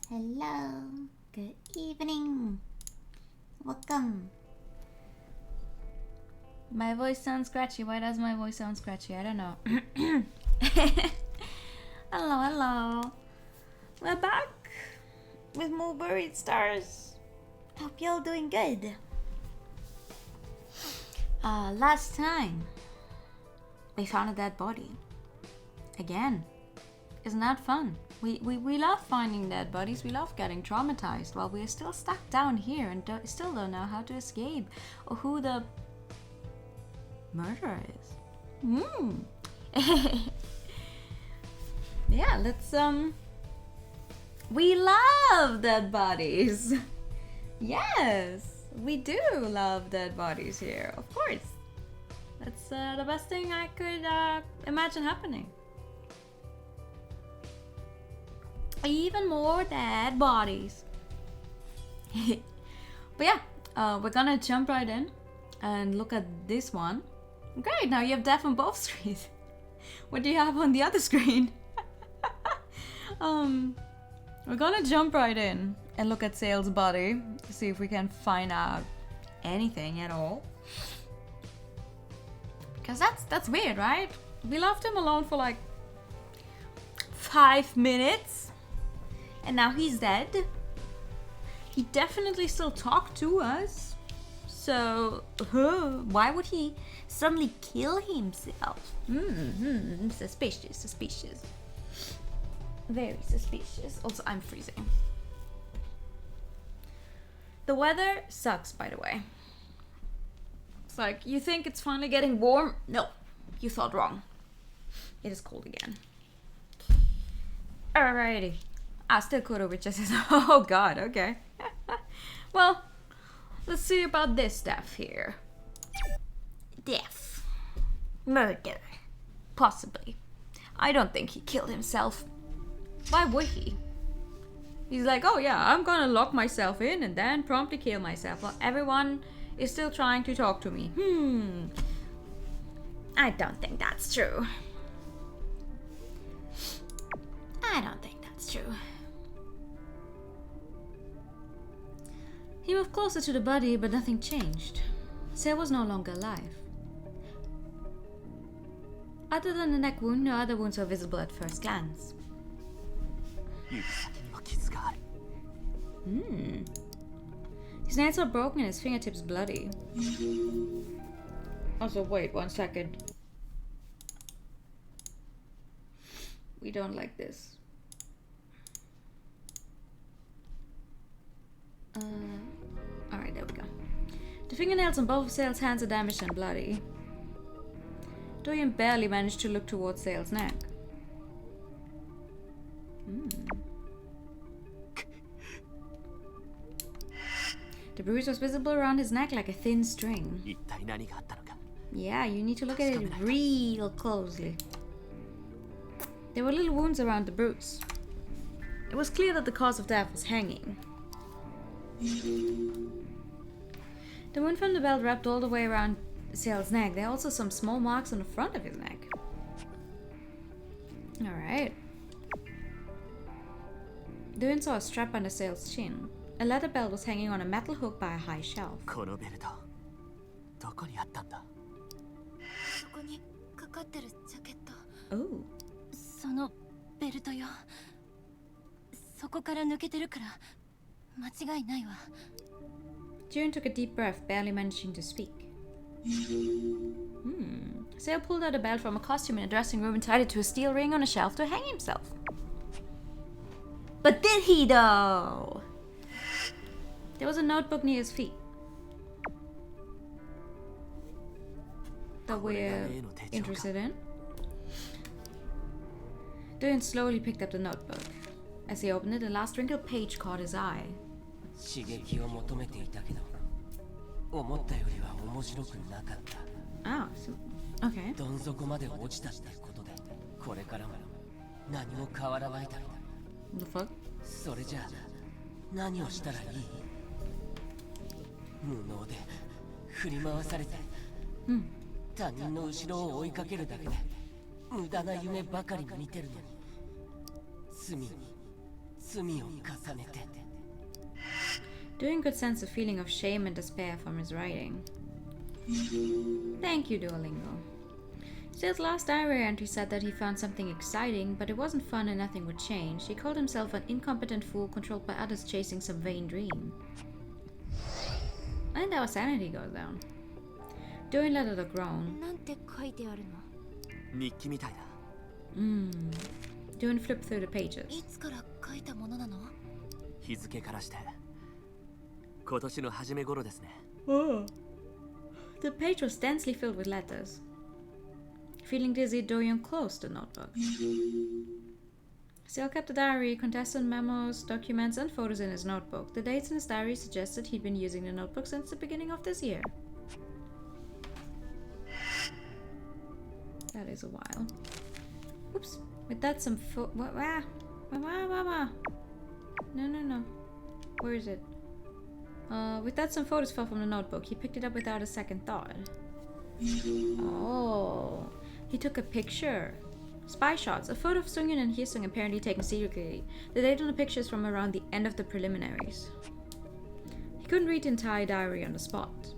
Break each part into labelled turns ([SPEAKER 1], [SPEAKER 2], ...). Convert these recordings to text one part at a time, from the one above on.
[SPEAKER 1] Hello. Good evening. Welcome. My voice sounds scratchy. Why does my voice sound scratchy? I don't know. Hello. We're back with more buried stars. Hope y'all doing good. Last time we found a dead body. Again. Isn't that fun? We love finding dead bodies. We love getting traumatized while we're still stuck down here and still don't know how to escape or who the murderer is. Yeah, let's we love dead bodies. Yes, we do love dead bodies here, of course. That's the best thing I could imagine happening. Even more dead bodies. But yeah, we're gonna jump right in and look at this one. Great, now you have death on both screens. What do you have on the other screen? We're gonna jump right in and look at Sale's body to see if we can find out anything at all. Because that's weird, right? We left him alone for like 5 minutes. And now he's dead. He definitely still talked to us. So, why would he suddenly kill himself? Suspicious. Very suspicious. Also, I'm freezing. The weather sucks, by the way. It's like, you think it's finally getting warm? No, you thought wrong. It is cold again. Alrighty. Still Kurovic says, oh god, okay. Well, let's see about this stuff here. Death. Murder. Possibly. I don't think he killed himself. Why would he? He's like, oh yeah, I'm gonna lock myself in and then promptly kill myself while everyone is still trying to talk to me. I don't think that's true. I don't think that's true. He moved closer to the body, but nothing changed. Sale was no longer alive. Other than the neck wound, no other wounds were visible at first glance. His nails are broken and his fingertips bloody. Also, wait 1 second. We don't like this. Alright, there we go. The fingernails on both of Sale's hands are damaged and bloody. Dorian barely managed to look towards Sale's neck. The bruise was visible around his neck like a thin string. Yeah, you need to look at it real closely. There were little wounds around the bruise. It was clear that the cause of death was hanging. The wound from the belt wrapped all the way around Sale's neck. There are also some small marks on the front of his neck. Alright. Duin saw a strap under Sale's chin. A leather belt was hanging on a metal hook by a high shelf. Oh. June took a deep breath, barely managing to speak. Sale pulled out a belt from a costume in a dressing room and tied it to a steel ring on a shelf to hang himself. But did he though? There was a notebook near his feet that we're interested in. Durin slowly picked up the notebook. As he opened it, the last wrinkled page caught his eye. Ah, so, okay. The fuck? Doing could sense a feeling of shame and despair from his writing. Thank you, Duolingo. Sale's last diary entry said that he found something exciting, but it wasn't fun and nothing would change. He called himself an incompetent fool controlled by others chasing some vain dream. I think our sanity goes down. Doing let out a groan. Doing flip through the pages. Oh. The page was densely filled with letters. Feeling dizzy, Dorian closed the notebook. Sale kept a diary, contestant memos, documents, and photos in his notebook. The dates in his diary suggested he'd been using the notebook since the beginning of this year. That is a while. Oops. With that, some No. Where is it? With that, some photos fell from the notebook. He picked it up without a second thought. Oh. He took a picture. Spy shots. A photo of Sungyeon and Hyesung apparently taken secretly. The date on the picture is from around the end of the preliminaries. He couldn't read the entire diary on the spot.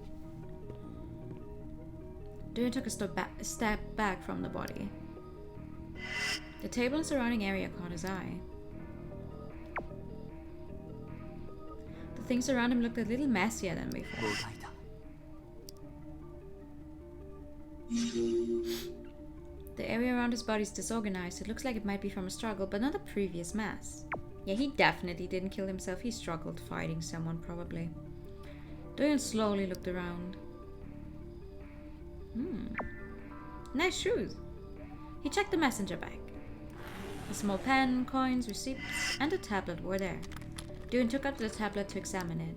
[SPEAKER 1] Doon took a step back from the body. The table and surrounding area caught his eye. The things around him looked a little messier than before. The area around his body is disorganized. It looks like it might be from a struggle, but not a previous mess. Yeah, he definitely didn't kill himself. He struggled fighting someone, probably. Doyon slowly looked around. Nice shoes. He checked the messenger bag. A small pen, coins, receipts, and a tablet were there. Doyon took out the tablet to examine it.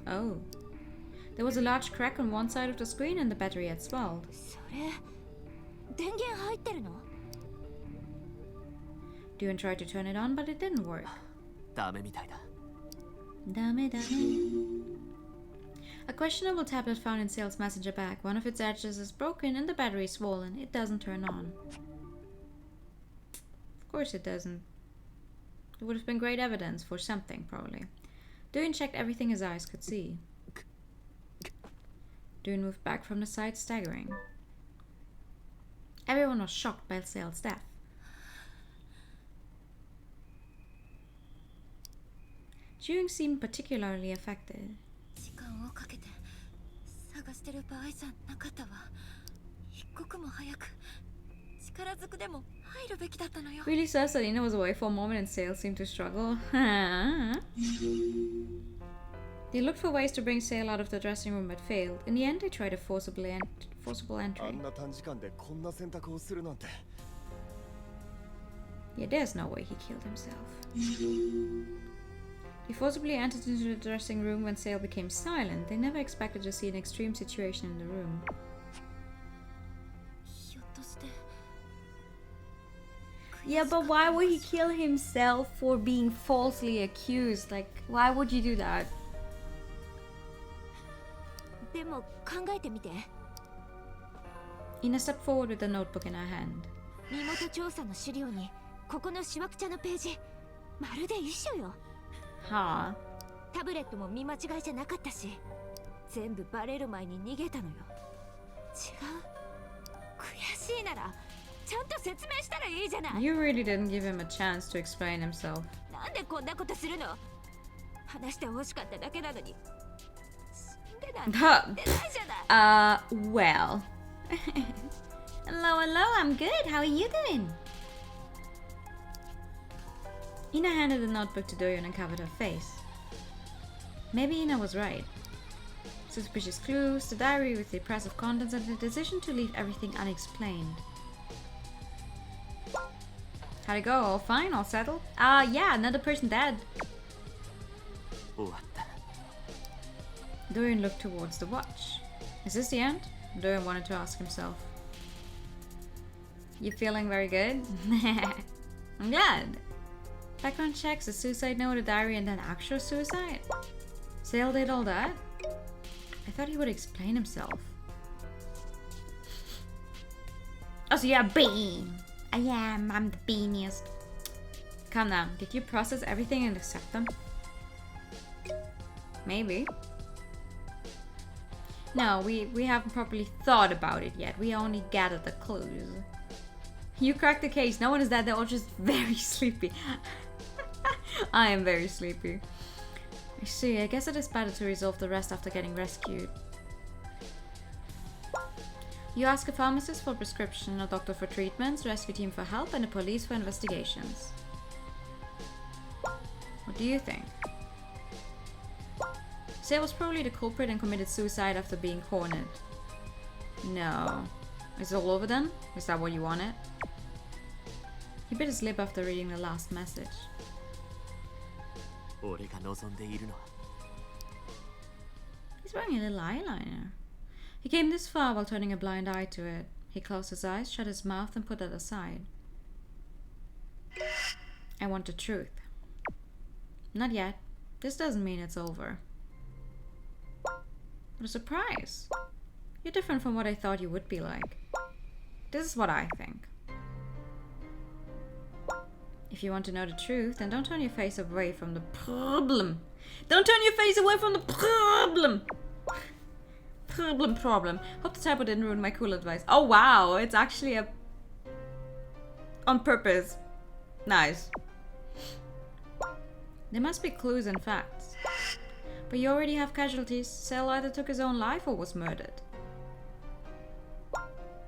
[SPEAKER 1] Oh. There was a large crack on one side of the screen and the battery had swelled. Doyon tried to turn it on, but it didn't work. Dame. A questionable tablet found in Sale's messenger bag. One of its edges is broken and the battery is swollen. It doesn't turn on. Of course it doesn't. It would have been great evidence for something, probably. Doyon checked everything his eyes could see. Doyon moved back from the side, staggering. Everyone was shocked by Sale's death. Doyon seemed particularly affected. Really says that Ina was away for a moment and Sale seemed to struggle. They looked for ways to bring Sale out of the dressing room but failed. In the end, they tried a forcible entry. Yeah, there's no way he killed himself. He forcibly entered into the dressing room when Sale became silent. They never expected to see an extreme situation in the room. Yeah, but why would he kill himself for being falsely accused? Like, why would you do that? Ina stepped forward with the notebook in her hand. Huh? You really didn't give him a chance to explain himself. Well. Hello, I'm good. How are you doing? Ina handed the notebook to Doyon and covered her face. Maybe Ina was right. Suspicious clues, the diary with the impressive contents, and the decision to leave everything unexplained. How'd it go? All fine? All settled? Yeah, another person dead. Doyon looked towards the watch. Is this the end? Doyon wanted to ask himself. You feeling very good? I'm glad. Background checks, a suicide note, a diary, and then actual suicide? Sale did all that? I thought he would explain himself. Oh, so you're a bean! I'm the beaniest. Calm down. Did you process everything and accept them? Maybe. No, we haven't properly thought about it yet. We only gathered the clues. You cracked the case. No one is dead. They're all just very sleepy. I am very sleepy. I see. I guess it is better to resolve the rest after getting rescued. You ask a pharmacist for prescription, a doctor for treatments, rescue team for help, and the police for investigations. What do you think? Say was probably the culprit and committed suicide after being cornered. No. Is it all over then? Is that what you wanted? He bit his lip after reading the last message. He's wearing a little eyeliner. He came this far while turning a blind eye to it. He closed his eyes, shut his mouth, and put that aside. I want the truth. Not yet. This doesn't mean it's over. What a surprise. You're different from what I thought you would be like. This is what I think. If you want to know the truth, then don't turn your face away from the problem. Don't turn your face away from the problem! Problem. Hope the typo didn't ruin my cool advice. Oh wow, it's actually a... on purpose. Nice. There must be clues and facts. But you already have casualties. Sal either took his own life or was murdered.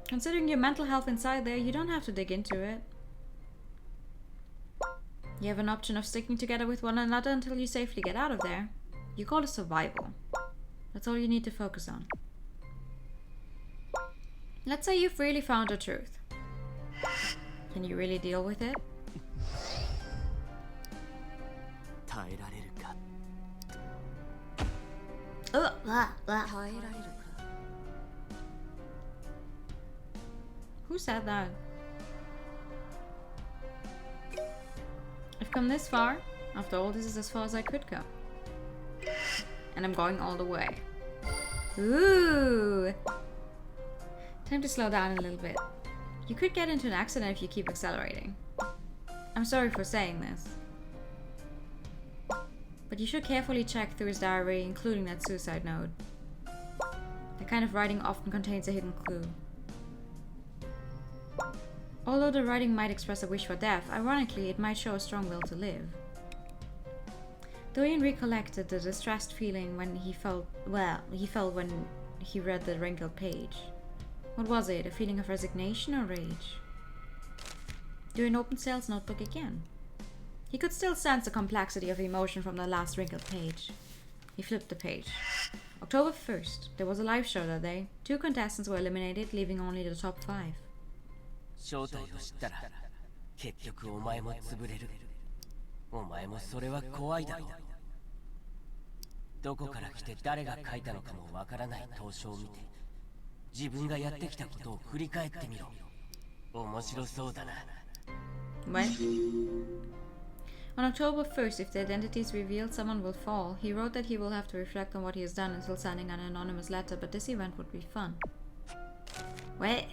[SPEAKER 1] Considering your mental health inside there, you don't have to dig into it. You have an option of sticking together with one another until you safely get out of there. You call it survival. That's all you need to focus on. Let's say you've really found the truth. Can you really deal with it? Who said that? I've come this far. After all, this is as far as I could go. And I'm going all the way. Ooh! Time to slow down a little bit. You could get into an accident if you keep accelerating. I'm sorry for saying this. But you should carefully check through his diary, including that suicide note. That kind of writing often contains a hidden clue. Although the writing might express a wish for death, ironically, it might show a strong will to live. Dorian recollected the distressed feeling when he felt when he read the wrinkled page. What was it? A feeling of resignation or rage? Dorian opened Sal's notebook again. He could still sense the complexity of emotion from the last wrinkled page. He flipped the page. October 1st. There was a live show that day. 2 contestants were eliminated, leaving only the top 5.
[SPEAKER 2] 正体を知ったら結局お前も潰れる。お前もそれは怖いだろう。どこから来て誰が書いたのかもわからない投書を見て、自分がやってきたことを振り返ってみろ。面白そうだな。
[SPEAKER 1] When? On October 1st, if the identity is revealed, someone will fall. He wrote that he will have to reflect on what he has done until sending an anonymous letter, but this event would be fun. Wait.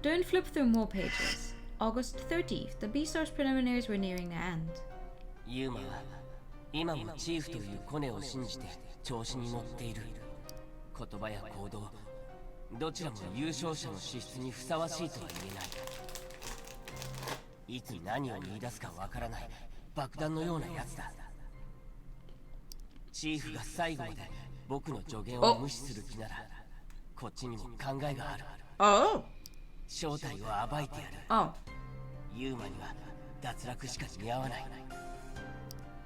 [SPEAKER 1] Don't flip through more pages. August 30th, the B-Stars preliminaries were nearing their end.
[SPEAKER 2] ユーマは今もチーフというコネを信じて調子に乗っている。言葉や行動、どちらも優勝者の資質にふさわしいとは言えない。いつ何を言い出すかわからない爆弾のようなやつだ。チーフが最後まで僕の助言を無視する気なら、こっちにも考えがある。
[SPEAKER 1] Oh!
[SPEAKER 2] 正体を暴いてやる。
[SPEAKER 1] Oh.
[SPEAKER 2] ユーマには脱落しか似合わない。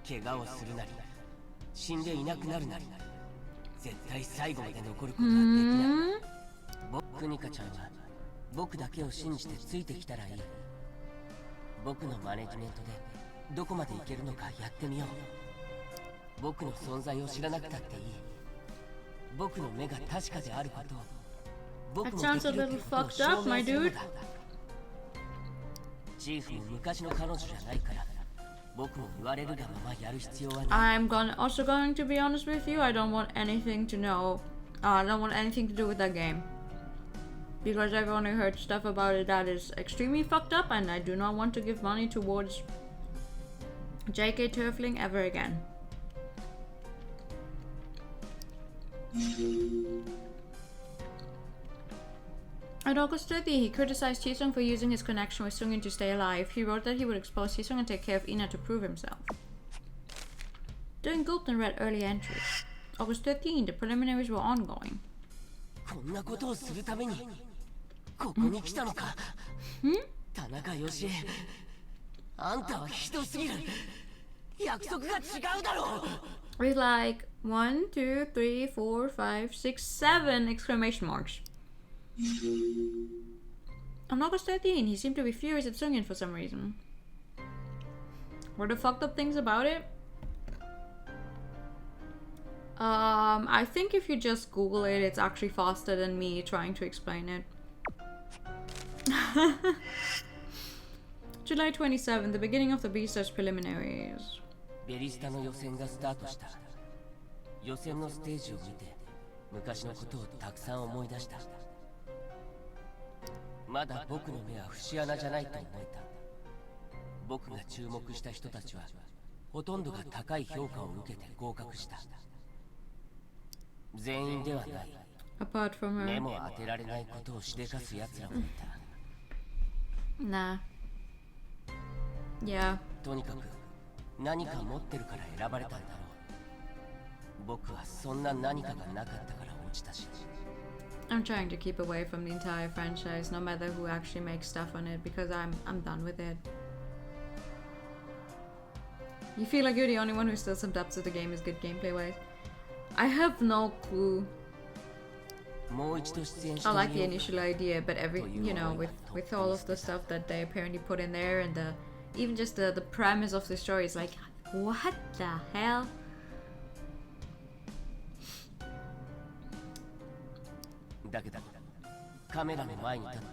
[SPEAKER 2] 怪我をするなり、死んでいなくなるなり、絶対最後まで残ることはできない。クニカちゃんは僕だけを信じてついてきたらいい。僕のマネジメントでどこまでいけるのかやってみよう。僕の存在を知らなくたっていい。僕の目が確かであることを。
[SPEAKER 1] That sounds a little fucked up, my dude.
[SPEAKER 2] チーフも昔の彼女じゃないから、僕も言われるがままやる必要はない。
[SPEAKER 1] I'm also going to be honest with you. I don't want anything to know. I don't want anything to do with that game. Because I've only heard stuff about it that is extremely fucked up, and I do not want to give money towards JK Turfling ever again. On August 30, he criticized Jisung for using his connection with Sungin to stay alive. He wrote that he would expose Jisung and take care of Ina to prove himself. Doing Gulton read early entries. August 13, the preliminaries were ongoing. Hmm? With like 1, 2, 3, 4, 5, 6, 7 exclamation marks. On August 13, he seemed to be furious at Sungin for some reason. Were the fucked up things about it? I think if you just Google it, it's actually faster than me trying to explain it. July 27, the beginning of the B-Stars preliminaries.
[SPEAKER 2] ベリスタの予選がスタートした。予選のステージを見て昔のことをたくさん思い出した。まだ僕の目は節穴じゃないと思えた。僕が注目した人たちはほとんどが高い評価を受けて合格した。全員ではない。
[SPEAKER 1] Apart from her.
[SPEAKER 2] 目も当てられないことをしでかす奴らもいた。
[SPEAKER 1] Nah. Yeah.
[SPEAKER 2] とにかく何か持ってるから選ばれたんだろう。僕はそんな何かがなかったから落ちたし。
[SPEAKER 1] I'm trying to keep away from the entire franchise, no matter who actually makes stuff on it, because I'm done with it. You feel like you're the only one who still subdubs to the game is good gameplay wise. I have no clue. I like the initial idea, but with all of the stuff that they apparently put in there and even just the premise of the story is like, what the hell?
[SPEAKER 2] だけどカメラの前に立って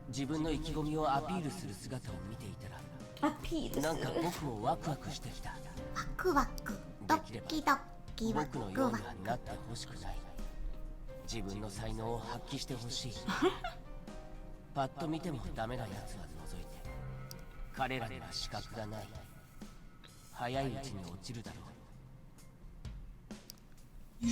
[SPEAKER 2] 自分の意気込みをアピールする姿を見ていたら、なんか僕もワクワクしてきた。
[SPEAKER 3] ワクワク、ドキドキ、ワクワク。
[SPEAKER 2] 僕のようにはなってほしくない。自分の才能を発揮してほしい。パッと見てもダメなやつは除いて、彼らには資格がない。早いうちに落ちるだろう。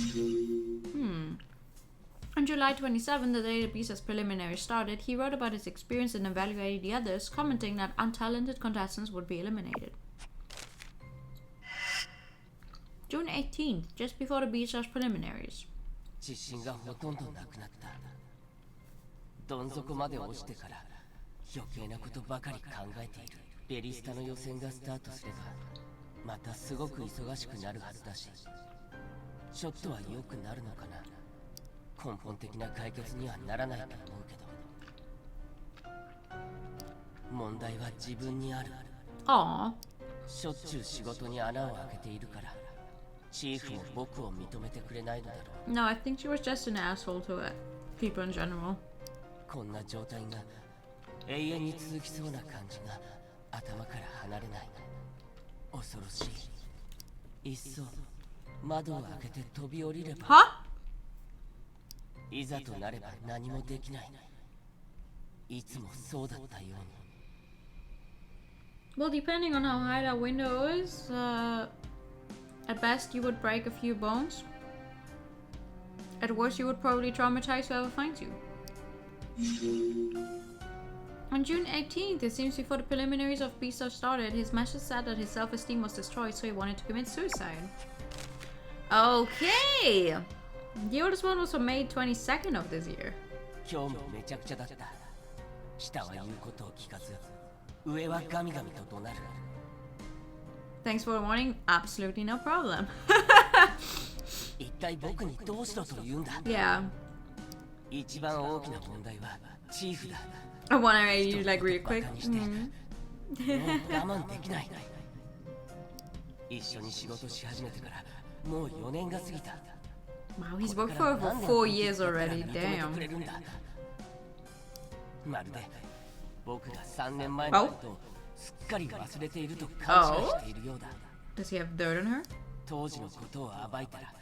[SPEAKER 1] On July 27, the day the B-Stars preliminary started, he wrote about his experience and evaluated the others, commenting that untalented contestants would be eliminated. June 18th, just before the B-Stars preliminaries.
[SPEAKER 2] 自信がほとんどなくなった。どん底まで落ちてから余計なことばかり考えている。ベリスタの予選がスタートすればまたすごく忙しくなるはずだし、ちょっとは良くなるのかな。根本的な解決にはならないと思うけど、問題は自分にある。しょっちゅう仕事に穴を開けているからチーフも僕を認めてくれないのだろう。
[SPEAKER 1] No, I think she was just an asshole to people in general.
[SPEAKER 2] こんな状態が永遠に続きそうな感じが頭から離れない。恐ろしい。いっそ窓を開けて飛び降りれば。いざとなれば何もできない。いつもそうだったように。
[SPEAKER 1] Well, depending on how high that window is, at best you would break a few bones. At worst, you would probably traumatize whoever finds you. On June 18th, it seems before the preliminaries of B-Stars started, his message said that his self-esteem was destroyed, so he wanted to commit suicide. Okay! The oldest one was from May 22nd of this year.
[SPEAKER 2] 今日もめちゃくちゃだった。下は言うことを聞かず、上はガミガミと怒鳴る。
[SPEAKER 1] Thanks for the warning. Absolutely no problem.
[SPEAKER 2] 一体僕にどうしろと言うんだ。
[SPEAKER 1] Yeah.
[SPEAKER 2] 一番大きな問題はチーフだ。
[SPEAKER 1] I wanna read you like really quick.
[SPEAKER 2] もう我慢できない。一緒に仕事し始めてからもう4年が過ぎた。
[SPEAKER 1] Wow, he's worked for her for 4 years already. Damn.
[SPEAKER 2] まるで僕が3年前のことをすっかり忘れていると感謝しているようだ。
[SPEAKER 1] Does he have dirt on her?
[SPEAKER 2] 当時のことを暴いたら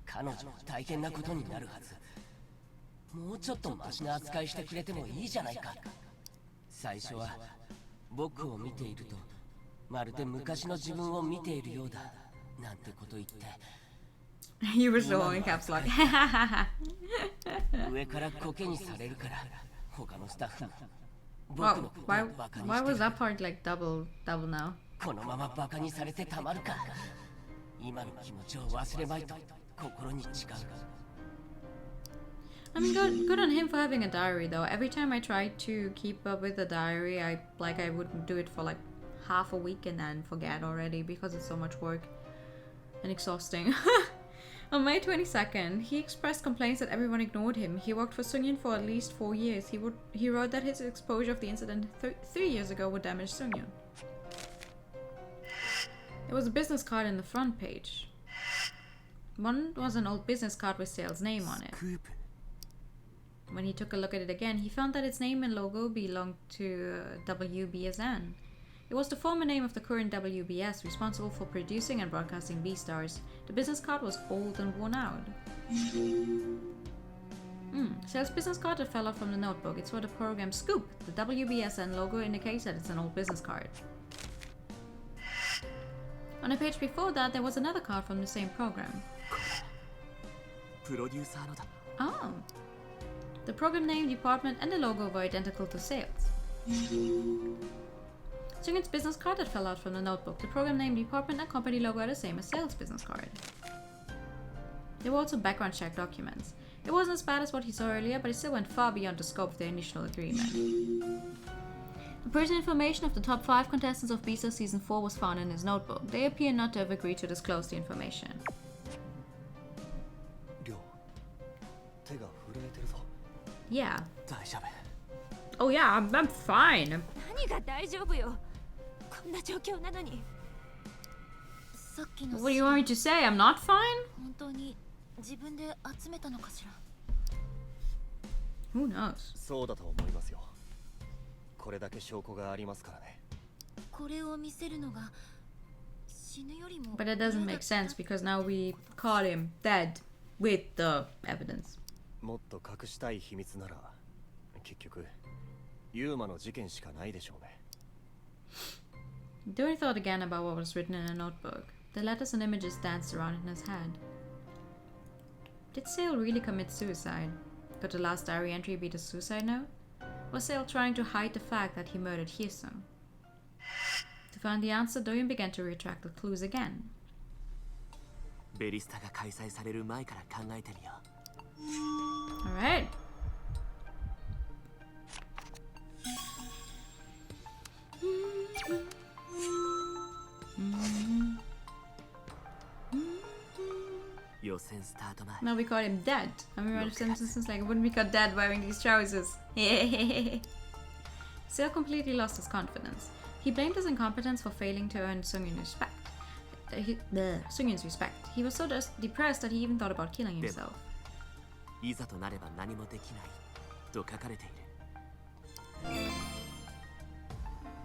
[SPEAKER 2] 彼女も大変なことになるはず。もうちょっとマシな扱いしてくれてもいいじゃないか。最初は僕を見ているとまるで昔の自分を見ているようだなんてこと言って
[SPEAKER 1] You were so in caps lock.
[SPEAKER 2] 上からコケにされるから他のスタッフも僕
[SPEAKER 1] Wow,
[SPEAKER 2] のことを
[SPEAKER 1] why
[SPEAKER 2] バカに
[SPEAKER 1] why
[SPEAKER 2] して
[SPEAKER 1] was
[SPEAKER 2] る
[SPEAKER 1] that part like double now?
[SPEAKER 2] このままバカにされてたまるか今の気持ちを忘れまいと心に誓う
[SPEAKER 1] I mean, good on him for having a diary though. Every time I tried to keep up with the diary, I wouldn't do it for like half a week and then forget already because it's so much work and exhausting. On May 22nd, he expressed complaints that everyone ignored him. He worked for Sungyun for at least 4 years. He wrote that his exposure of the incident 3 years ago would damage Sungyun. There was a business card in the front page. One was an old business card with Sale's name on it. When he took a look at it again, he found that its name and logo belonged to WBSN. It was the former name of the current WBS, responsible for producing and broadcasting B-Stars. The business card was old and worn out. Sale's business card that fell out from the notebook. It's for the program Scoop. The WBSN logo indicates that it's an old business card. On a page before that, there was another card from the same program. Oh. The program name, department, and the logo were identical to Sale's. Sungyun's business card that fell out from the notebook. The program name, department, and company logo are the same as Sale's business card. There were also background check documents. It wasn't as bad as what he saw earlier, but it still went far beyond the scope of their initial agreement. The personal information of the top 5 contestants of B-Star Season 4 was found in his notebook. They appear not to have agreed to disclose the information. Yeah. Oh yeah, I'm fine.
[SPEAKER 4] 何が大丈夫よ。こんな状況なのに。さっきの
[SPEAKER 1] What do you want me to say? I'm not fine?
[SPEAKER 4] 本当に自分で集めたのかしら。
[SPEAKER 1] Who knows?
[SPEAKER 5] そうだと思いますよ。これだけ証拠がありますからね。
[SPEAKER 4] これを見せるのが死ぬよりも。
[SPEAKER 1] But it doesn't make sense because now we caught him dead with the evidence.
[SPEAKER 5] もっと隠したい秘密なら結局ユーマの事件しかないでしょうね。
[SPEAKER 1] Dory thought again about what was written in a notebook. The letters and images danced around in his head. Did Sale really commit suicide? Could the last diary entry be the suicide note? Was Sale trying to hide the fact that he murdered Hyesung? To find the answer, Doyun began to retract the clues again.
[SPEAKER 6] ベリスタが開催される前から考えてみよう。
[SPEAKER 1] Alright. Now we caught him dead. I mean, right, for instance, like, wouldn't we got dead wearing these trousers? Sale completely lost his confidence. He blamed his incompetence for failing to earn Sungyun's respect. Sungyun's respect. He was so depressed that he even thought about killing himself.
[SPEAKER 6] いざとなれば何もできないと書かれている。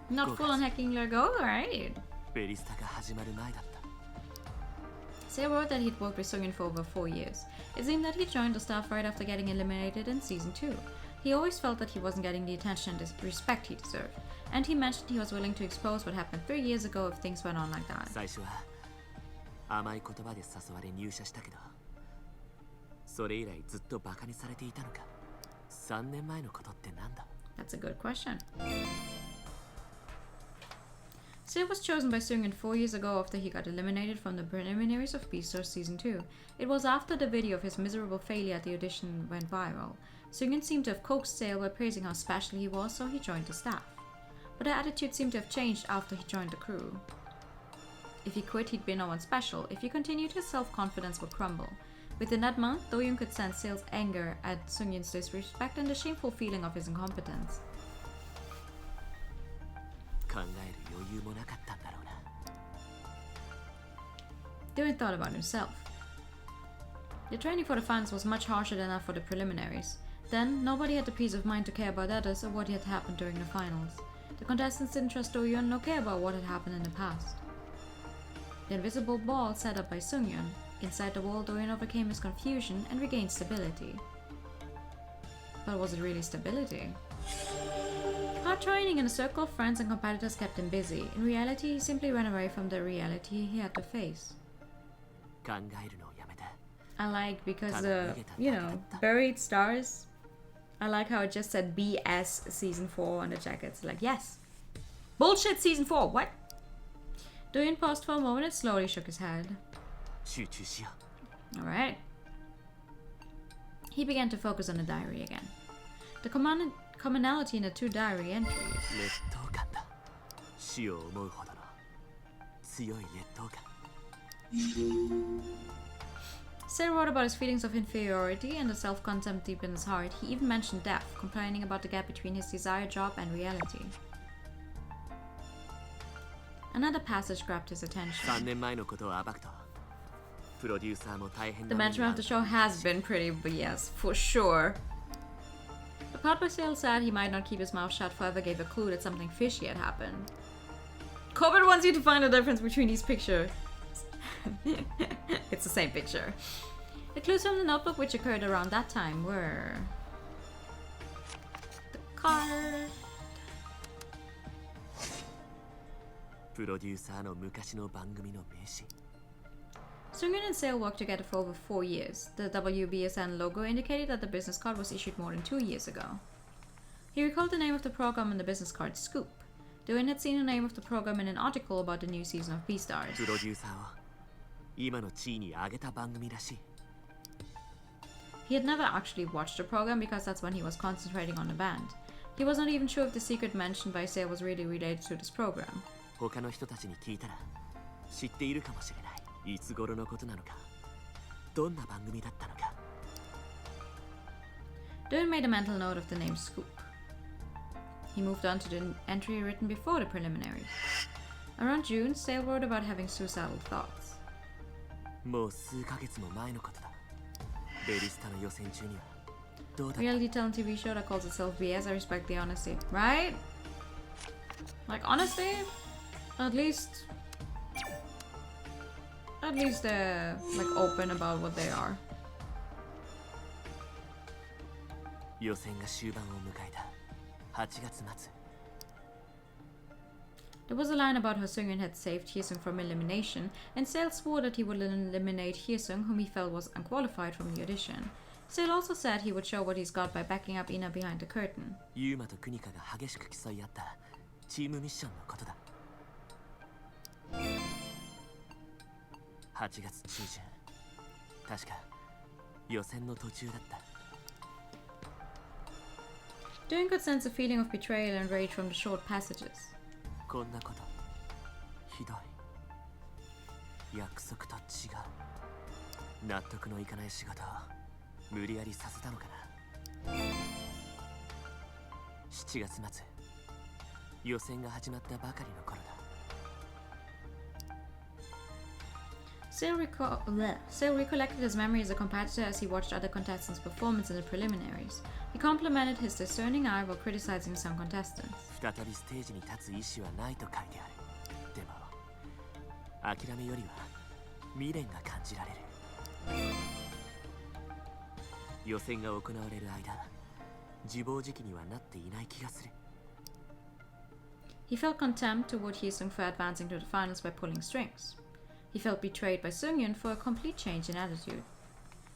[SPEAKER 1] Not full on hacking Lego, alright.
[SPEAKER 6] ベリスタが始まる前だった。
[SPEAKER 1] Sale wrote that he'd worked with Sungyun for over 4 years. It seemed that he joined the staff right after getting eliminated in season 2. He always felt that he wasn't getting the attention and respect he deserved, and he mentioned he was willing to expose what happened 3 years ago if things went on like that.
[SPEAKER 6] 最初は甘い言葉で誘われ入社したけど、それ以来ずっとバカにされていたのか。3年前のことってなんだ?
[SPEAKER 1] That's a good question. Sale was chosen by Sungyun 4 years ago after he got eliminated from the preliminaries of B-Star Season 2. It was after the video of his miserable failure at the audition went viral. Sungyun seemed to have coaxed Sale by praising how special he was, so he joined the staff. But her attitude seemed to have changed after he joined the crew. If he quit, he'd be no one special. If he continued, his self-confidence would crumble. Within that month, Do-yoon could sense Sale's anger at Sungyun's disrespect and the shameful feeling of his incompetence.
[SPEAKER 6] 考える余裕もなかったんだろうな。
[SPEAKER 1] Do-yoon thought about himself. The training for the finals was much harsher than that for the preliminaries. Then, nobody had the peace of mind to care about others or what had happened during the finals. The contestants didn't trust Do-yoon nor care about what had happened in the past. The invisible ball set up by Sungyun. Inside the wall, Do-yoon overcame his confusion and regained stability. But was it really stability? Hard training in a circle of friends and competitors kept him busy. In reality, he simply ran away from the reality he had to face.
[SPEAKER 6] 考えるのをやめて
[SPEAKER 1] I like because you know, buried stars. I like how it just said BS season 4 on the jackets. Like, yes. Bullshit season 4. What? Doyen paused for a moment and slowly shook his head.
[SPEAKER 6] 集中しよ
[SPEAKER 1] Alright. He began to focus on the diary again. The commonality in the two diary entries.
[SPEAKER 6] う劣等感だ死を思うほどの強い劣等感
[SPEAKER 1] Sale wrote about his feelings of inferiority and the self-contempt deep in his heart. He even mentioned death, complaining about the gap between his desired job and reality. Another passage grabbed his attention.
[SPEAKER 6] 3年前のことを暴くとプロデューサーも大変
[SPEAKER 1] The
[SPEAKER 6] な目に
[SPEAKER 1] management
[SPEAKER 6] 遭
[SPEAKER 1] of
[SPEAKER 6] う
[SPEAKER 1] the show has been pretty BS, for sure. The part where Sale said he might not keep his mouth shut forever gave a clue that something fishy had happened. Corbett wants you to find the difference between these pictures. It's the same picture. The clues from the notebook which occurred around that time were... the card...
[SPEAKER 6] プロデューサーの昔の番組の名刺
[SPEAKER 1] Sungyun and Sale worked together for over 4 years. The WBSN logo indicated that the business card was issued more than 2 years ago. He recalled the name of the program in the business card, Scoop. Doyen had seen the name of the program in an article about the new season of Beastars.
[SPEAKER 6] プロデューサーを今の地位に上げた番組らしい
[SPEAKER 1] He had never actually watched the program because that's when he was concentrating on the band. He was not even sure if the secret mentioned by Sale was really related to this program.
[SPEAKER 6] 他の人たちに聞いたら知っているかもしれないいつ頃のことなのかどんな番組だったのか
[SPEAKER 1] Doyen made a mental note of the name Scoop. He moved on to the entry written before the preliminaries. Around June, Sale wrote about having suicidal thoughts.
[SPEAKER 6] もう数ヶ月も前のことだベリスタの予選中にはどうだった
[SPEAKER 1] Reality telling TV show that calls itself BS, I respect the honesty. Right? Like, honesty? At least they're, like, open about what they are.
[SPEAKER 6] 予選が終盤を迎えた8月末
[SPEAKER 1] There was a line about how Seungyeon had saved Hyesung from elimination, and Sale swore that he would eliminate Hyesung, whom he felt was unqualified from the audition. Sale also said he would show what he's got by backing up Ina behind the curtain.
[SPEAKER 6] ユーマとクニカが激しく競い合ったチームミッションのことだ8月中旬確か予選の途中だった
[SPEAKER 1] Doyen could sense a feeling of betrayal and rage from the short passages.
[SPEAKER 6] こんなことひどい約束と違う納得のいかない仕事を無理やりさせたのかな7月末予選が始まったばかりの頃だ
[SPEAKER 1] Sale recollected his memory as a competitor as he watched other contestants' performance in the preliminaries. He complimented his discerning eye while criticizing some contestants.
[SPEAKER 6] 再びステージに立つ意思はないと書いてあるでも諦めよりは未練が感じられる予選が行われる間自暴自棄にはなっていない気がする
[SPEAKER 1] He felt contempt toward Hyesung for advancing to the finals by pulling strings. He felt betrayed by Seungyeon for a complete change in attitude.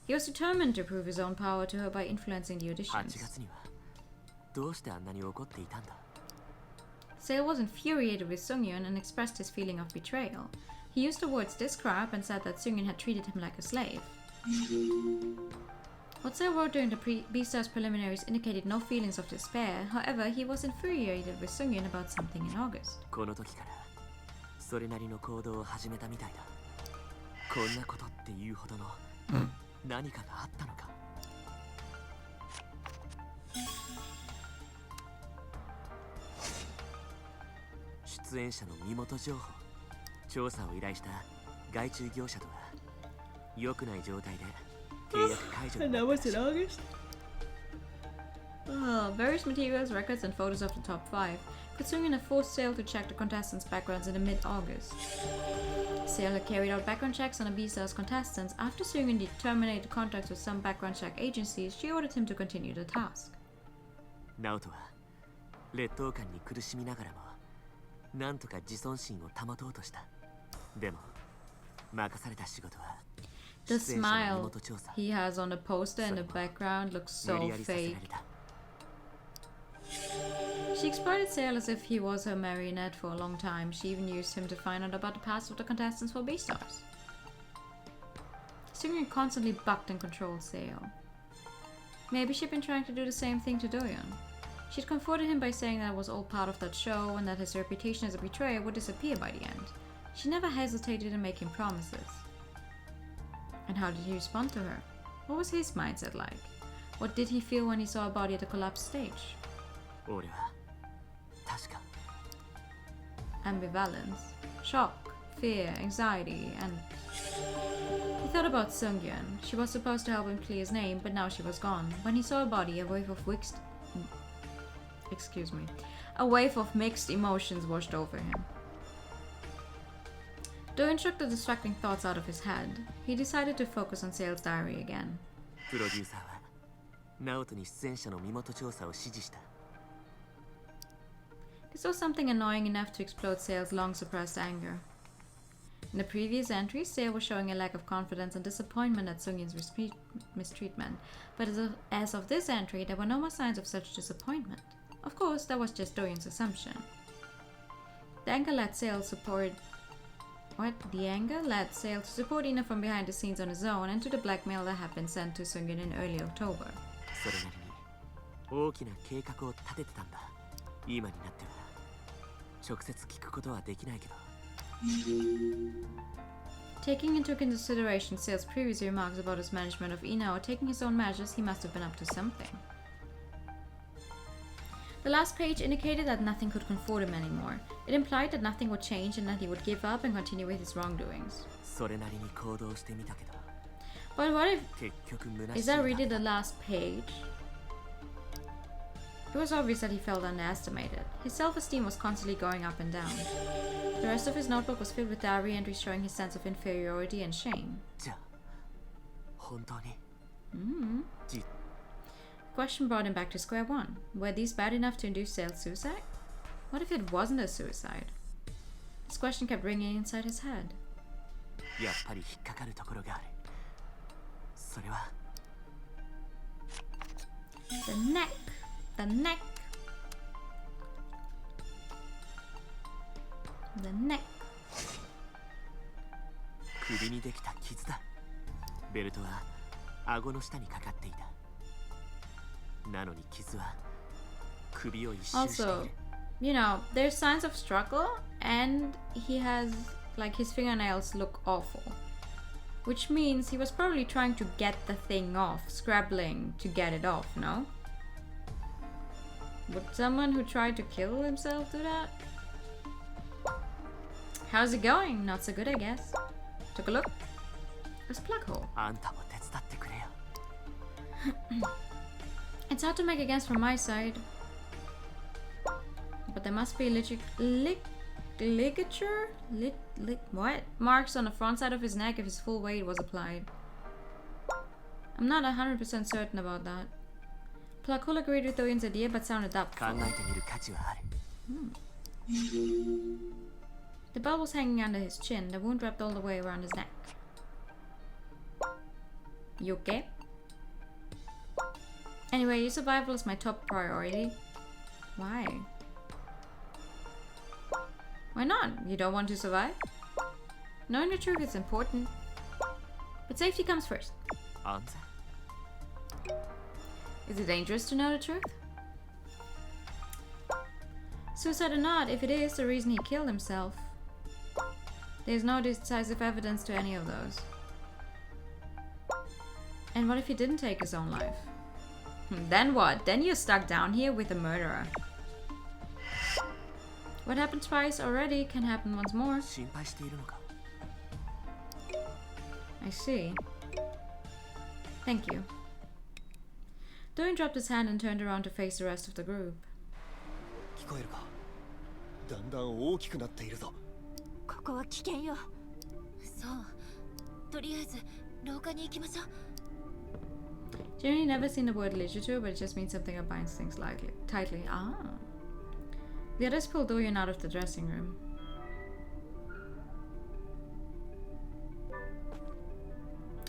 [SPEAKER 1] He was determined to prove his own power to her by influencing the
[SPEAKER 6] 8
[SPEAKER 1] auditions.
[SPEAKER 6] 月にはどうしてあんなに怒っていたんだ
[SPEAKER 1] Sale was infuriated with Seungyeon and expressed his feeling of betrayal. He used the words "this crap" and said that Seungyeon had treated him like a slave. What Sale wrote during the Beastars preliminaries indicated no feelings of despair. However, he was infuriated with Seungyeon about something in August.
[SPEAKER 6] この時からそれなりの行動を始めたみたいだこんなことっていうほどの何かがあったのか出演者の身元情報調査を依頼した外注業者とは良くない状態で契約解除になったらしい
[SPEAKER 1] August? Various materials, records, and photos of the top 5 could Seungyeon have forced Sale to check the contestants' backgrounds in mid-August. Sale had carried out background checks on the Beastars contestants. After Seungyeon terminated contracts with some background check agencies, she ordered him to continue the task.
[SPEAKER 6] ナオトは劣等感に苦しみながらもなんとか自尊心を保とうとした。でも任された仕事は
[SPEAKER 1] The smile he has on the poster in the background looks so fake. She exploited Sale as if he was her marionette for a long time. She even used him to find out about the past of the contestants for B-Stars. Seungyeon constantly bucked and controlled Sale. Maybe she'd been trying to do the same thing to Doyeon. She'd comforted him by saying that it was all part of that show and that his reputation as a betrayer would disappear by the end. She never hesitated in making promises. And how did he respond to her? What was his mindset like? What did he feel when he saw her body at the collapsed stage? Ambivalence, shock, fear, anxiety, and... He thought about Seungyeon. She was supposed to help him clear his name, but now she was gone. When he saw her body, a wave of mixed emotions washed over him. Doyeon shook the distracting thoughts out of his head. He decided to focus on Sale's diary again. This was something annoying enough to explode Sale's long-suppressed anger. In the previous entry, Sale was showing a lack of confidence and disappointment at Seungyeon's mistreatment, but as of this entry, there were no more signs of such disappointment. Of course, that was just Doyeon's assumption. The anger led Sale to support Ina from behind the scenes on his own and to the blackmail that had been sent to Seungyeon in early October. Taking into consideration Sale's previous remarks about his management of Ina or taking his own measures, he must have been up to something. The last page indicated that nothing could comfort him anymore. It implied that nothing would change and that he would give up and continue with his wrongdoings. But what if... Is that really the last page? It was obvious that he felt underestimated. His self-esteem was constantly going up and down. The rest of his notebook was filled with diary entries showing his sense of inferiority and shame. Question brought him back to square one. Were these bad enough to induce Sale's suicide? What if it wasn't a suicide? This question kept ringing inside his head. The neck! The neck! The neck!
[SPEAKER 6] 首にできた傷だ。ベルトは顎の下にかかっていた。なのに傷は首を一周している。
[SPEAKER 1] Also, you know, there's signs of struggle and he has, like, his fingernails look awful. Which means he was probably trying to get the thing off, scrabbling to get it off, no? Would someone who tried to kill himself do that? How's it going? Not so good, I guess. Took a look. There's a plug hole. It's hard to make a guess from my side. But there must be ligature? What? Marks on the front side of his neck if his full weight was applied. I'm not 100% certain about that. Plug hole agreed with Doyeon's idea but sounded doubtful. The belt was hanging under his chin, the wound wrapped all the way around his neck. You okay? Anyway, your survival is my top priority. Why? Why not? You don't want to survive? Knowing the truth is important. But safety comes first. Is it dangerous to know the truth? Suicide or not, if it is the reason he killed himself, there's no decisive evidence to any of those. And what if he didn't take his own life? Then what? Then you're stuck down here with a murderer. What happened twice already can happen once more. I see. Thank you. Doyeon dropped his hand and turned around to face the rest of the group.
[SPEAKER 5] 聞こえるか？だんだん大きくなっているぞ。
[SPEAKER 4] ここは危険よ。そう。とりあえず廊下に行きましょう。
[SPEAKER 1] Generally never seen the word literature, but it just means something that binds things tightly. Ah. The others pulled Doyon out of the dressing room.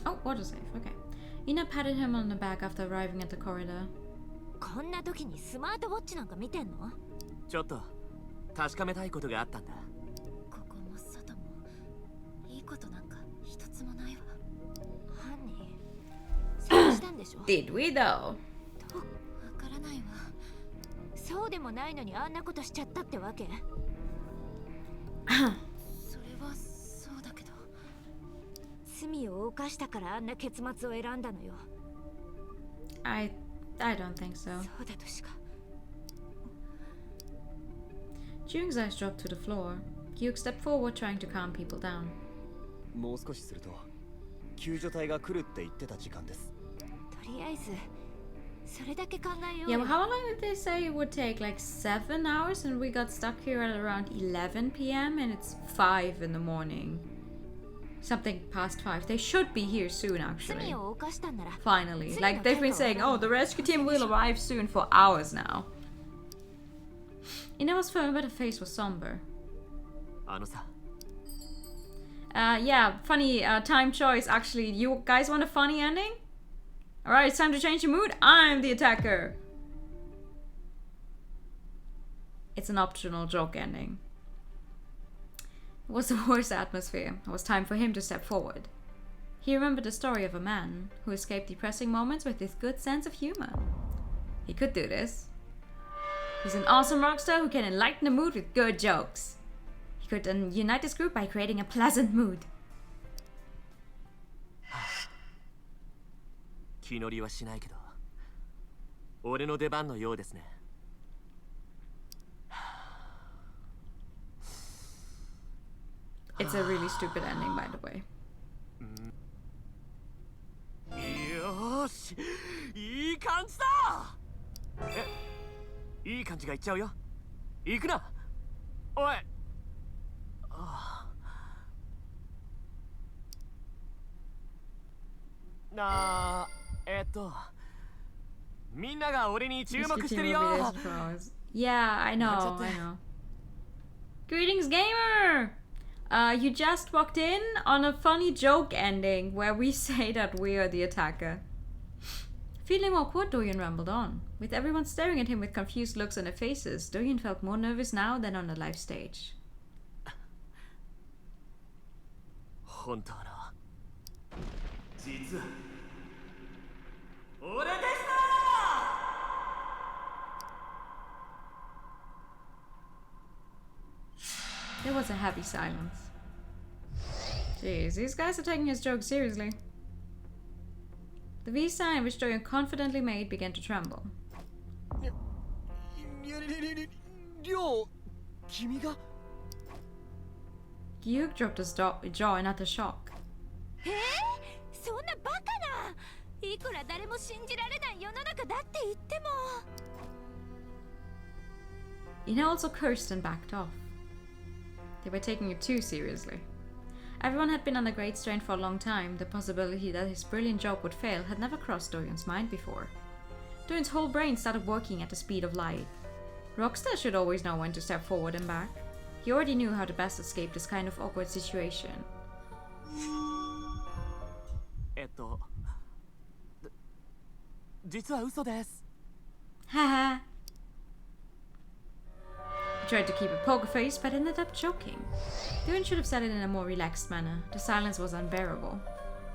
[SPEAKER 1] Oh, autosave, okay. Ina patted him on the back after arriving at the corridor.
[SPEAKER 4] こんな時にスマートウォッチなんか見てんの？
[SPEAKER 6] ちょっと確かめたいことがあったんだ。
[SPEAKER 4] ここも外もいいことなんか一つもないわ。犯人探したんでしょ？
[SPEAKER 1] Did we though?
[SPEAKER 4] わからないわ。そうでもないのにあんなことしちゃったってわけ？それはそうだけど、罪を犯したからあんな結末を選んだのよ。
[SPEAKER 1] I don't think so.
[SPEAKER 4] そうだとしか。
[SPEAKER 1] Jung's eyes dropped to the floor. Gyuk stepped forward, trying to calm people down.
[SPEAKER 5] もう少しすると救助隊が来るって言ってた時間です。
[SPEAKER 4] とりあえずそれだけ考えよう
[SPEAKER 1] Yeah,
[SPEAKER 4] よ。
[SPEAKER 1] well, how long did they say it would take? Like 7 hours, and we got stuck here at around 11 p.m. and it's 5 in the morning. Something past 5. They should be here soon, actually.
[SPEAKER 4] 罪を犯したんなら
[SPEAKER 1] Finally. Like, they've been saying, oh, the rescue team will arrive soon for hours now. Ina was firm, but her face was somber.
[SPEAKER 6] あのさ、
[SPEAKER 1] Yeah, funny time choice, actually. You guys want a funny ending? Alright, it's time to change your mood. I'm the attacker. It's an optional joke ending. It was the worst atmosphere. It was time for him to step forward. He remembered the story of a man who escaped depressing moments with his good sense of humor. He could do this. He's an awesome rockstar who can enlighten the mood with good jokes. He could unite this group by creating a pleasant mood.
[SPEAKER 6] 気乗りはしないけど、俺の出番のようですね。
[SPEAKER 1] It's a really stupid ending, by the way.
[SPEAKER 6] よーし、いい感じだ。いい感じがいっちゃうよ。行くな。おい。みんなが俺に注目してるよ。
[SPEAKER 1] Yeah, I know, I know. Greetings, gamer! You just walked in on a funny joke ending where we say that we are the attacker. Feeling awkward, Doyen rambled on. With everyone staring at him with confused looks on their faces, Doyen felt more nervous now than on the live stage.
[SPEAKER 6] 本当の実は俺でした。
[SPEAKER 1] There was a heavy silence. Jeez, these guys are taking his joke seriously. The V sign which Doyen confidently made began to tremble.
[SPEAKER 5] りょう、君が
[SPEAKER 1] Gyuk dropped his jaw in utter shock.
[SPEAKER 4] そんなバカな。いくら誰も信じられない世の中だって言っても。
[SPEAKER 1] Ina also cursed and backed off. They were taking it too seriously. Everyone had been under great strain for a long time. The possibility that his brilliant joke would fail had never crossed Doyen's mind before. Doyen's whole brain started working at the speed of light. Rockstar should always know when to step forward and back. He already knew how to best escape this kind of awkward situation.
[SPEAKER 6] 実は嘘です。
[SPEAKER 1] Haha. He tried to keep a poker face, but ended up choking. Doyen should have said it in a more relaxed manner. The silence was unbearable.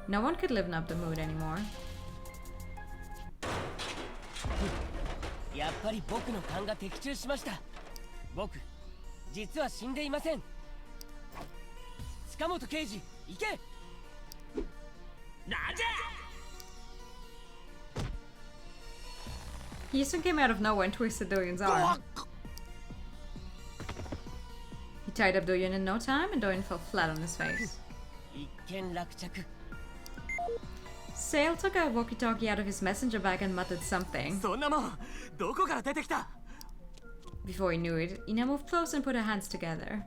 [SPEAKER 1] No one could liven up the mood anymore.
[SPEAKER 2] やっぱり僕の勘が的中しました。僕、実は死んでいません。塚本刑事、行け。なんじゃ。
[SPEAKER 1] He soon came out of nowhere and twisted Doyen's arm. He tied up Doyen in no time, and Doyen fell flat on his face.
[SPEAKER 2] 一件落着。
[SPEAKER 1] Sale took a walkie-talkie out of his messenger bag and muttered something.
[SPEAKER 6] そんなもん、どこから出てきた？
[SPEAKER 1] Before he knew it, Ina moved close and put her hands together.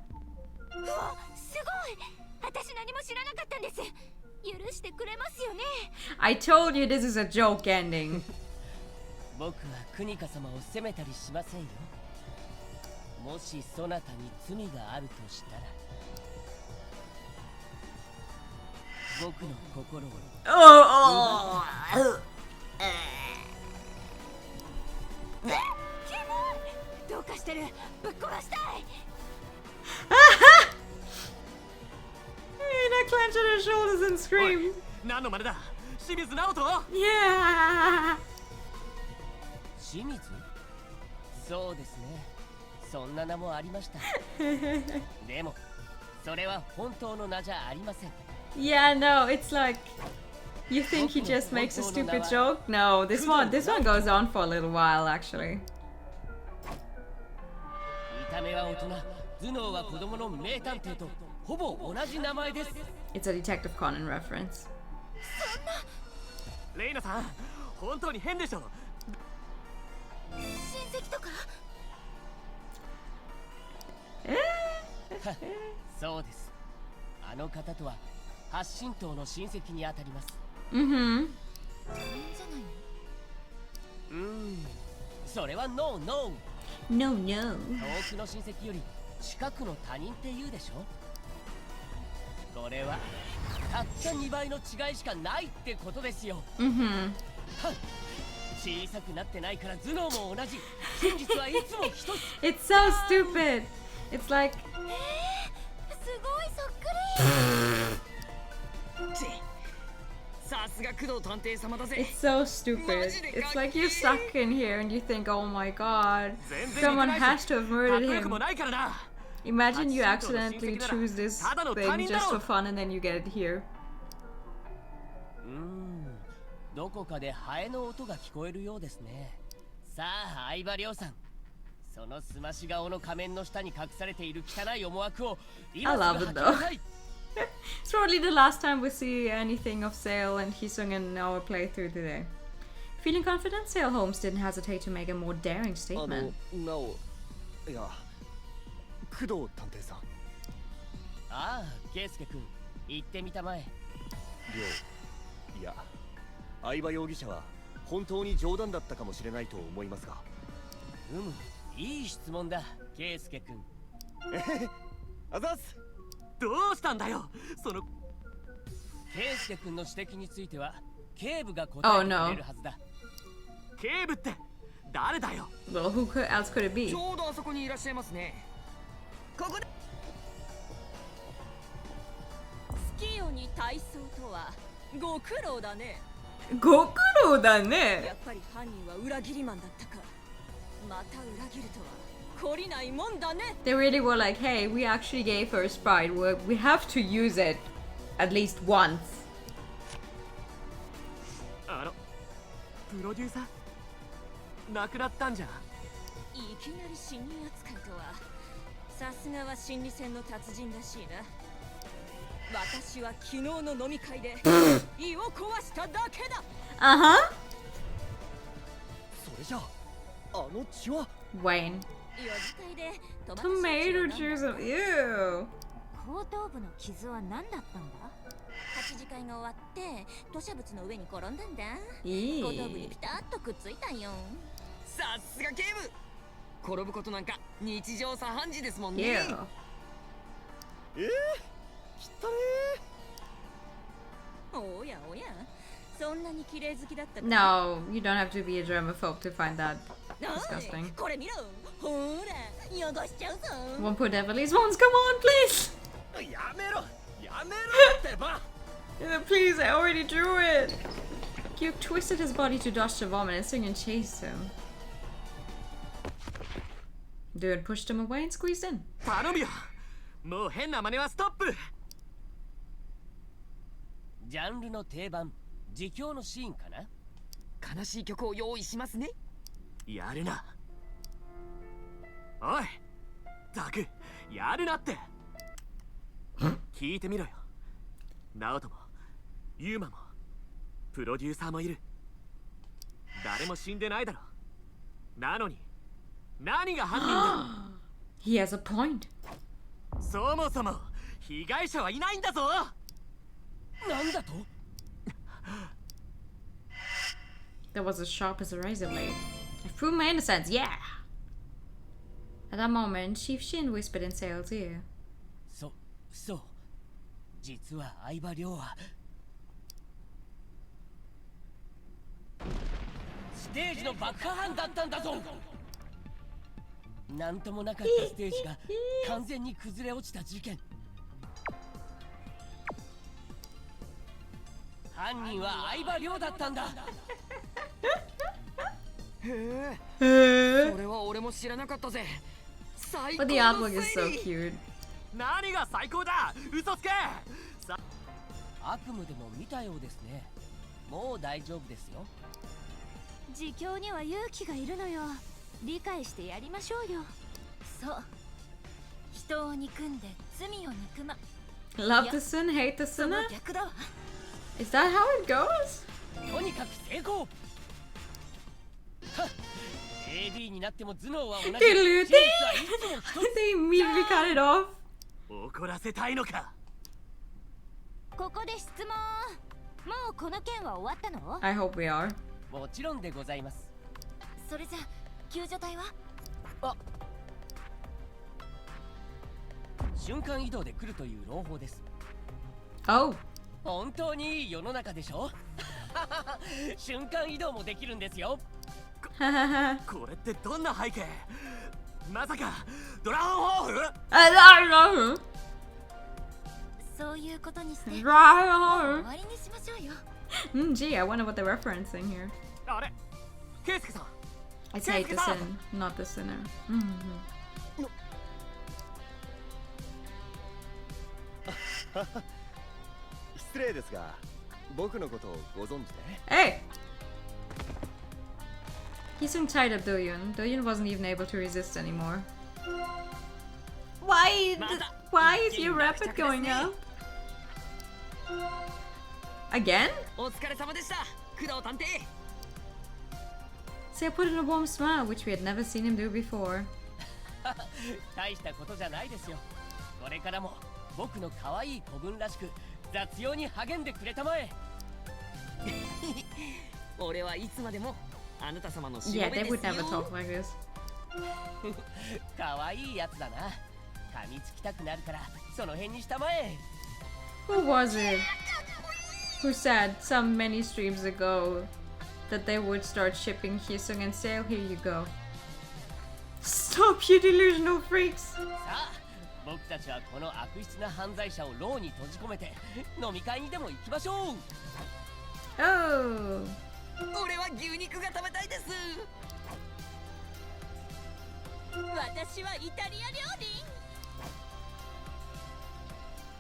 [SPEAKER 4] うわ、すごい。私何も知らなかったんです。許してくれますよね。
[SPEAKER 1] I told you this is a joke ending.
[SPEAKER 2] 僕はクニカ様を責めたりしませんよ。もしそなたに罪があるとしたら、僕の心を
[SPEAKER 4] どうかしてる。ぶっ殺したい。
[SPEAKER 1] Hina clenches her shoulders and screams.
[SPEAKER 6] 何の真似だ清水直人
[SPEAKER 1] Yeah.
[SPEAKER 2] 清水？そうですね。そんな名もありました。でも、それは本当の名じゃありません。
[SPEAKER 1] Yeah, no, it's like you think he just makes a stupid joke. No, this one goes on for a little while actually.
[SPEAKER 2] 見た目は大人、頭脳は子供の名探偵とほぼ同じ名前です。
[SPEAKER 1] It's a Detective Conan reference.
[SPEAKER 6] レイナさん本当に変でしょ。
[SPEAKER 4] 親戚とか？
[SPEAKER 2] そうです。あの方とは発信筒の親戚にあたります。
[SPEAKER 1] Mm-hmm.
[SPEAKER 2] それはノーノー。
[SPEAKER 1] No, no.
[SPEAKER 2] 遠くの親戚より近くの他人って言うでしょ。これはたった2倍の違いしかないってことですよ。
[SPEAKER 1] Mm-hmm.
[SPEAKER 2] 小さくなってないから頭脳も同じ。真実はいつも一つ。
[SPEAKER 1] It's so stupid. It's like
[SPEAKER 4] すごいそっくり。
[SPEAKER 2] さすが工藤探偵様だぜ。
[SPEAKER 1] it's so stupid. It's like you're stuck in here and you think, oh my god, someone has to have murdered
[SPEAKER 6] かっこよくも
[SPEAKER 1] him.
[SPEAKER 6] ないからな。
[SPEAKER 1] Imagine you accidentally choose this thing just for fun and then you get it here.
[SPEAKER 2] どこかでハエの音が聞こえるようですね。さあ、相葉亮さん。そのすまし顔の仮面の下に隠されている汚い思惑を今すぐ
[SPEAKER 1] I
[SPEAKER 2] 吐
[SPEAKER 1] love
[SPEAKER 2] き
[SPEAKER 1] it
[SPEAKER 2] なさい。
[SPEAKER 1] It's probably the last time we see anything of Sale and Hisung in our playthrough today. Feeling confident, Sale Holmes didn't hesitate to make a more daring
[SPEAKER 5] あ
[SPEAKER 1] statement.
[SPEAKER 5] の、なお、いや、工藤探偵さん。
[SPEAKER 2] ああ、圭介君、行ってみたまえ。
[SPEAKER 5] 亮、いや、相葉容疑者は本当に冗談だったかもしれないと思いますが。
[SPEAKER 2] いい質問だ、圭介君。
[SPEAKER 5] あざっす。
[SPEAKER 6] どうしたんだよその。
[SPEAKER 2] 圭介君の指摘については警部が答えてくれるはずだ。
[SPEAKER 6] 警部って誰だよ。
[SPEAKER 1] Well, who else could it be?
[SPEAKER 2] ちょうどあそこにいらっしゃいますね。ここで。
[SPEAKER 4] スキーオに体操とはご苦労だね。
[SPEAKER 1] Gokuro だ
[SPEAKER 4] や
[SPEAKER 1] ね。
[SPEAKER 4] っぱり犯人は裏切りマンだったか。また裏切るとは懲りないもんだね。
[SPEAKER 1] They really were like, hey, we actually gave her a sprite. We have to use it at least once.
[SPEAKER 6] プロデューサー亡くなったんじゃ。
[SPEAKER 4] いきなり侵入扱いとはさすがは心理戦の達人らしいな。私は昨日の飲み会で胃を壊しただけだ。
[SPEAKER 1] Uh-huh.
[SPEAKER 5] それじゃあの血は。
[SPEAKER 1] Wayne.
[SPEAKER 4] 四次会で
[SPEAKER 1] Tomato juice. Ew.
[SPEAKER 4] 後頭部の傷は何だったんだ。8次会が終わって土砂物の上に転んだんだ。後頭部にピタッとくっついたんよ。
[SPEAKER 2] さすが警部。転ぶことなんか日常茶飯事ですもんね。
[SPEAKER 1] Ew.
[SPEAKER 5] きったね
[SPEAKER 4] おやおや、そんなに綺麗好きだったか。
[SPEAKER 1] No, you don't have to be a germaphobe to find that disgusting.
[SPEAKER 4] これ見ろ。ほら、汚しちゃうぞ。
[SPEAKER 1] Won't put Everly's ones. Come on, please.
[SPEAKER 5] やめろやめろってば。
[SPEAKER 1] Please, I already drew it. You twisted his body to dodge the vomit and Sing and chased him. Dude pushed him away and squeezed in.
[SPEAKER 6] 頼むよ。もう変な真似はストップ。
[SPEAKER 2] ジャンルの定番、自供のシーンかな。悲しい曲を用意しますね。
[SPEAKER 6] やるな。おいザク、やるなって。聞いてみろよ。ナオトもユーマもプロデューサーもいる。誰も死んでないだろ。なのに何が犯人だ。
[SPEAKER 1] He has a point.
[SPEAKER 6] そもそも被害者はいないんだぞ。
[SPEAKER 2] なんだと。
[SPEAKER 1] That was as sharp as a razor blade. I proved my innocence, yeah! At that moment, Chief Shin whispered in Sail's ear.
[SPEAKER 2] そう実は相葉亮はステージの爆破犯だったんだぞ。なんともなかったステージが完全に崩れ落ちた事件。犯人は相葉亮だったんだ。
[SPEAKER 7] へえ、それは俺も知らなかったぜ。最高
[SPEAKER 1] But the
[SPEAKER 7] の
[SPEAKER 1] artwork is
[SPEAKER 7] 推
[SPEAKER 1] so
[SPEAKER 7] 理。
[SPEAKER 1] cute.
[SPEAKER 6] 何が最高だ、嘘つけ。
[SPEAKER 2] 悪夢でも見たようですね。もう大丈夫ですよ。
[SPEAKER 4] 自供には勇気がいるのよ。理解してやりましょうよ。そう、人を憎んで罪を憎ま。
[SPEAKER 1] Love the sin, hate the
[SPEAKER 4] その
[SPEAKER 1] sinner?
[SPEAKER 4] 逆だわ。
[SPEAKER 1] Is that how it goes?
[SPEAKER 2] とにかく成功。はっ AD になっても頭脳は同じ。
[SPEAKER 1] Diddle-oo-dee.
[SPEAKER 2] 真実はいつも一つ。
[SPEAKER 1] They immediately cut it off.
[SPEAKER 6] 怒らせたいのか。
[SPEAKER 4] ここで質問。もうこの件は終わったの？
[SPEAKER 1] I hope we are.
[SPEAKER 2] もちろんでございます。
[SPEAKER 4] それじゃ救助隊は？
[SPEAKER 2] あ、瞬間移動で来るという朗報です。
[SPEAKER 1] Oh.
[SPEAKER 2] 本当にいい世の中でしょ。瞬間移動もできるんですよ。
[SPEAKER 6] これってどんな背景？まさかドラゴンホール？
[SPEAKER 1] I don't know.
[SPEAKER 4] そういうことにして終
[SPEAKER 1] Right.
[SPEAKER 4] わりにしましょうよ。
[SPEAKER 1] Gee, I wonder what they're referencing here.
[SPEAKER 6] あれ、ケイスケさん。
[SPEAKER 1] It's hate the sin, not the sinner. Mm-hmm.
[SPEAKER 5] 失礼ですが、僕のことをご存知で？
[SPEAKER 1] Hey! He soon tied up Doyun. Doyun wasn't even able to resist anymore. Why is your rapid going up? Again?
[SPEAKER 7] お疲れ様でした、工藤探偵。
[SPEAKER 1] Say put in a warm smile, which we had never seen him do before.
[SPEAKER 2] 大したことじゃないですよ。これからも僕の可愛い子分らしく雑用に励んでくれたまえ。
[SPEAKER 7] 俺はいつまでもあなた様のしも
[SPEAKER 1] Yeah,
[SPEAKER 7] べ
[SPEAKER 1] they
[SPEAKER 7] です
[SPEAKER 1] would
[SPEAKER 7] よ。
[SPEAKER 1] never talk like this.
[SPEAKER 2] 可愛いやつだな。噛みつきたくなるからその辺にしたまえ。
[SPEAKER 1] Who was it who said some many streams ago that they would start shipping Hyesung and Sail? Here you go. Stop, you delusional freaks!
[SPEAKER 2] さあ、僕たちはこの悪質な犯罪者を牢に閉じ込めて飲み会にでも行きましょう。
[SPEAKER 1] Oh!
[SPEAKER 7] 俺は牛肉が食べたいです。
[SPEAKER 4] 私はイタリア料理。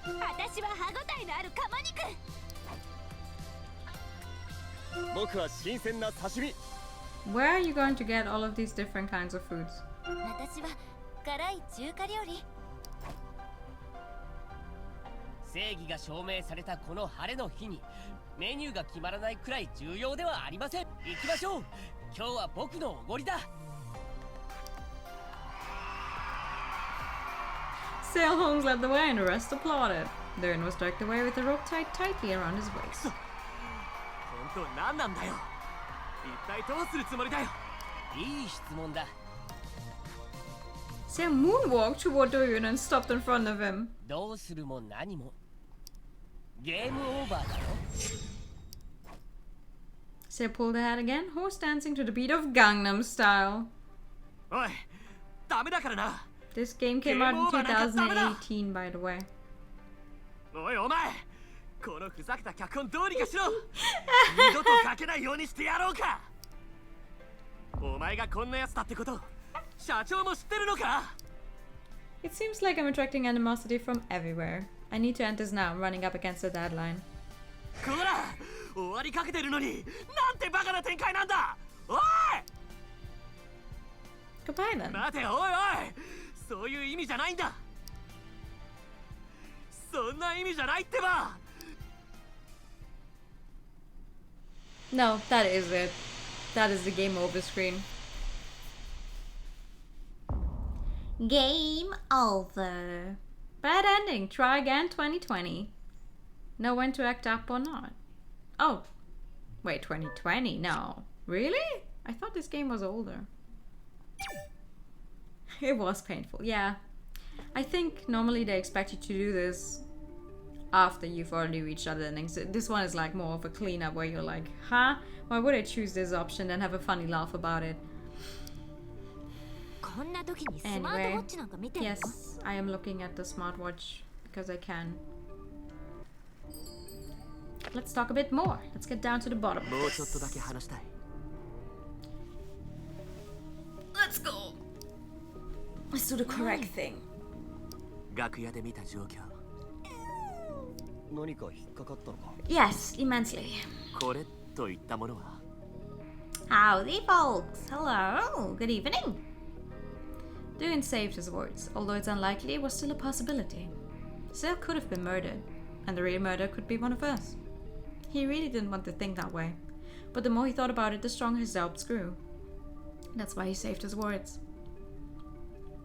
[SPEAKER 4] 私は歯ごたえのある鴨肉。
[SPEAKER 5] 僕は新鮮な刺身。
[SPEAKER 1] Where are you going to get all of these different kinds of foods?
[SPEAKER 4] 私は辛い中華料理。
[SPEAKER 2] 正義が証明されたこの晴れの日にメニューが決まらないくらい重要ではありません。行きましょう。今日は僕のおごりだ。
[SPEAKER 1] Sail Holmes led the way and the rest applauded. Durin was dragged away with the rope tied tightly around his waist.
[SPEAKER 6] 本当何なんだよ。一体どうするつもりだよ。
[SPEAKER 2] いい質問だ。
[SPEAKER 1] Sail moonwalked toward Doyun and stopped in front of him.
[SPEAKER 2] どうするも何もゲームオーバーだよ。
[SPEAKER 1] Sail pulled ahead again, horse dancing to the beat of Gangnam Style.
[SPEAKER 6] おい、ダメだからな。
[SPEAKER 1] This game came out in 2018, by the way.
[SPEAKER 6] おいお前、このふざけた脚本どうにかしろ。二度と書けないようにしてやろうか。お前がこんなやつだってこと社長も知ってるのか。
[SPEAKER 1] It seems like I'm attracting animosity from everywhere. I need to end this now. I'm running up against the deadline.
[SPEAKER 6] こら、終わりかけてるのになんてバカな展開なんだ。おい
[SPEAKER 1] Goodbye then.
[SPEAKER 6] 待て、おいおい、そういう意味じゃないんだ。そんな意味じゃないってば。
[SPEAKER 1] No, that is it. That is the game over screen.
[SPEAKER 3] Game over.
[SPEAKER 1] Bad ending. Try again 2020. Know when to act up or not. Oh. Wait, 2020? No. Really? I thought this game was older. It was painful, yeah. I think normally they expect you to do this after you've already reached other endings. This one is like more of a cleanup where you're like, huh? Why would I choose this option and have a funny laugh about it?
[SPEAKER 4] こんな時にスマートウォッチなんか見てるの？
[SPEAKER 1] Yes, I am looking at the smartwatch because I can. Let's talk a bit more. Let's get down to the bottom.
[SPEAKER 6] もうちょっとだけ話したい。
[SPEAKER 1] Let's go. Let's do the correct thing.
[SPEAKER 6] 楽屋で見た状況。
[SPEAKER 5] 何か引っかかったのか？
[SPEAKER 1] Yes, immensely.
[SPEAKER 6] これといったものは
[SPEAKER 1] Howdy, folks. Hello. Good evening. Doon saved his words, although it's unlikely, it was still a possibility. Still could have been murdered, and the real murder could be one of us. He really didn't want to think that way, but the more he thought about it, the stronger his doubts grew. That's why he saved his words.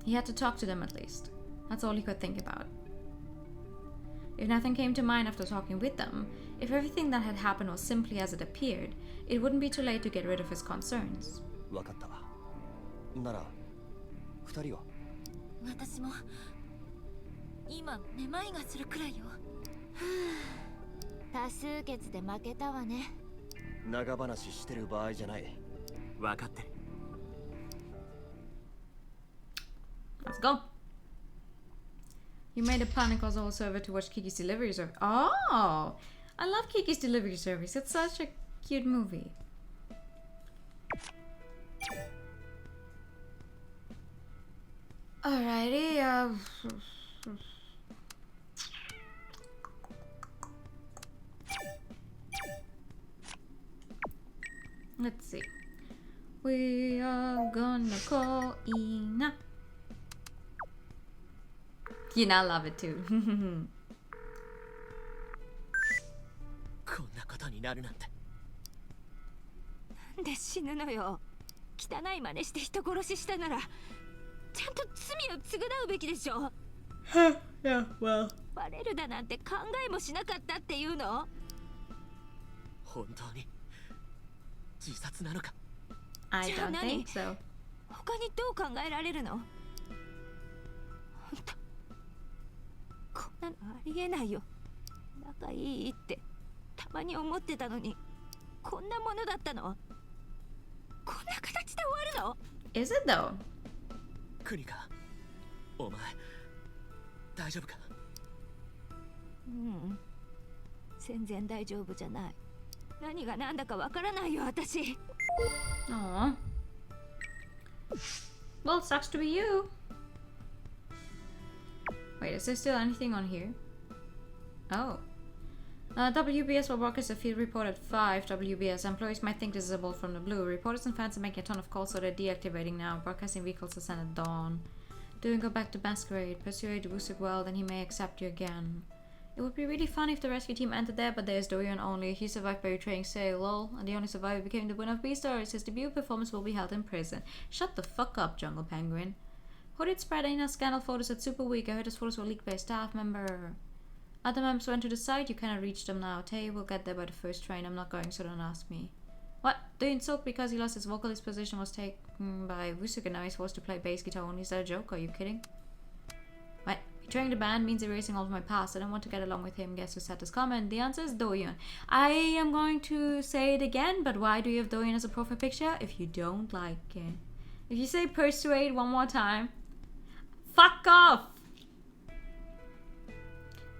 [SPEAKER 1] He had to talk to them at least. That's all he could think about. If nothing came to mind after talking with them, if everything that had happened was simply as it appeared, it wouldn't be too late to get rid of his concerns.
[SPEAKER 5] わかったわ。なら、二人は？
[SPEAKER 4] 私も今めまいがするくらいよ。多数決で負けたわね。
[SPEAKER 5] 長話してる場合じゃない。
[SPEAKER 6] 分かってる。
[SPEAKER 1] Let's go. You made a panic causal server to watch Kiki's delivery service. Oh, I love Kiki's delivery service. It's such a cute movie. Alrighty. Let's see. We are gonna call Ina. You now love it too.
[SPEAKER 6] こんなことになるなんて。
[SPEAKER 4] なんで死ぬのよ。汚い真似して人殺ししたならちゃんと罪を償うべきでしょ。
[SPEAKER 1] Yeah, well.
[SPEAKER 4] バレるだなんて考えもしなかったっていうの？
[SPEAKER 6] 本当に自殺なのか？
[SPEAKER 1] I
[SPEAKER 4] じゃあ
[SPEAKER 1] don't
[SPEAKER 4] 何？
[SPEAKER 1] think so.
[SPEAKER 4] 他にどう考えられるの？本当こんなのありえないよ。仲いいってたまに思ってたのにこんなものだったの？こんな形で終わるの？
[SPEAKER 1] Is it though?
[SPEAKER 6] クニカ、お前大丈夫か？
[SPEAKER 4] 全然大丈夫じゃない。何が何だかわからないよ私。
[SPEAKER 1] Aww. Well, sucks to be you. Wait, is there still anything on here? Oh. WBS will broadcast a field report at 5 WBS. Employees might think this is a bolt from the blue. Reporters and fans are making a ton of calls, so they're deactivating now. Broadcasting vehicles are sent at dawn. Doing go back to Masquerade. Persuade Wusuk well, then he may accept you again. It would be really fun if the rescue team entered there, but there's Dorian only. He survived by betraying Sail, lol, and the only survivor became the winner of B-Stars. His debut performance will be held in prison. Shut the fuck up, Jungle Penguin. Who did spread Ina's scandal photos at Super Week? I heard his photos were leaked by a staff member. Other members went to the site. You cannot reach them now. Tay will get there by the first train. I'm not going, so don't ask me. What? The insult because he lost his vocalist position was taken by Wusuk and now he's forced to play bass guitar only. Is that a joke? Are you kidding? What? Betraying the band means erasing all of my past. I don't want to get along with him. Guess who said this comment? The answer is Doyeon. I am going to say it again, but why do you have Doyeon as a profile picture? If you don't like it. If you say persuade one more time, fuck off!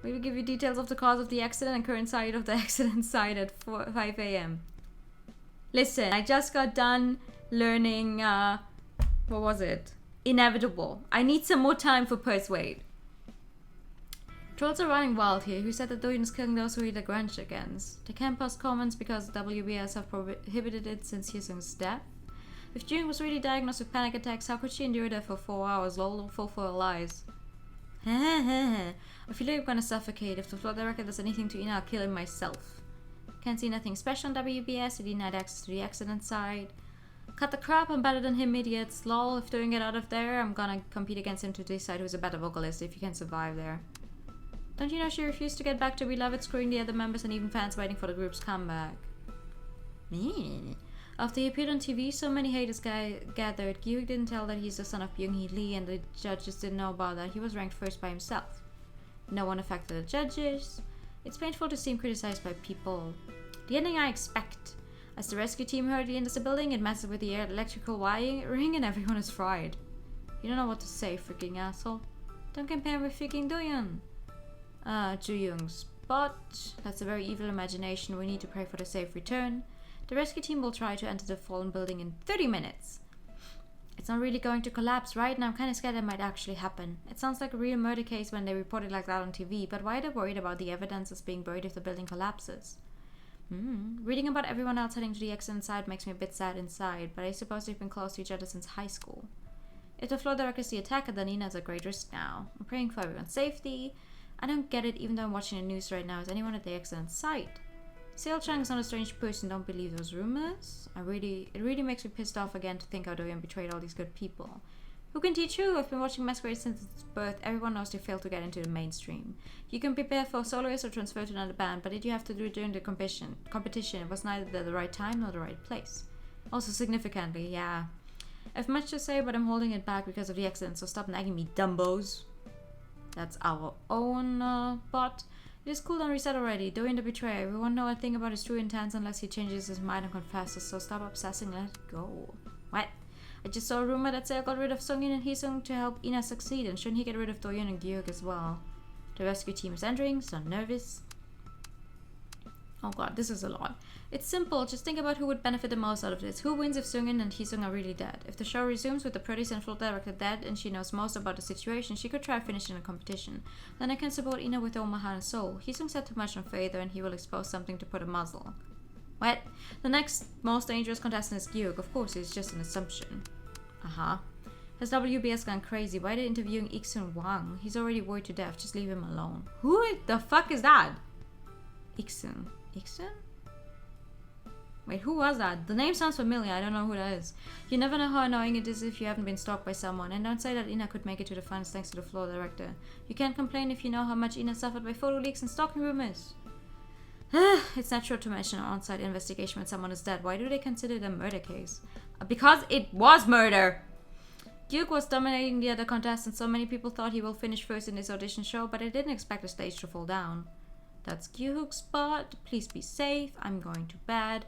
[SPEAKER 1] We will give you details of the cause of the accident and current site of the accident site at 5 a.m. Listen, I just got done learning, what was it? Inevitable. I need some more time for persuade. Trolls are running wild here. Who said that Doyen is killing those who he had a grudge against? They can't post comments because WBS have prohibited it since Hyesung's death. If June was really diagnosed with panic attacks, how could she endure that for 4 hours? Lol, full for her lies. I feel like I'm gonna suffocate. If the floor director does anything to Ina, I'll kill him myself. Can't see nothing special on WBS. He denied access to the accident site. Cut the crap, I'm better than him, idiots. Lol, if doing it out of there, I'm gonna compete against him to decide who's a better vocalist if he can survive there. Don't you know she refused to get back to Beloved, screwing the other members and even fans waiting for the group's comeback? After he appeared on TV, so many haters gathered. Gyuk didn't tell that he's the son of Byung-hee Lee, and the judges didn't know about that. He was ranked first by himself. No one affected the judges. It's painful to see him criticized by people. The ending I expect. As the rescue team hurriedly enters the building, it messes with the electrical wiring and everyone is fried. You don't know what to say, freaking asshole. Don't compare with freaking Doyeon. Ju-young's spot. That's a very evil imagination. We need to pray for the safe return. The rescue team will try to enter the fallen building in 30 minutes. It's not really going to collapse, right? And I'm kind of scared that might actually happen. It sounds like a real murder case when they report it like that on TV, but why are they worried about the evidence as being buried if the building collapses? Reading about everyone else heading to the accident site makes me a bit sad inside, but I suppose they've been close to each other since high school. If the floor director is the attacker, then Ina's at great risk now. I'm praying for everyone's safety. I don't get it even though I'm watching the news right now. Is anyone at the accident site? Seo Chang is not a strange person, don't believe those rumors. It really makes me pissed off again to think how Doyeon betrayed all these good people. Who can teach who? I've been watching Masquerade since its birth. Everyone knows they failed to get into the mainstream. You can prepare for soloist or transfer to another band, but did you have to do it during the competition? It was neither the right time nor the right place. Also significantly, yeah. I have much to say, but I'm holding it back because of the accident, so stop nagging me, dumbos. That's our own bot. It is cool and reset already. Doyeon the betrayer. We won't know a thing about his true intents unless he changes his mind and confesses, so stop obsessing, let it go. What? I just saw a rumor that Seo got rid of Sungin and Heesung to help Ina succeed, and shouldn't he get rid of Doyeon and Gyuk as well? The rescue team is entering, so I'm nervous. Oh god, this is a lot. It's simple, just think about who would benefit the most out of this. Who wins if Sungin and Heesung are really dead? If the show resumes with the producer and floor director dead and she knows most about the situation, she could try finishing the competition. Then I can support Ina with Omaha and Seoul. Heesung said too much on Fader and he will expose something to put a muzzle. What? The next most dangerous contestant is Gyuk. Of course, it's just an assumption. Has WBS gone crazy? Why are they interviewing Iksun Wang? He's already worried to death. Just leave him alone. Who the fuck is that? Iksun? Wait, who was that? The name sounds familiar. I don't know who that is. You never know how annoying it is if you haven't been stalked by someone. And don't say that Ina could make it to the finals thanks to the floor director. You can't complain if you know how much Ina suffered by photo leaks and stalking rumors. It's natural to mention an on-site investigation when someone is dead. Why do they consider it a murder case? Because it was murder! Gyuk was dominating the other contestants, so many people thought he will finish first in this audition show, but I didn't expect the stage to fall down. That's Gyuk's spot. Please be safe. I'm going to bed.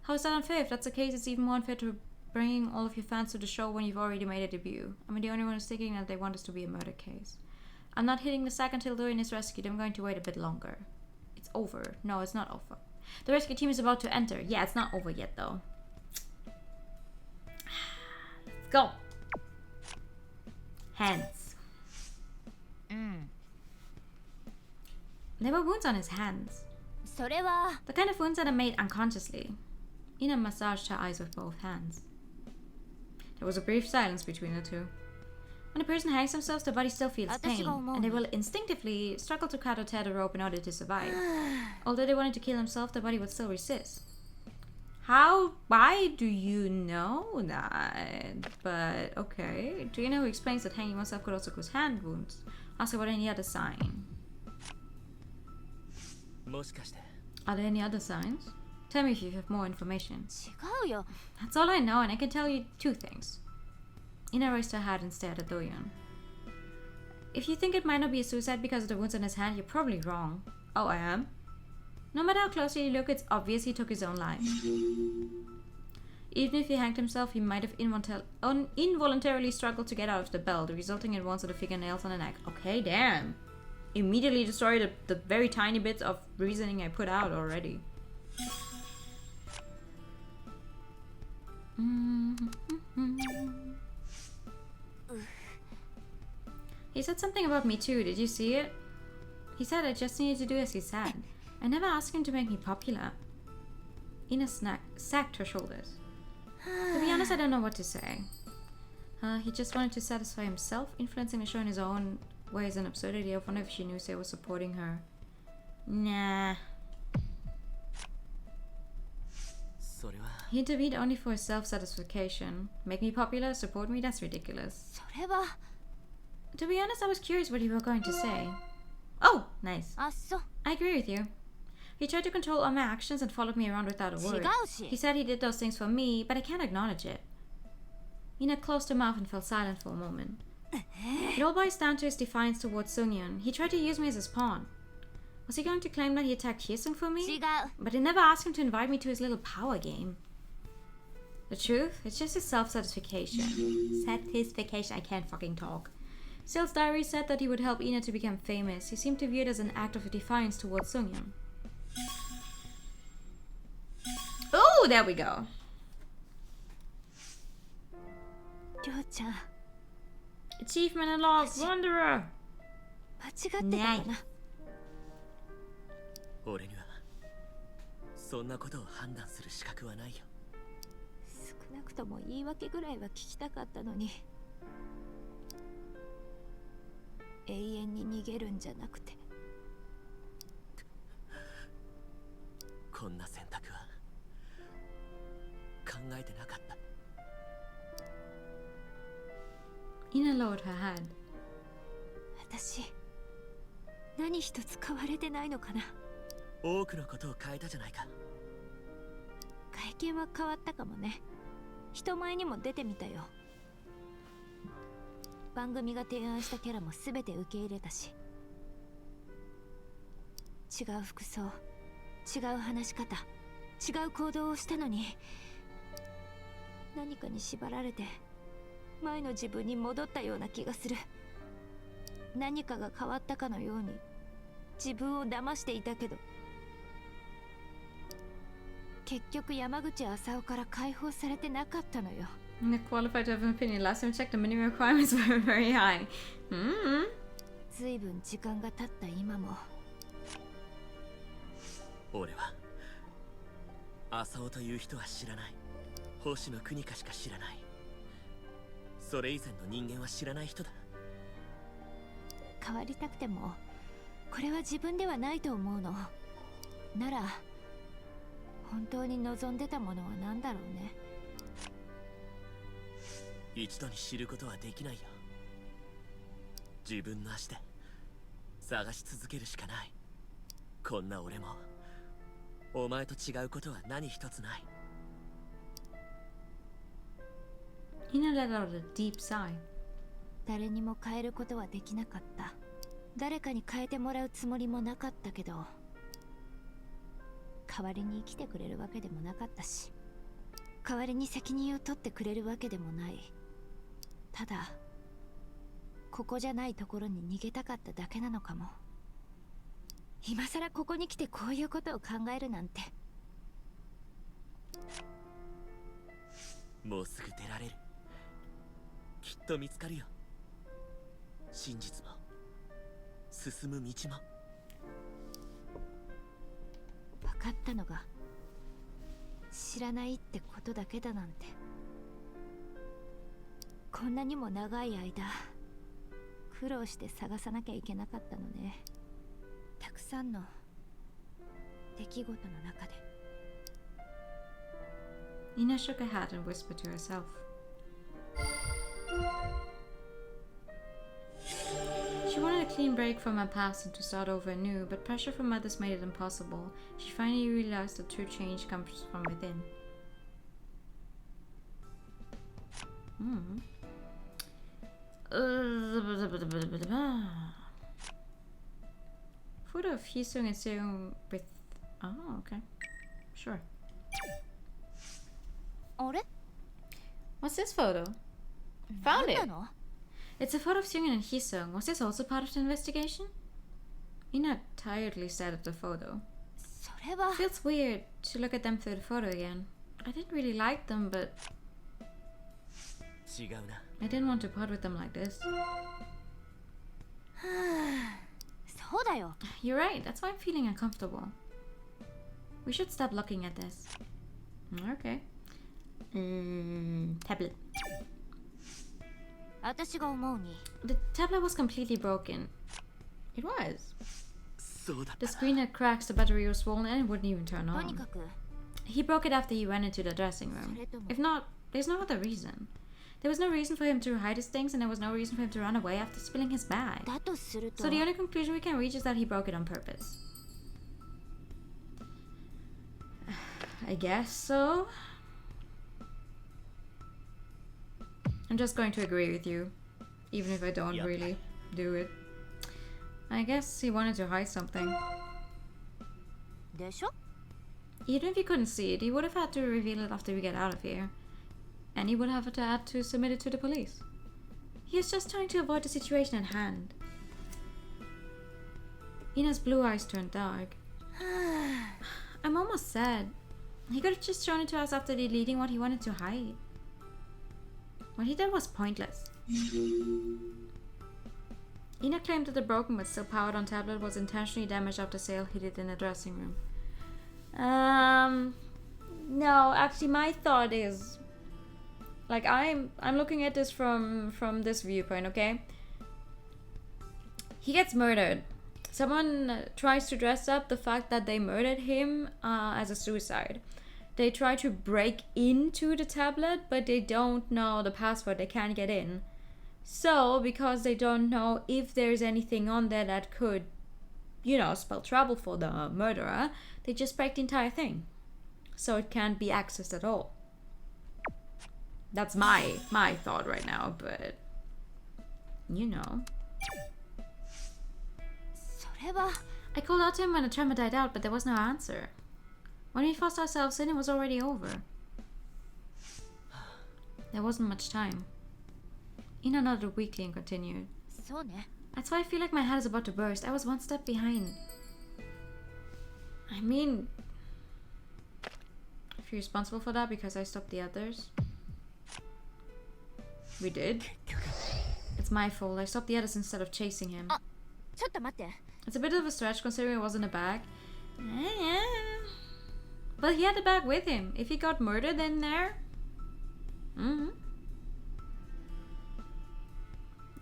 [SPEAKER 1] How is that unfair? If that's the case, it's even more unfair to bringing all of your fans to the show when you've already made a debut. I mean, the only one who's thinking that they want this to be a murder case. I'm not hitting the sack until Doyeon is rescued. I'm going to wait a bit longer. It's over. No, it's not over. The rescue team is about to enter. Yeah, it's not over yet, though. Let's go. Hands. There were wounds on his hands.
[SPEAKER 4] それは
[SPEAKER 1] The kind of wounds that are made unconsciously. Ina massaged her eyes with both hands. There was a brief silence between the two. When a person hangs themselves, their body still feels pain, and they will instinctively struggle to cut or tear the rope in order to survive. Although they wanted to kill themselves, their body would still resist. Why do you know that? But okay. Do you know who explains that hanging oneself could also cause hand wounds? Ask about any other sign. Are there any other signs? Tell me if you have more information.
[SPEAKER 4] 違うよ
[SPEAKER 1] That's all I know, and I can tell you two things. Ina raised her head and stared at Doyeon. If you think it might not be a suicide because of the wounds on his hand, you're probably wrong. Oh, I am? No matter how closely you look, it's obvious he took his own life. Even if he hanged himself, he might have involuntarily struggled to get out of the belt, resulting in wounds of the fingernails on the neck. Okay, damn. Immediately destroyed the very tiny bits of reasoning I put out already. He said something about me too, did you see it? He said I just needed to do as he said. I never asked him to make me popular. Ina sagged her shoulders. To be honest, I don't know what to say. He just wanted to satisfy himself, influencing the show in his own way is an absurdity. I wonder if she knew Seo was supporting her. Nah. He intervened only for his self-satisfaction. Make me popular, support me, that's ridiculous.
[SPEAKER 4] それは
[SPEAKER 1] To be honest, I was curious what you were going to say. Oh, nice.
[SPEAKER 4] あ、そう
[SPEAKER 1] I agree with you. He tried to control all my actions and followed me around without a word.
[SPEAKER 4] 違うし
[SPEAKER 1] He said he did those things for me, but I can't acknowledge it. Ina closed her mouth and fell silent for a moment. It all boils down to his defiance towards Sungyun. He tried to use me as his pawn. Was he going to claim that he attacked Hyesung for me?
[SPEAKER 4] 違う
[SPEAKER 1] But I never asked him to invite me to his little power game. The truth? It's just his self-satisfaction. Satisfaction, I can't fucking talk. Sale's diary said that he would help Ina to become famous. He seemed to view it as an act of defiance towards Sungyun. Oh, there we go.
[SPEAKER 4] りょうちゃん
[SPEAKER 1] Achievement unlocked, Wanderer!
[SPEAKER 4] 間違ってたかな
[SPEAKER 6] 俺にはそんなことを判断する資格はないよ。
[SPEAKER 4] 少なくとも言い訳ぐらいは聞きたかったのに永遠に逃げるんじゃなくて
[SPEAKER 6] こんな選択は考えてなかった。
[SPEAKER 1] Ina lowered her head.
[SPEAKER 4] 私何一つ変われてないのかな。
[SPEAKER 6] 多くのことを変えたじゃないか。
[SPEAKER 4] 外見は変わったかもね。人前にも出てみたよ。番組が提案したキャラも全て受け入れたし、違う服装、違う話し方、違う行動をしたのに何かに縛られて前の自分に戻ったような気がする。何かが変わったかのように自分を騙していたけど、結局山口浅尾から解放されてなかったのよ。
[SPEAKER 1] Ina qualified to have an opinion. Last time I checked, the minimum requirements were very high. Mm-hmm.
[SPEAKER 4] ずいぶん時間が経った今も
[SPEAKER 6] 俺は浅尾という人は知らない。星野国香しか知らない。それ以前の人間は知らない人だ。
[SPEAKER 4] 変わりたくてもこれは自分ではないと思うの。なら本当に望んでたものは何だろうね。
[SPEAKER 6] 一度に知ることはできないよ。自分の足で探し続けるしかない。こんな俺もお前と違うことは何一つない。
[SPEAKER 1] Ina let out a deep sigh.
[SPEAKER 4] 誰にも変えることはできなかった。誰かに変えてもらうつもりもなかったけど、代わりに生きてくれるわけでもなかったし、代わりに責任を取ってくれるわけでもない。ただここじゃないところに逃げたかっただけなのかも。今さらここに来てこういうことを考えるなんて。
[SPEAKER 6] もうすぐ出られる。きっと見つかるよ。真実も進む道も。
[SPEAKER 4] 分かったのが知らないってことだけだなんて。こんなにも長い間苦労して探さなきゃいけなかったのね。たくさんの出来事の中で。
[SPEAKER 1] Ina shook her head and whispered to herself. She wanted a clean break from her past and to start over anew, but pressure from others made it impossible. She finally realized that true change comes from within. Photo of Hyesung and Seung with... Oh, okay. Sure.
[SPEAKER 4] あれ
[SPEAKER 1] What's this photo? Found
[SPEAKER 4] 何
[SPEAKER 1] it!
[SPEAKER 4] なの
[SPEAKER 1] It's a photo of Seung and Hyesung. Was this also part of the investigation? Ina tiredly stared at the photo.
[SPEAKER 4] それは
[SPEAKER 1] Feels weird to look at them through the photo again. I didn't really like them, but
[SPEAKER 6] 違うな。
[SPEAKER 1] I didn't want to part with them like this.
[SPEAKER 4] そうだよ。
[SPEAKER 1] You're right, that's why I'm feeling uncomfortable. We should stop looking at this. Okay. Tablet.
[SPEAKER 4] 私が思うに
[SPEAKER 1] The tablet was completely broken. It was.
[SPEAKER 6] そうだっ
[SPEAKER 1] The
[SPEAKER 6] たな。
[SPEAKER 1] screen had cracks, the battery was swollen, and it wouldn't even turn
[SPEAKER 4] とに
[SPEAKER 1] on.
[SPEAKER 4] かく
[SPEAKER 1] He broke it after he went into the dressing room. If not, there's no other reason. There was no reason for him to hide his things, and there was no reason for him to run away after spilling his bag.
[SPEAKER 4] だとすると
[SPEAKER 1] So the only conclusion we can reach is that he broke it on purpose. I guess so. I'm just going to agree with you, even if I don't really do it. I guess he wanted to hide something.
[SPEAKER 4] でしょ?
[SPEAKER 1] Even if he couldn't see it, he would have had to reveal it after we get out of here. And he would have had to submit it to the police. He was just trying to avoid the situation at hand. Ina's blue eyes turned dark. I'm almost sad. He could have just shown it to us after deleting what he wanted to hide. What he did was pointless. Ina claimed that the broken but still powered on tablet was intentionally damaged after Sale hid it in the dressing room. No, actually my thought is, like, I'm looking at this from this viewpoint, okay? He gets murdered. Someone tries to dress up the fact that they murdered him as a suicide. They try to break into the tablet, but they don't know the password. They can't get in. So, because they don't know if there's anything on there that could, you know, spell trouble for the murderer, they just break the entire thing. So it can't be accessed at all. That's my thought right now, but you know.
[SPEAKER 4] それは
[SPEAKER 1] I called out to him when the tremor died out, but there was no answer. When we forced ourselves in, it was already over. There wasn't much time. Ina nodded weakly and continued.
[SPEAKER 4] そうね
[SPEAKER 1] That's why I feel like my head is about to burst. I was one step behind. I mean, if you're responsible for that because I stopped the others. We did. It's my fault. I stopped the others instead of chasing him.
[SPEAKER 4] ちょっと待って
[SPEAKER 1] It's a bit of a stretch considering it wasn't a bag. But he had the bag with him. If he got murdered in there...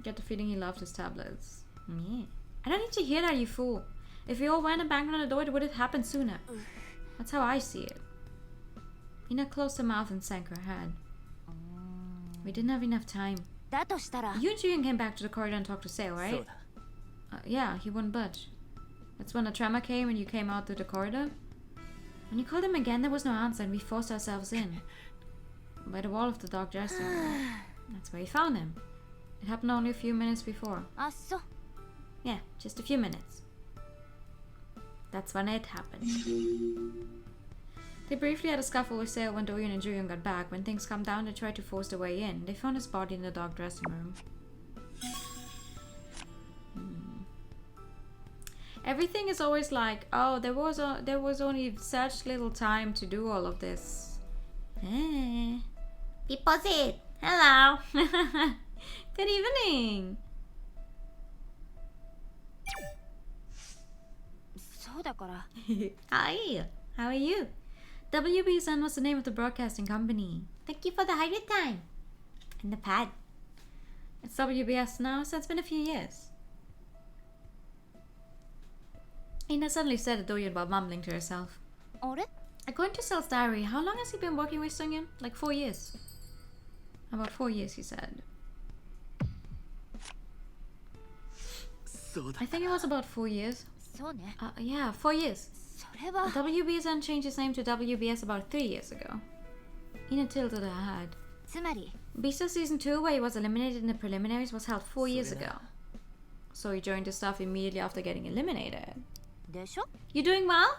[SPEAKER 1] Get the feeling he loved his tablets. Yeah. I don't need to hear that, you fool. If we all went and banged on the door, it would have happened sooner. That's how I see it. Ina closed her mouth and sank her head. We didn't have enough time.
[SPEAKER 4] だとしたら
[SPEAKER 1] You and Julian came back to the corridor and talked to Sale,
[SPEAKER 6] そう
[SPEAKER 1] right?
[SPEAKER 6] だ
[SPEAKER 1] Yeah, he wouldn't budge. That's when the tremor came and you came out through the corridor? When you called him again, there was no answer and we forced ourselves in. By the wall of the dark dressing room. That's where we found him. It happened only a few minutes before.
[SPEAKER 4] あそう
[SPEAKER 1] Yeah, just a few minutes. That's when it happened. They briefly had a scuffle with Sale when Dorian and Julian got back. When things calmed down, they tried to force their way in. They found his body in the dark dressing room. Everything is always like, oh, there was only such little time to do all of this.
[SPEAKER 3] Deposit.
[SPEAKER 1] Hello. Good evening.
[SPEAKER 4] そうだから
[SPEAKER 1] Hi. How are you? WB-SYN was the name of the broadcasting company.
[SPEAKER 3] Thank you for the hybrid time. And the pad.
[SPEAKER 1] It's WBS now, so it's been a few years. Ina suddenly said to Dorian while mumbling to herself.
[SPEAKER 4] あれ
[SPEAKER 1] According to Sel's diary, how long has he been working with Sungyun? Like 4 years. About 4 years, he said.
[SPEAKER 6] そうだ
[SPEAKER 1] I think it was about 4 years.
[SPEAKER 4] そうね
[SPEAKER 1] Yeah, 4 years.
[SPEAKER 4] それは
[SPEAKER 1] WB-SYN changed his name to WBS about 3 years ago. Ina tilted her head.
[SPEAKER 4] つまり
[SPEAKER 1] Beast Season 2, where he was eliminated in the preliminaries, was held 4 years ago. So he joined the staff immediately after getting eliminated.
[SPEAKER 4] でしょ
[SPEAKER 1] You doing well?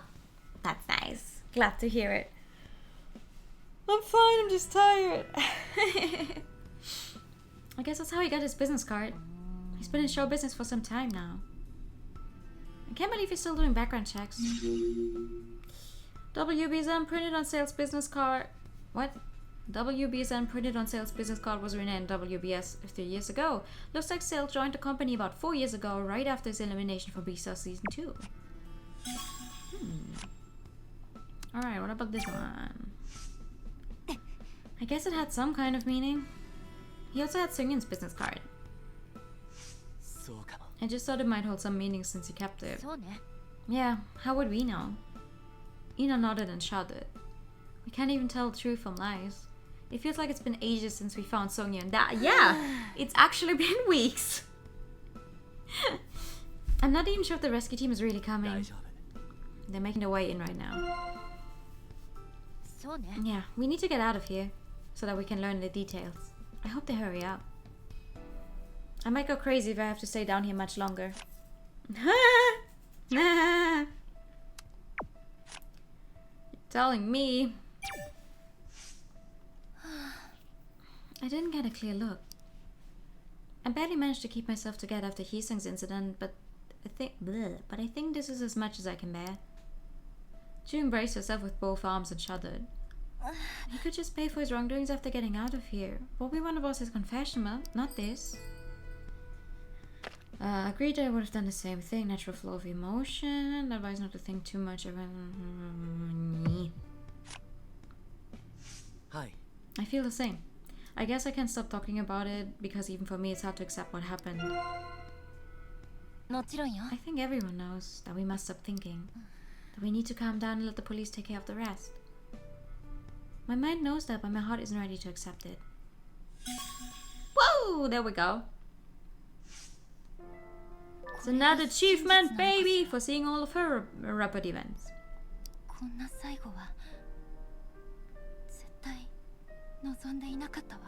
[SPEAKER 1] That's nice. Glad to hear it. I'm fine, I'm just tired. I guess that's how he got his business card. He's been in show business for some time now. I can't believe he's still doing background checks. WB-SYN printed on Sale's business card. What? WB-SYN printed on Sale's business card was renamed WBS 3 years ago. Looks like Sale joined the company about 4 years ago, right after his elimination from Beast Season 2. Alright, what about this one? I guess it had some kind of meaning. He also had Sungyun's business card.
[SPEAKER 6] そうかも
[SPEAKER 1] I just thought it might hold some meaning since he kept it.
[SPEAKER 4] そうね
[SPEAKER 1] Yeah, how would we know? Ina nodded and shuddered. We can't even tell the truth from lies. It feels like it's been ages since we found Sungyun. Yeah, it's actually been weeks. I'm not even sure if the rescue team is really coming.
[SPEAKER 6] 大丈夫
[SPEAKER 1] They're making their way in right now.
[SPEAKER 4] そうね。
[SPEAKER 1] Yeah, we need to get out of here so that we can learn the details. I hope they hurry up. I might go crazy if I have to stay down here much longer. You're telling me. I didn't get a clear look. I barely managed to keep myself together after Hisung's incident, but I think this is as much as I can bear. She embraced herself with both arms and shuddered. He could just pay for his wrongdoings after getting out of here. What we wanted was his confession, not this. Agreed I would have done the same thing. Natural flow of emotion. Advise not to think too much about...
[SPEAKER 6] Hi.
[SPEAKER 1] I feel the same. I guess I can't stop talking about it because even for me it's hard to accept what happened.
[SPEAKER 4] もちろんよ。
[SPEAKER 1] I think everyone knows that we must stop thinking. That we need to calm down and let the police take care of the rest. My mind knows that, but my heart isn't ready to accept it. Whoa! There we go. It's another achievement, baby, for seeing all of her rapid events.
[SPEAKER 4] こんな最後は絶対望んでいなかったわ。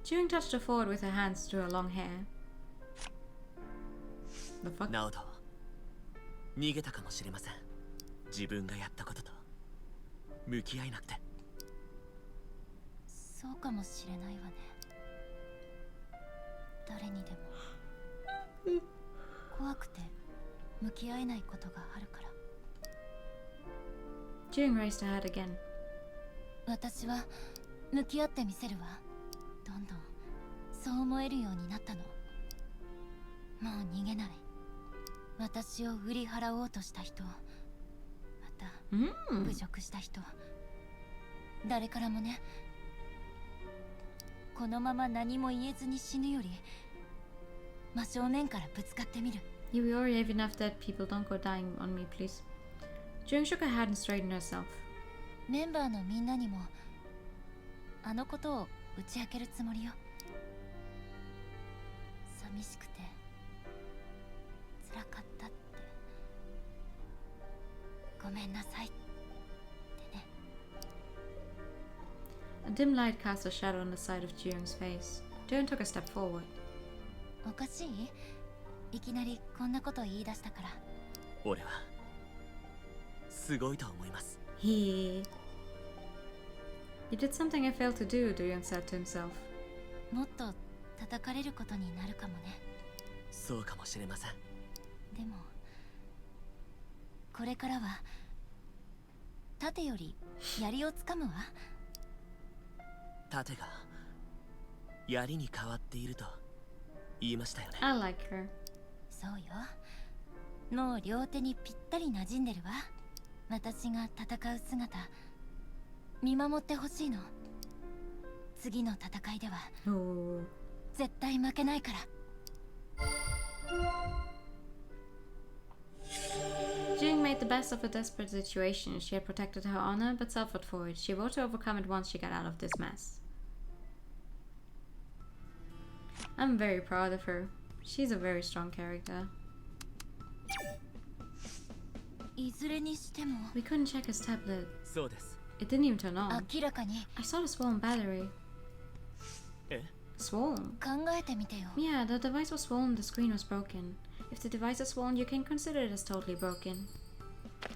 [SPEAKER 1] June touched her forward with her hands through her long hair. The fuck?
[SPEAKER 6] ナオト、逃げたかもしれません。自分がやったことと向き合えなくて。
[SPEAKER 4] そうかもしれないわね。誰にでも怖くて向き合えないことがあるから。
[SPEAKER 1] June raised her head again.
[SPEAKER 4] 私は向き合ってみせるわ。どんどんそう思えるようになったの。もう逃げない。私を売り払おうとした人、また侮辱した人、誰からもね。このまま何も言えずに死ぬより真正面からぶつかってみる。
[SPEAKER 1] You already have enough dead people. Don't go dying on me, please. June shook her head and straightened herself.
[SPEAKER 4] メンバーのみんなにもあのことを打ち明けるつもりよ。寂しくて辛かったってごめんなさいってね。
[SPEAKER 1] A dim light cast a shadow on the side of June's face. June took a step forward.
[SPEAKER 4] おかしい？いきなりこんなこと言い出したから。
[SPEAKER 6] 俺はすごいと思います。
[SPEAKER 1] He did something I failed to do, June said to himself.
[SPEAKER 4] もっと叩かれることになるかもね。
[SPEAKER 6] そうかもしれません。
[SPEAKER 4] でもこれからは盾より槍をつかむわ。
[SPEAKER 6] 盾が槍に変わっていると言いましたよね。
[SPEAKER 1] I like her.
[SPEAKER 4] そうよ。もう両手にぴったり馴染んでるわ。私が戦う姿見守ってほしいの。次の戦いでは
[SPEAKER 1] Oh.
[SPEAKER 4] 絶対負けないから。
[SPEAKER 1] June made the best of a desperate situation. She had protected her honor, but suffered for it. She vowed to overcome it once she got out of this mess. I'm very proud of her. She's a very strong character.
[SPEAKER 4] いずれにしても
[SPEAKER 1] We couldn't check his tablet.
[SPEAKER 6] そうです。
[SPEAKER 1] It didn't even turn on.
[SPEAKER 4] 明らかに
[SPEAKER 1] I saw the swollen battery.
[SPEAKER 6] え？
[SPEAKER 1] Swollen?
[SPEAKER 4] 考えてみてよ。
[SPEAKER 1] Yeah, the device was swollen, the screen was broken. If the device is swollen, you can consider it as totally broken.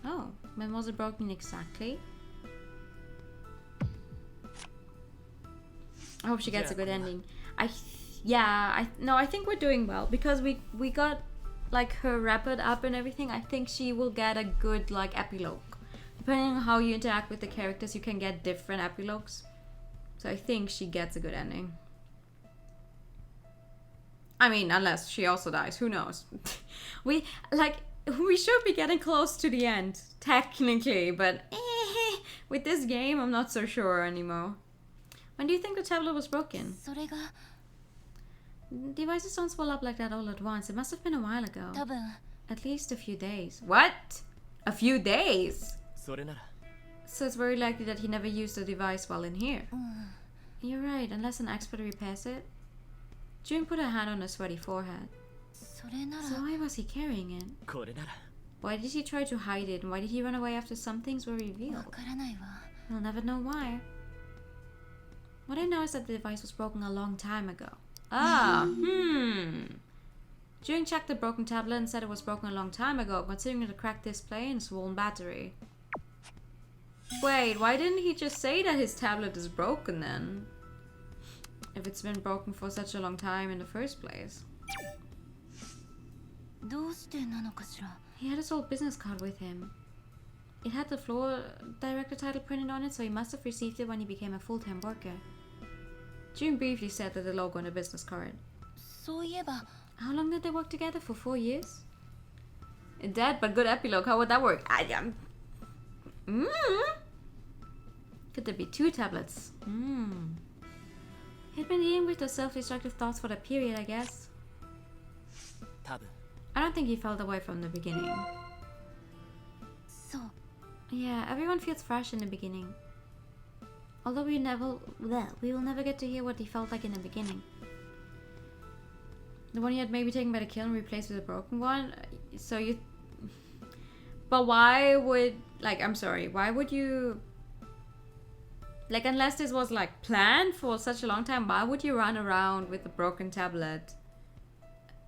[SPEAKER 1] Oh, when was it broken exactly? I hope she gets a good ending. I think we're doing well because we got like her wrap it up and everything. I think she will get a good like epilogue. Depending on how you interact with the characters, you can get different epilogues. So I think she gets a good ending. I mean, unless she also dies, who knows? we should be getting close to the end, technically, but with this game, I'm not so sure anymore. When do you think the tablet was broken?
[SPEAKER 4] それが
[SPEAKER 1] Devices don't swell up like that all at once. It must have been a while ago.
[SPEAKER 4] 多分
[SPEAKER 1] At least a few days. What? A few days?
[SPEAKER 6] それなら
[SPEAKER 1] So it's very likely that he never used the device while in here. You're right, unless an expert repairs it. June put her hand on her sweaty forehead.
[SPEAKER 4] それなら
[SPEAKER 1] So why was he carrying it?
[SPEAKER 6] これなら
[SPEAKER 1] Why did he try to hide it? And why did he run away after some things were
[SPEAKER 4] わ
[SPEAKER 1] revealed?
[SPEAKER 4] からないわ
[SPEAKER 1] We'll never know why. What I know is that the device was broken a long time ago. Jung checked the broken tablet and said it was broken a long time ago, considering the cracked display and swollen battery. Wait, why didn't he just say that his tablet is broken then? If it's been broken for such a long time in the first place.
[SPEAKER 4] どうしてなのかしら
[SPEAKER 1] He had his old business card with him. It had the floor director title printed on it, so he must have received it when he became a full-time worker. June briefly said that the logo on the business card.
[SPEAKER 4] そういえば
[SPEAKER 1] How long did they work together? For 4 years? Dead, but good epilogue. How would that work? Could there be 2 tablets? He'd been dealing with those self-destructive thoughts for that period, I guess.
[SPEAKER 6] 多分
[SPEAKER 1] I don't think he felt that way from the beginning.
[SPEAKER 4] そう
[SPEAKER 1] Yeah, everyone feels fresh in the beginning. Although we will never get to hear what he felt like in the beginning. The one he had maybe taken by the kill and replaced with a broken one. So you... But why would... Like, I'm sorry. Why would you... Like, unless this was, like, planned for such a long time, why would you run around with a broken tablet?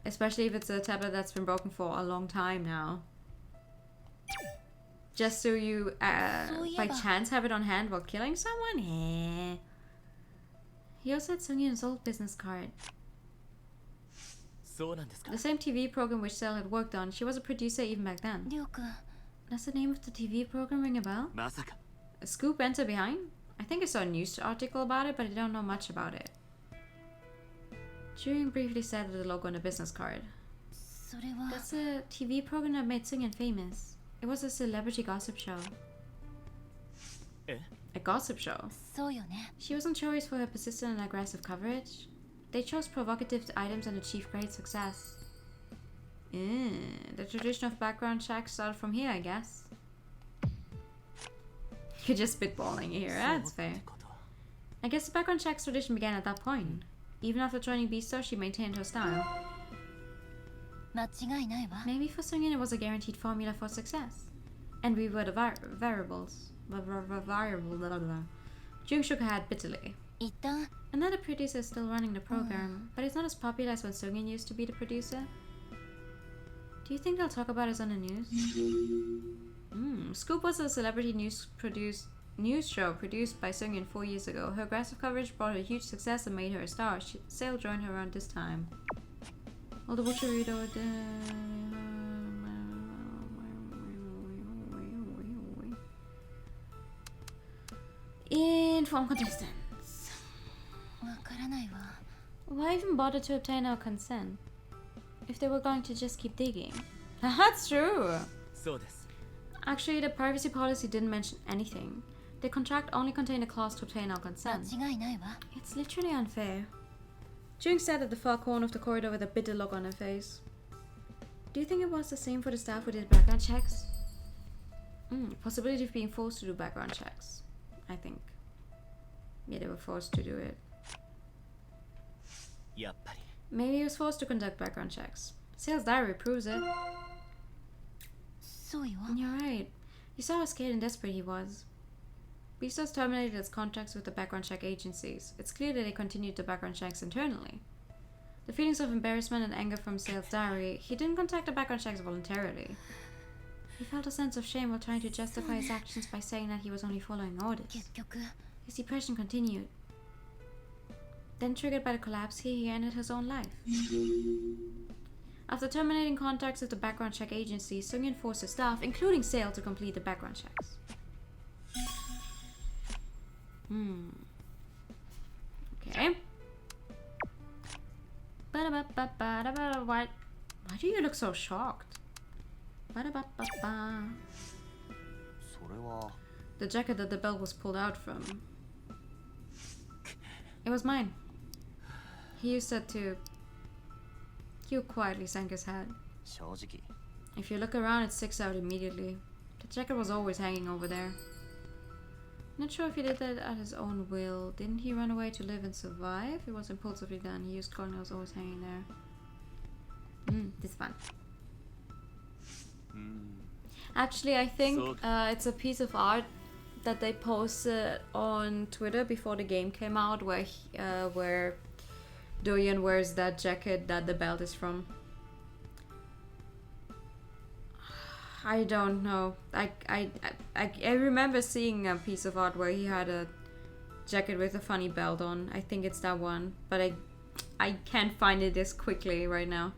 [SPEAKER 1] Especially if it's a tablet that's been broken for a long time now. Just so you, by chance, have it on hand while killing someone? Eh. He also had Sung-Yun's old business card.
[SPEAKER 6] そうなんですか
[SPEAKER 1] The same TV program which Sel had worked on. She was a producer even back then.
[SPEAKER 4] りょうくん
[SPEAKER 1] Does the name of the TV program ring a bell?
[SPEAKER 6] まさか
[SPEAKER 1] A scoop enter behind? I think I saw a news article about it, but I don't know much about it. Juring briefly said the logo on the business card.
[SPEAKER 4] それは
[SPEAKER 1] That's a TV program that made Sung-Yun famous. It was a celebrity gossip show.
[SPEAKER 6] え
[SPEAKER 1] A gossip show?
[SPEAKER 4] そうよね
[SPEAKER 1] She was notorious for her persistent and aggressive coverage. They chose provocative items and achieved great success. The tradition of background checks started from here, I guess. You're just spitballing here, that's
[SPEAKER 6] そうっ
[SPEAKER 1] fair.
[SPEAKER 6] てこと
[SPEAKER 1] I guess the background checks tradition began at that point. Even after joining Beastar, she maintained her style.
[SPEAKER 4] 間違いないわ
[SPEAKER 1] Maybe for Sung-Yun it was a guaranteed formula for success. And we were the variables. Jung shook her head bitterly.
[SPEAKER 4] 一旦
[SPEAKER 1] Another producer is still running the program, but it's not as popular as when Sung-Yun used to be the producer. Do you think they'll talk about us on the news? Scoop was a celebrity news show produced by Sung-Yun 4 years ago. Her aggressive coverage brought her huge success and made her a star. Sale joined her around this time. All the butchery Inform contestants.
[SPEAKER 4] わからないわ
[SPEAKER 1] Why even bother to obtain our consent? If they were going to just keep digging. That's true!
[SPEAKER 6] そうです
[SPEAKER 1] Actually, the privacy policy didn't mention anything. The contract only contained a clause to obtain our
[SPEAKER 4] 間
[SPEAKER 1] consent.
[SPEAKER 4] 違いないわ
[SPEAKER 1] It's literally unfair. Jung sat at the far corner of the corridor with a bitter look on her face. Do you think it was the same for the staff who did background checks? Possibility of being forced to do background checks. I think. Yeah, they were forced to do it.
[SPEAKER 6] やっぱり
[SPEAKER 1] Maybe he was forced to conduct background checks. Sale's diary proves it.
[SPEAKER 4] そうよ
[SPEAKER 1] You're right. You saw how scared and desperate he was. Beastos terminated its contracts with the background check agencies. It's clear that they continued the background checks internally. The feelings of embarrassment and anger from Sale's diary, he didn't contact the background checks voluntarily. He felt a sense of shame while trying to justify his actions by saying that he was only following orders.
[SPEAKER 4] 結局
[SPEAKER 1] His depression continued. Then, triggered by the collapse here, he ended his own life. After terminating contacts with the background check agency, Sung-Yun forced his staff, including Sale, to complete the background checks. Okay. Why do you look so shocked?
[SPEAKER 5] それは
[SPEAKER 1] The jacket that the belt was pulled out from. It was mine. He used it to... Hugh quietly sank his head.
[SPEAKER 5] 正直
[SPEAKER 1] If you look around, it sticks out immediately. The jacket was always hanging over there. Not sure if he did that at his own will. Didn't he run away to live and survive? It was impulsively done. He used Colonel was always hanging there. This is fun. Actually, I think it's a piece of art that they posted on Twitter before the game came out, where Doyen wears that jacket that the belt is from. I don't know. I remember seeing a piece of art where he had a jacket with a funny belt on. I think it's that one, but I can't find it this quickly right now.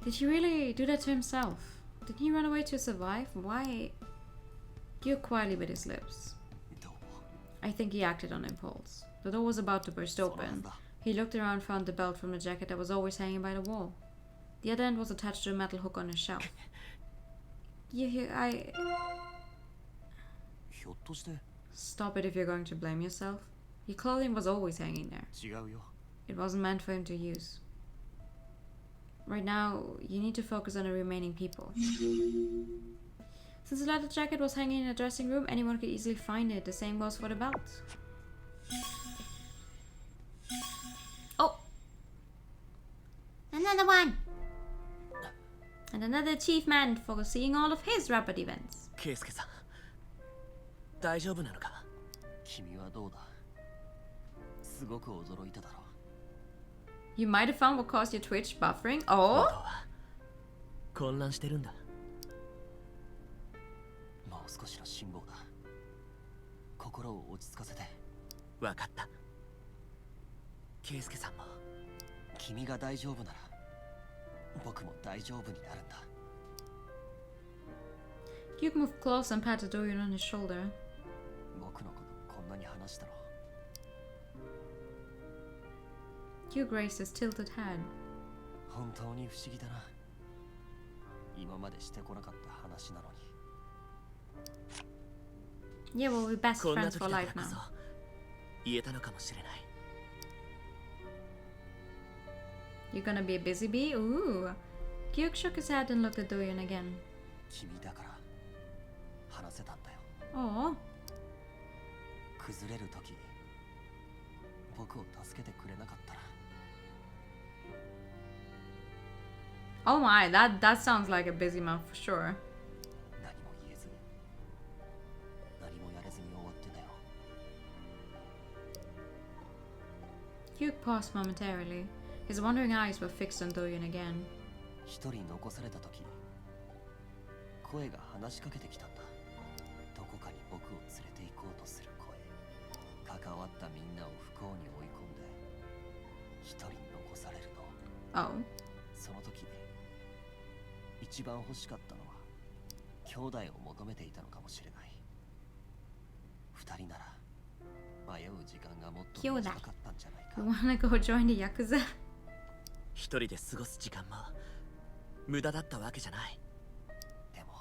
[SPEAKER 1] Did he really do that to himself? Did he run away to survive? Why? Gyuk quietly bit his lips. I think he acted on impulse. The door was about to burst open. He looked around, found the belt from the jacket that was always hanging by the wall. The other end was attached to a metal hook on a shelf. Stop it if you're going to blame yourself. Your clothing was always hanging there. It wasn't meant for him to use. Right now, you need to focus on the remaining people. Since the leather jacket was hanging in a dressing room, anyone could easily find it. The same goes for the belt. Oh!
[SPEAKER 3] Another one.
[SPEAKER 1] And another achievement for seeing all of his rapid events.
[SPEAKER 6] ケイスケさん、大丈夫なのか？
[SPEAKER 2] 君はどうだ？すごく驚いただろう。
[SPEAKER 1] You might have found what caused your Twitch buffering.
[SPEAKER 6] 本
[SPEAKER 1] Oh!
[SPEAKER 6] 当は混乱してるんだ。
[SPEAKER 2] もう少しの辛抱だ。心を落ち着かせて。
[SPEAKER 6] わかった。ケイスケさんも。
[SPEAKER 2] 君が大丈夫なら、僕も大丈夫になるんだ。
[SPEAKER 1] Duke moved close and patted Dorian on his shoulder.
[SPEAKER 2] 僕のことこんなに話したろ。
[SPEAKER 1] Duke raised his tilted head.
[SPEAKER 2] 本当に不思議だな。今までしてこなかった話なのに。
[SPEAKER 1] Yeah, well, we're best
[SPEAKER 6] こんな
[SPEAKER 1] friends
[SPEAKER 6] 時
[SPEAKER 1] for
[SPEAKER 6] だから
[SPEAKER 1] life
[SPEAKER 6] こそ
[SPEAKER 1] now.
[SPEAKER 6] 言えたのかもしれない。
[SPEAKER 1] You're gonna be a busy bee? Ooh. Duke shook his head and looked at Dorian again.
[SPEAKER 2] 君だから話せたんだよ。
[SPEAKER 1] Oh.
[SPEAKER 2] 崩れる時、僕を助けてくれなかったら。
[SPEAKER 1] Oh my, that sounds like a busy month for sure.
[SPEAKER 2] 何も言えず、何もやれずに終わってたよ。
[SPEAKER 1] Duke paused momentarily. His wandering eyes were fixed on Dorian again.
[SPEAKER 2] 一人残された時、声が話しかけてきたんだ。どこかに僕を連れて行こうとする声。関わったみんなを不幸に追い込んで、一人残されるの。
[SPEAKER 1] Oh.
[SPEAKER 2] その時、一番欲しかったのは兄弟を求めていたのかもしれない。二人なら迷う時間がもっと短かったんじゃないか。
[SPEAKER 1] You wanna go join the Yakuza?
[SPEAKER 6] 一人で過ごす時間も無駄だったわけじゃない。
[SPEAKER 2] でも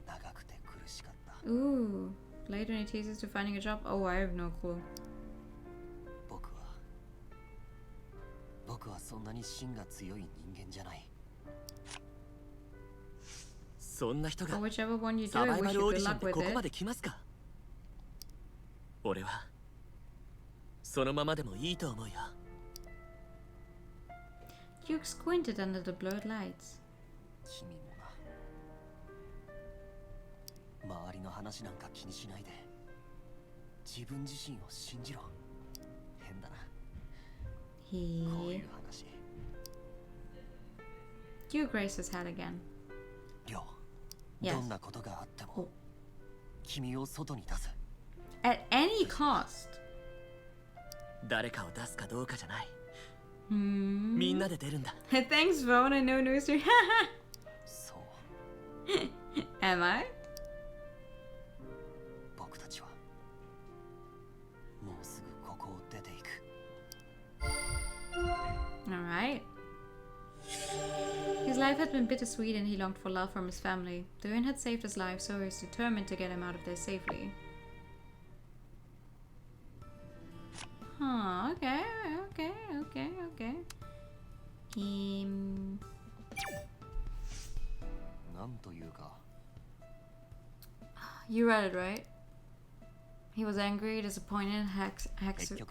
[SPEAKER 2] 長くて苦しかった。
[SPEAKER 1] Ooh. Later he teases to finding a job? Oh, I have no clue.
[SPEAKER 2] 僕はそんなに芯が強い人間じゃない。
[SPEAKER 6] そんな人が
[SPEAKER 1] Or whichever one you do,
[SPEAKER 6] サバ
[SPEAKER 1] I
[SPEAKER 6] イバ
[SPEAKER 1] wish
[SPEAKER 6] ル
[SPEAKER 1] you
[SPEAKER 6] オーディ
[SPEAKER 1] good
[SPEAKER 6] ション
[SPEAKER 1] luck
[SPEAKER 6] で
[SPEAKER 1] with
[SPEAKER 6] ここま
[SPEAKER 1] it.
[SPEAKER 6] で来ますか？俺はそのままでもいいと思うよ。
[SPEAKER 1] Duke squinted under the blurred lights.
[SPEAKER 2] 君もな。周りの話なんか気にしないで。自分自身を信じろ。変だな。こうい
[SPEAKER 1] He...
[SPEAKER 2] う話。
[SPEAKER 1] Duke raised his head again.
[SPEAKER 2] りょう、
[SPEAKER 1] Yes.
[SPEAKER 2] どんなことがあっても君を外に出す。
[SPEAKER 1] At any cost.
[SPEAKER 6] 誰かを出すかどうかじゃない。
[SPEAKER 1] Hmm.
[SPEAKER 6] みんなで出るんだ。
[SPEAKER 1] Thanks, Vaughn. I know news.
[SPEAKER 2] そう。
[SPEAKER 1] Am I?
[SPEAKER 2] 僕たちはもうすぐここを出ていく。
[SPEAKER 1] Alright. His life had been bittersweet and he longed for love from his family. Dorian had saved his life, so he was determined to get him out of there safely. Huh, okay.
[SPEAKER 2] なんというか。
[SPEAKER 1] You read it, right? He was angry, disappointed, and had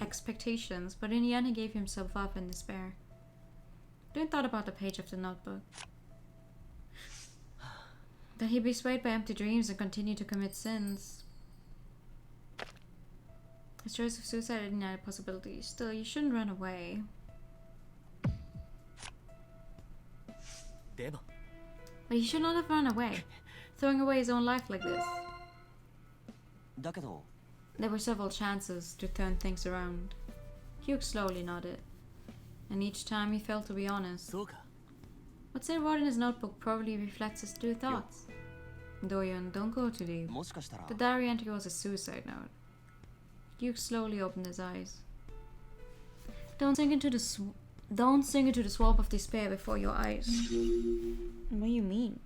[SPEAKER 1] expectations, but in the end he gave himself up in despair. Dorian thought about the page of the notebook. That he be swayed by empty dreams and continue to commit sins. His choice of suicide is not a possibility. Still, you shouldn't run away.
[SPEAKER 6] でも
[SPEAKER 1] But he should not have run away, throwing away his own life like this.
[SPEAKER 5] だけど
[SPEAKER 1] There were several chances to turn things around. Hugh slowly nodded, and each time he failed to be honest.
[SPEAKER 6] そうか
[SPEAKER 1] What Sid wrote in his notebook probably reflects his true thoughts. Doyon, don't go too deep.
[SPEAKER 5] もしかしたら
[SPEAKER 1] The diary entry was a suicide note. Duke slowly opened his eyes. Don't sink into the swamp of despair before your eyes. What do you mean?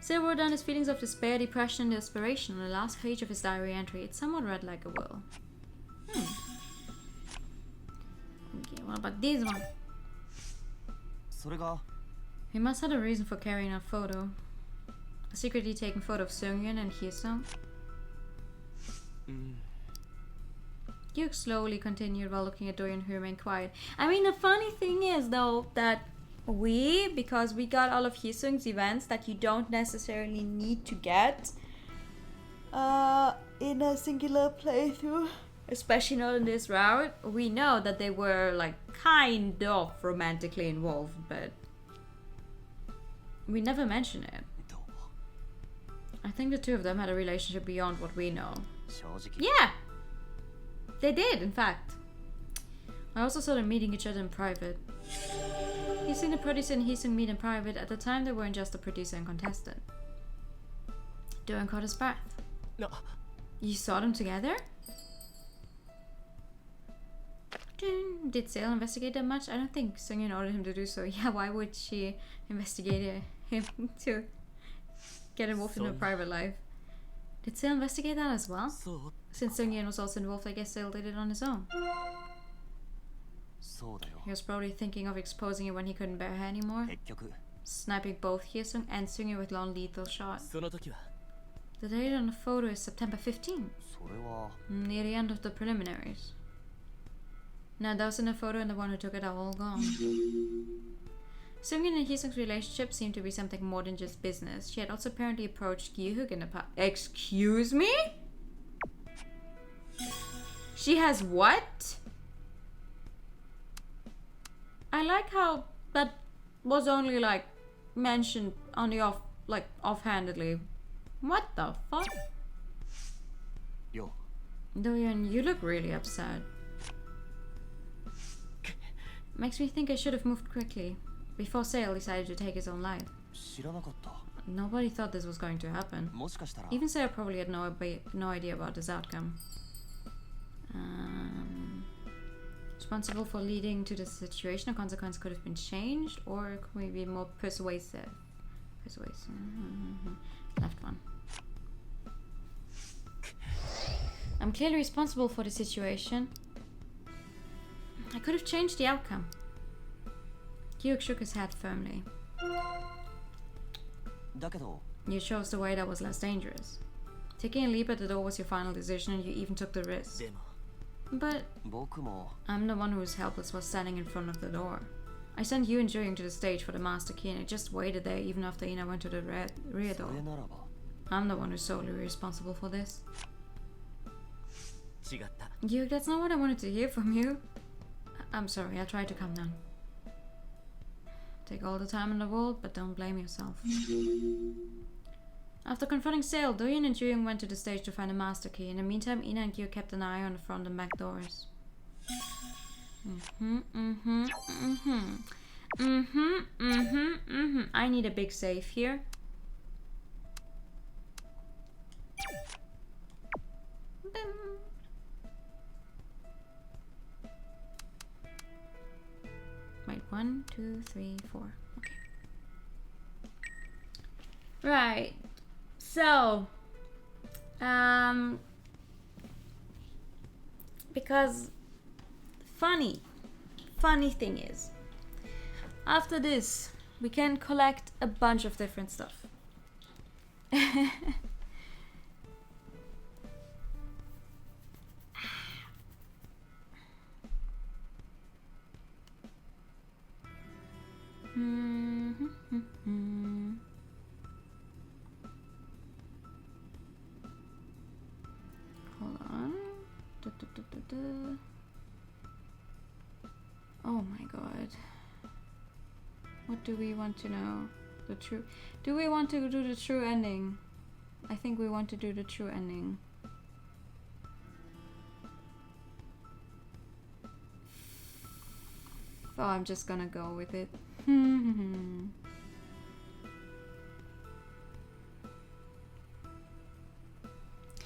[SPEAKER 1] Sid wrote down his feelings of despair, depression, and desperation on the last page of his diary entry. It somewhat read like a will. Okay, what about this one?
[SPEAKER 5] それが
[SPEAKER 1] He must have a reason for carrying that photo. A secretly taken photo of Seungyeon and Hyesung. Duke slowly continued while looking at Doyon, who remained quiet. I mean, the funny thing is, though, that because we got all of Hyesung's events that you don't necessarily need to get in a singular playthrough, especially not in this route, we know that they were, like, kind of romantically involved, but we never mention it.
[SPEAKER 5] どう
[SPEAKER 1] I think the two of them had a relationship beyond what we know.
[SPEAKER 5] 正直
[SPEAKER 1] Yeah! They did, in fact. I also saw them meeting each other in private. He's seen the producer and Hyesung meet in private. At the time, they weren't just a producer and contestant. Doyon caught his breath.
[SPEAKER 6] な
[SPEAKER 1] You saw them together? Did Sale investigate that much? I don't think Seungyeon ordered him to do so. Yeah, why would she investigate him to get involved in her private life? Did Sale investigate that as well?
[SPEAKER 6] そう
[SPEAKER 1] Since Seungyeon was also involved, I guess Sale did it on his own.
[SPEAKER 5] そうだよ
[SPEAKER 1] He was probably thinking of exposing it when he couldn't bear her anymore.
[SPEAKER 5] 結局
[SPEAKER 1] Sniping both Hyesung and Seungyeon with non-lethal shot.
[SPEAKER 6] その時は
[SPEAKER 1] The date on the photo is September 15th,
[SPEAKER 5] それは
[SPEAKER 1] near the end of the preliminaries. Now those in the photo and the one who took it are all gone. Seungyeon and Hyesung's relationship seemed to be something more than just business. She had also apparently approached Gi-hook in the past. Excuse me? She has what? I like how that was only like mentioned on the offhandedly. What the fuck?
[SPEAKER 5] よ
[SPEAKER 1] Doyon, you look really upset. Makes me think I should have moved quickly before Sale decided to take his own life.
[SPEAKER 5] 知らなかった
[SPEAKER 1] Nobody thought this was going to happen.
[SPEAKER 5] もしかしたら
[SPEAKER 1] Even Sale probably had no idea about this outcome. Responsible for leading to this situation, a consequence could have been changed, or could we be more persuasive? Left one. I'm clearly responsible for the situation. I could have changed the outcome. Kyuk shook his head firmly.
[SPEAKER 5] だけど
[SPEAKER 1] You chose the way that was less dangerous. Taking a leap at the door was your final decision, and you even took the risk.
[SPEAKER 6] でも
[SPEAKER 1] But
[SPEAKER 5] 僕も
[SPEAKER 1] I'm the one who was helpless while standing in front of the door. I sent you and Jurying to the stage for the master key, and I just waited there even after Ina went to the rear
[SPEAKER 5] そ
[SPEAKER 1] door.
[SPEAKER 5] れならば
[SPEAKER 1] I'm the one who's solely responsible for this.
[SPEAKER 6] 違った
[SPEAKER 1] Duke, that's not what I wanted to hear from you. I'm sorry, I'll try to calm down. Take all the time in the world, but don't blame yourself. After confronting Sale, Doyon and Jurying went to the stage to find the master key. In the meantime, Ina and Gyu kept an eye on the front and back doors. I need a big save here. Wait, 1, 2, 3, 4. Okay. Right. So, because funny thing is, after this, we can collect a bunch of different stuff. Oh my god. What do we want to know? The true... Do we want to do the true ending? I think we want to do the true ending. Oh, I'm just gonna go with it.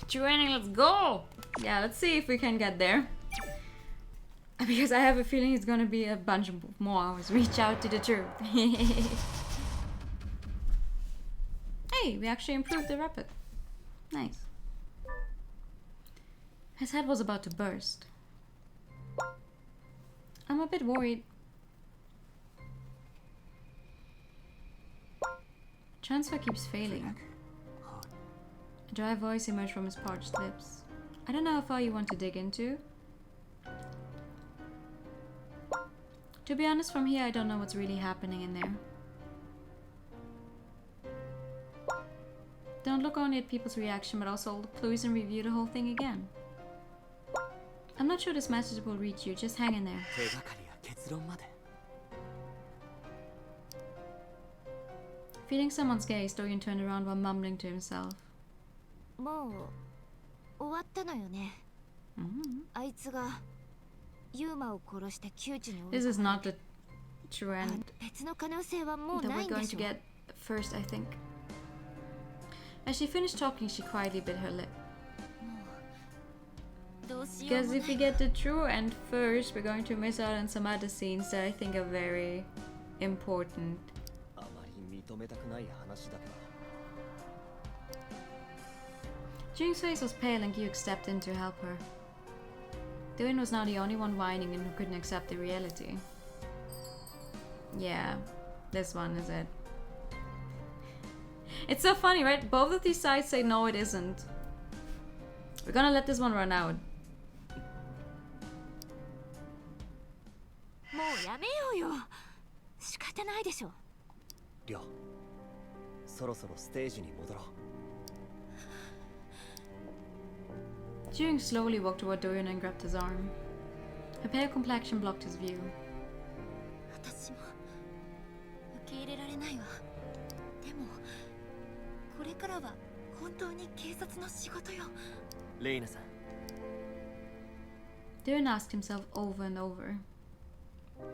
[SPEAKER 1] True ending, let's go! Yeah, let's see if we can get there. Because I have a feeling it's gonna be a bunch more hours. Reach out to the truth. Hey, we actually improved the rapid. Nice. His head was about to burst. I'm a bit worried. Transfer keeps failing. A dry voice emerged from his parched lips. I don't know how far you want to dig into. To be honest, from here I don't know what's really happening in there. Don't look only at people's reaction, but also all the clues and review the whole thing again. I'm not sure this message will reach you, just hang in there. Feeling someone's gaze, Dorian turned around while mumbling to himself.
[SPEAKER 4] もう終わったのよね。あいつがユーマを殺して窮地に追い
[SPEAKER 1] This is
[SPEAKER 4] 込ま
[SPEAKER 1] not the true end
[SPEAKER 4] 別の可能性はもう
[SPEAKER 1] that
[SPEAKER 4] な
[SPEAKER 1] we're
[SPEAKER 4] いんで
[SPEAKER 1] going
[SPEAKER 4] し
[SPEAKER 1] to
[SPEAKER 4] ょ。
[SPEAKER 1] get first, I think. As she finished talking, she quietly bit her lip.
[SPEAKER 4] どうしよう
[SPEAKER 1] Because
[SPEAKER 4] も
[SPEAKER 1] if
[SPEAKER 4] な
[SPEAKER 1] we
[SPEAKER 4] い。
[SPEAKER 1] get the true end first, we're going to miss out on some other scenes that I think are very important.
[SPEAKER 5] あまり認めたくない話だけど
[SPEAKER 1] Jung's face was pale and Gyuk stepped in to help her. Dorian was now the only one whining and who couldn't accept the reality. Yeah, this one is it. It's so funny, right? Both of these sides say no, it isn't. We're gonna let this one run out.
[SPEAKER 4] もうやめようよ。仕方ないでしょ。
[SPEAKER 5] りょうそろそろステージに戻ろう
[SPEAKER 1] Jung slowly walked toward Dorian and grabbed his arm. Her pale complexion blocked his view.
[SPEAKER 4] 私も受け入れられないわ。でもこれからは本当に警察の仕事よ。
[SPEAKER 6] レイナさん
[SPEAKER 1] Dorian asked himself over and over.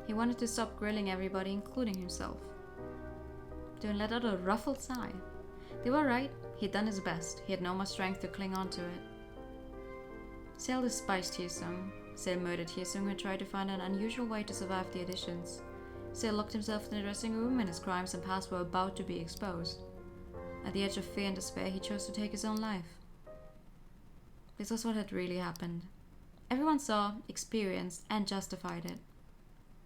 [SPEAKER 1] He wanted to stop grilling everybody, including himself. Dorian let out a ruffled sigh. They were right. He'd done his best. He had no more strength to cling on to it. Sale despised Hyesung. Sale murdered Hyesung and tried to find an unusual way to survive the auditions. Sale locked himself in the dressing room and his crimes and past were about to be exposed. At the edge of fear and despair, he chose to take his own life. This was what had really happened. Everyone saw, experienced, and justified it.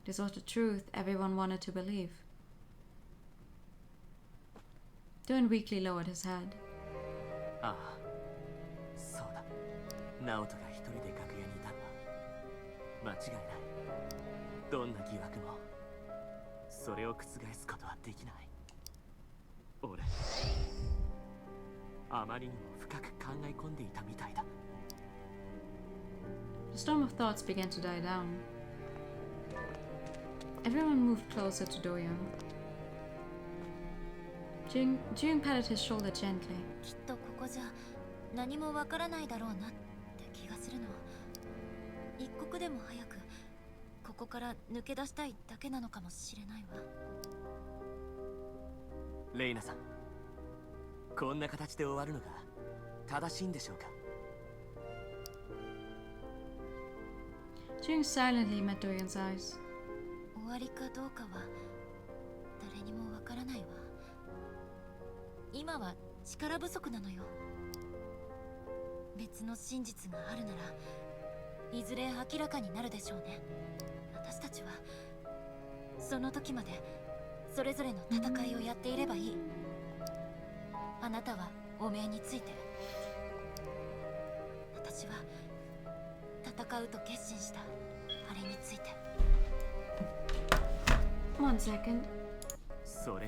[SPEAKER 1] This was the truth everyone wanted to believe. Dorian weakly lowered his head.
[SPEAKER 6] ああそうだ直人が一人で楽屋にいたのは間違いないどんな疑惑もそれを覆すことはできない俺あまりにも深く考え込んでいたみたいだ
[SPEAKER 1] The storm of thoughts began to die down. Everyone moved closer to Dorian. Jung patted his shoulder gently.
[SPEAKER 4] きっとここじゃ何もわからないだろうなって気がするの。一刻でも早くここから抜け出したいだけなのかもしれないわ。
[SPEAKER 6] レイナさんこんな形で終わるのが正しいんでしょうか
[SPEAKER 1] Jung silently met Dorian's eyes.
[SPEAKER 4] 終わりかどうかは誰にもわからないわ。今は力不足なのよ。別の真実があるならいずれ明らかになるでしょうね。私たちはその時までそれぞれの戦いをやっていればいい。あなたはお命について、私は戦うと決心したあれについて。
[SPEAKER 1] 1 second.
[SPEAKER 6] それ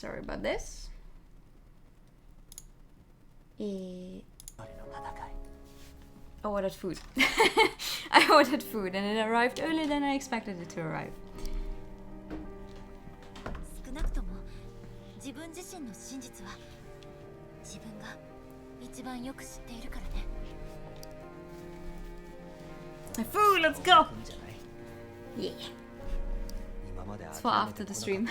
[SPEAKER 1] Sorry about this. I ordered food. I ordered food and it arrived earlier than I expected it to arrive.
[SPEAKER 4] 少なくとも自分自身の真実は自分が一番よく知っているからね。
[SPEAKER 1] Food, let's go!
[SPEAKER 5] いいんじゃない
[SPEAKER 1] Yeah.
[SPEAKER 5] 今まで
[SPEAKER 1] It's for after the stream.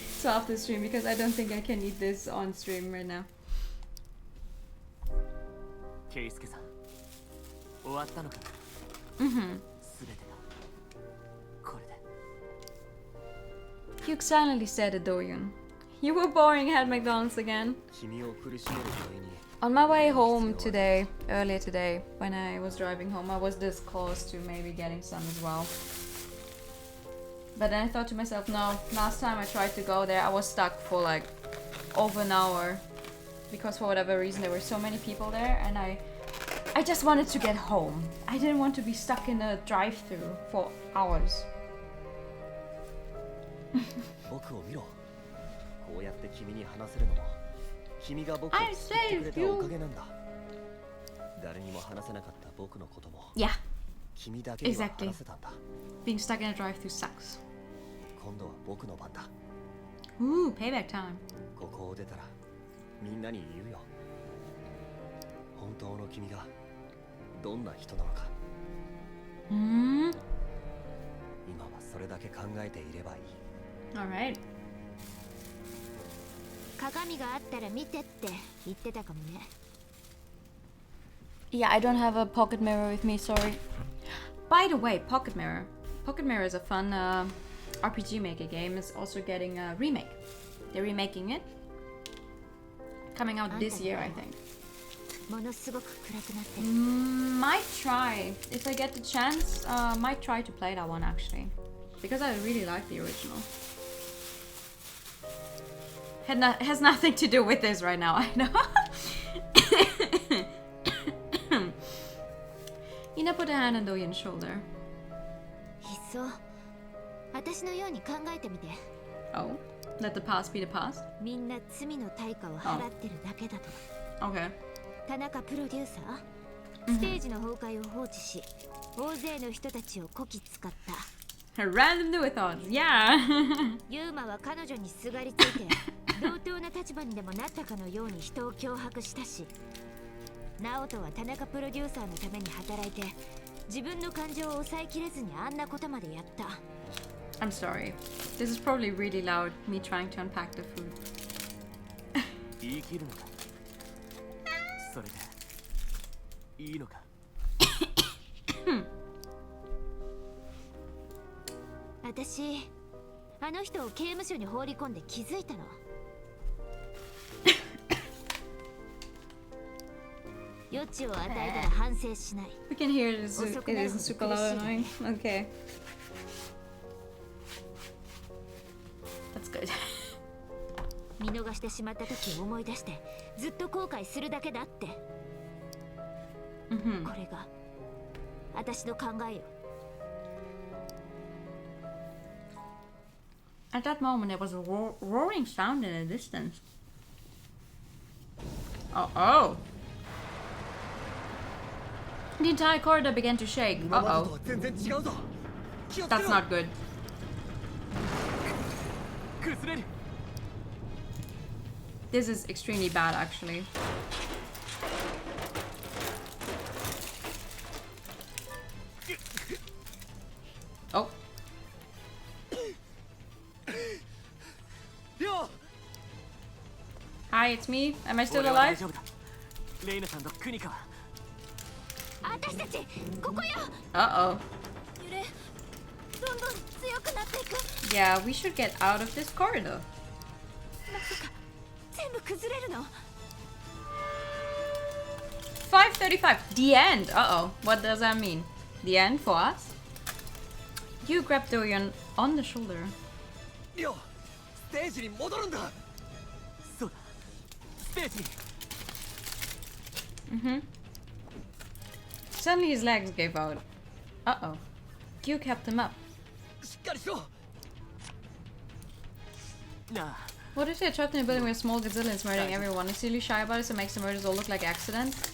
[SPEAKER 1] It's for after the stream because I don't think I can eat this on stream right now.
[SPEAKER 6] ケイスケさん終わったのかな。
[SPEAKER 1] Mm-hmm.
[SPEAKER 6] 全てがこれで。
[SPEAKER 1] Hyuk silently said at Doyun. You were boring at McDonald's again.
[SPEAKER 5] 君を苦しめる問いに
[SPEAKER 1] On my way home today, earlier today, when I was driving home, I was this close to maybe getting some as well. But then I thought to myself, no, last time I tried to go there, I was stuck for like over an hour. Because for whatever reason, there were so many people there and I just wanted to get home. I didn't want to be stuck in a drive-thru for hours.
[SPEAKER 5] 僕を見ろ。こうやって君に話せるのも君が僕を救ってくれたおかげなんだ。誰にも話せなかった僕のことも
[SPEAKER 1] Yeah,
[SPEAKER 5] 君だけには話せたんだ。
[SPEAKER 1] being stuck in a drive-thru sucks.
[SPEAKER 5] 今度は僕の番だ。
[SPEAKER 1] Ooh, payback time.
[SPEAKER 5] ここを出たらみんなに言うよ。本当の君がどんな人なのか。
[SPEAKER 1] Mm.
[SPEAKER 5] 今はそれだけ考えていればいい。
[SPEAKER 1] Alright.
[SPEAKER 4] 鏡があったら見てって言ってたかもね。
[SPEAKER 1] Yeah, I don't have a pocket mirror with me, sorry. By the way, Pocket Mirror. Pocket Mirror is a fun RPG maker game. It's also getting a remake. They're remaking it. Coming out this year, I think.
[SPEAKER 4] ものすごく暗くなってる。
[SPEAKER 1] Might try. If I get the chance, might try to play that one actually. Because I really like the original. Has nothing to do with this right now, I know. Ina put a hand on Doyun's shoulder.
[SPEAKER 4] いっそ私のように考えてみて。
[SPEAKER 1] Oh, let the past be the past?
[SPEAKER 4] みんな罪の対価を払ってるだけだと。
[SPEAKER 1] Okay.
[SPEAKER 4] 田中プロデューサー、ステージの崩壊を放置し、大勢の人たちをこき使った。
[SPEAKER 1] Random new thoughts, yeah.
[SPEAKER 4] ユーマは彼女にすがりついて同等な立場にでもなったかのように人を脅迫したし、ナオトは田中プロデューサーのために働いて自分の感情を抑えきれずにあんなことまでやった。
[SPEAKER 1] I'm sorry. This is probably really loud, me trying to unpack the food.
[SPEAKER 6] 言い切るのか。それでいいのか。
[SPEAKER 4] 私、あの人を刑務所に放り込んで気づいたの。余地を与えたら反省しない。
[SPEAKER 1] We can hear it isn't super loud annoying. Okay. That's good.
[SPEAKER 4] 見逃してしまった時を思い出してずっと後悔するだけだって。これが私の考えよ。
[SPEAKER 1] At that moment, there was a roaring sound in the distance. Oh. The entire corridor began to shake. Uh-oh. That's not good.
[SPEAKER 6] 崩れる。
[SPEAKER 1] This is extremely bad, actually. Oh. Hi, it's me. Am I still
[SPEAKER 6] 俺は大
[SPEAKER 1] alive?
[SPEAKER 6] 丈夫だ。レイナさんとクニカは。
[SPEAKER 4] 私たちここよ。
[SPEAKER 1] Uh-oh.
[SPEAKER 4] 揺れどんどん強くなっていく。
[SPEAKER 1] Yeah, we should get out of this corridor.
[SPEAKER 4] まさか全部崩れるの。
[SPEAKER 1] 5:35. The end. Uh-oh. What does that mean? The end for us? You grabbed Dorian on the shoulder.
[SPEAKER 5] リオ、ステージに戻るんだ。
[SPEAKER 6] そうだ。ステージに。
[SPEAKER 1] Suddenly his legs gave out. Uh-oh. You kept him up.
[SPEAKER 5] しっかりしろ。
[SPEAKER 1] What if they're trapped in a building where small Godzillas murdering everyone? Is really shy about it, so makes the murders all look like accidents?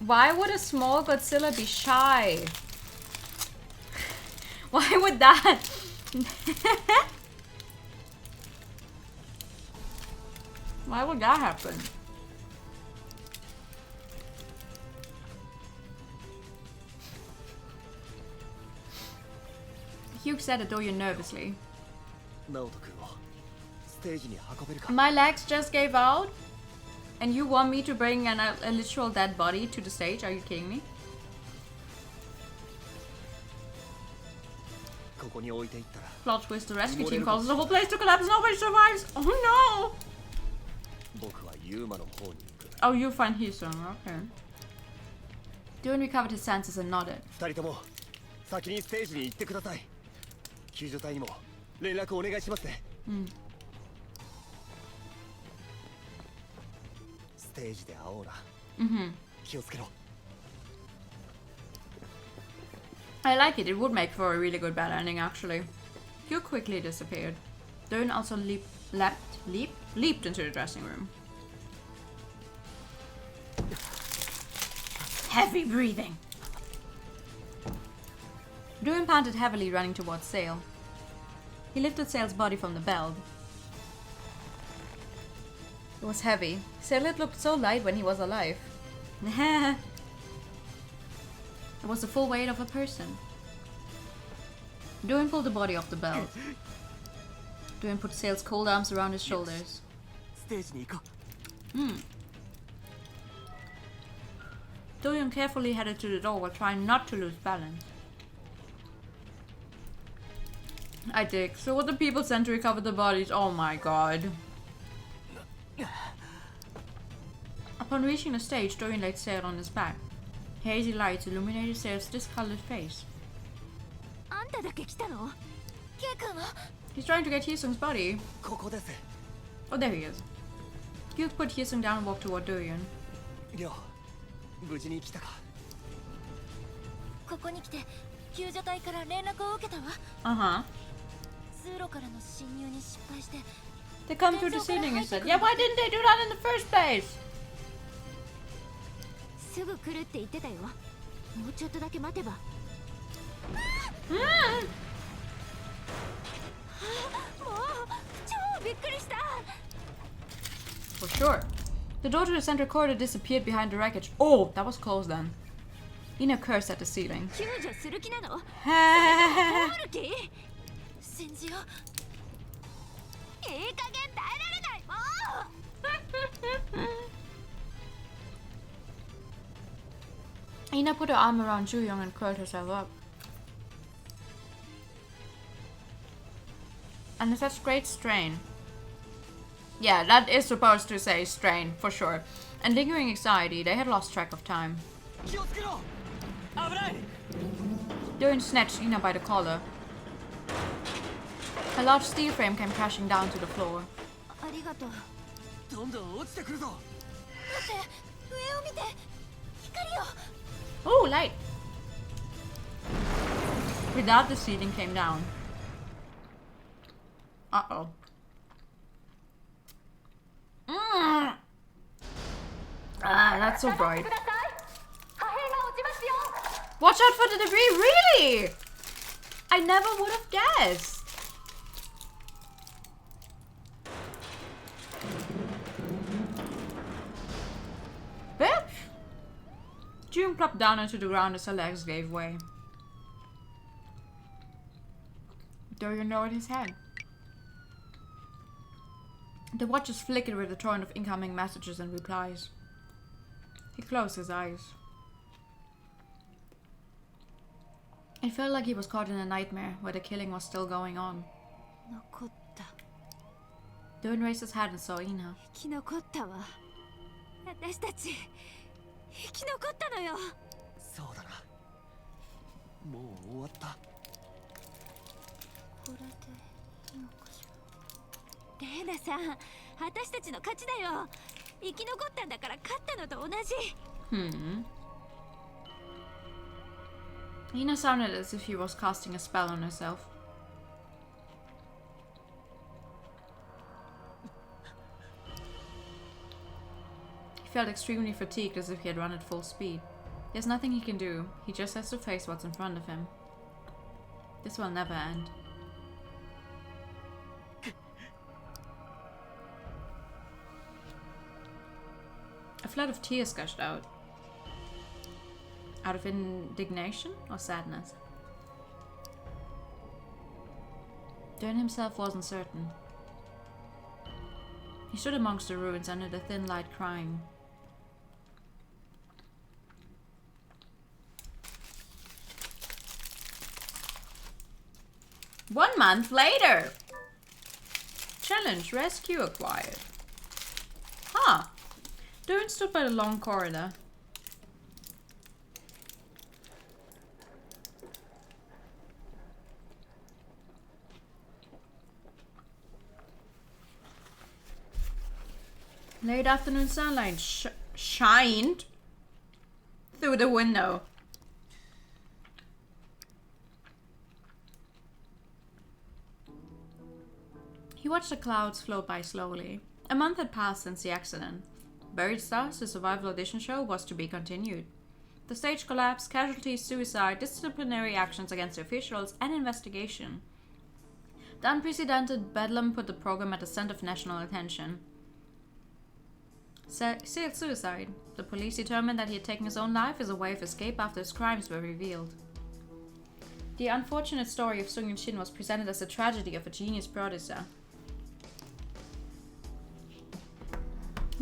[SPEAKER 1] Why would a small Godzilla be shy? Why would that? Why would that happen? Hugh said it, though you're nervously. My legs just gave out? And you want me to bring a literal dead body to the stage? Are you kidding me? Plot twist, the rescue team causes the whole place to collapse, nobody survives! Oh no! Oh, you find Hisung, okay. Duan recovered his senses and nodded. I like it. It would make for a really good bad ending, actually. Hugh quickly disappeared. Duan also leaped into the dressing room. Heavy breathing. Duan panted heavily, running towards Sale. He lifted Sale's body from the bed. It was heavy. Sale had looked so light when he was alive. It was the full weight of a person. Duan pulled the body off the bed. Duan put Sale's cold arms around his shoulders. Duan carefully headed to the door while trying not to lose balance. I dig. So what the people sent to recover the bodies? Oh my god. Upon reaching the stage, Duan laid Sale on his back. Hazy lights illuminated Sale's discolored face. He's trying to get Hyesung's body. Oh, there he is. Hugh put Hyesung down and walked toward Duan. Uh-huh. They come through the ceiling and said, yeah, why didn't they do that in the first place? For sure. The door to the center corridor disappeared behind the wreckage. Oh, that was close then. Ina cursed at the ceiling. Ina put her arm around Ju-young and curled herself up. And such great strain. Yeah, that is supposed to say strain, for sure. And lingering anxiety, they had lost track of time. Duan snatched Ina by the collar. A large steel frame came crashing down to the floor. Oh, light! With that, the ceiling came down. Uh-oh. Ah, that's so bright. Watch out for the debris, really? I never would have guessed. Bitch! June plopped down onto the ground as her legs gave way. Duan lowered his head. The watches flickered with a torrent of incoming messages and replies. He closed his eyes. It felt like he was caught in a nightmare where the killing was still going on. Duan raised his head and saw Ina. Ina sounded as if she was casting a spell on herself. He felt extremely fatigued, as if he had run at full speed. There's nothing he can do. He just has to face what's in front of him. This will never end. A flood of tears gushed out. Out of indignation or sadness? Durin himself wasn't certain. He stood amongst the ruins under the thin light, crying. One month later! Challenge rescue acquired. Huh. Durin stood by the long corridor. Late afternoon sunlight shined through the window. He watched the clouds float by slowly. A month had passed since the accident. Buried Stars, the survival audition show, was to be continued. The stage collapse, casualties, suicide, disciplinary actions against the officials, and investigation. The unprecedented bedlam put the program at the center of national attention. Suicide. The police determined that he had taken his own life as a way of escape after his crimes were revealed. The unfortunate story of Sung Yun-shin was presented as the tragedy of a genius producer.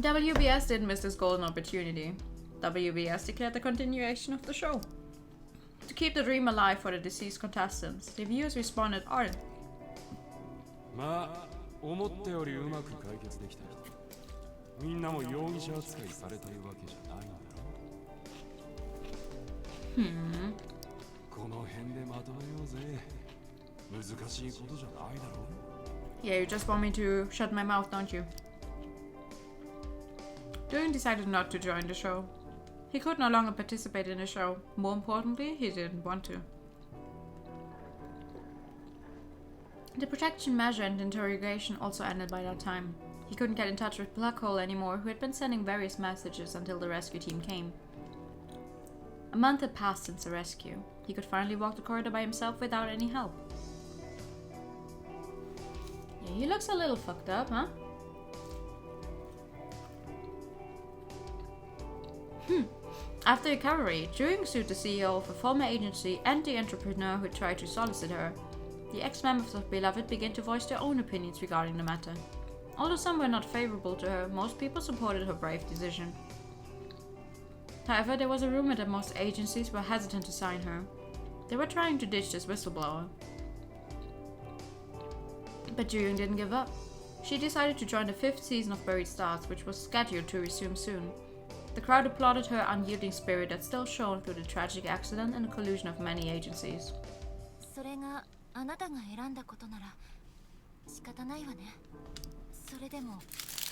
[SPEAKER 1] WBS didn't miss this golden opportunity. WBS declared the continuation of the show. To keep the dream alive for the deceased contestants, the viewers responded ardently.
[SPEAKER 8] まあ、思ったよりうまく解決できたよ。みんなも容疑者扱いされているわけじゃないんだろ。この辺でまとめようぜ。難しいことじゃないだろ。
[SPEAKER 1] Yeah, you just want me to shut my mouth, don't you? Durin decided not to join the show. He could no longer participate in the show. More importantly, he didn't want to. The protection measure and interrogation also ended by that time. He couldn't get in touch with Blackhole anymore, who had been sending various messages until the rescue team came. A month had passed since the rescue. He could finally walk the corridor by himself without any help. Yeah, he looks a little fucked up, huh? After recovery, During sued the CEO of a former agency and the entrepreneur who tried to solicit her. The ex-members of Beloved began to voice their own opinions regarding the matter. Although some were not favorable to her, most people supported her brave decision. However, there was a rumor that most agencies were hesitant to sign her. They were trying to ditch this whistleblower. But During didn't give up. She decided to join the 5th season of Buried Stars, which was scheduled to resume soon. The crowd applauded her unyielding spirit that still shone through the tragic accident and the collusion of many agencies.
[SPEAKER 4] それがあなたが選んだことなら仕方ないわね。それでも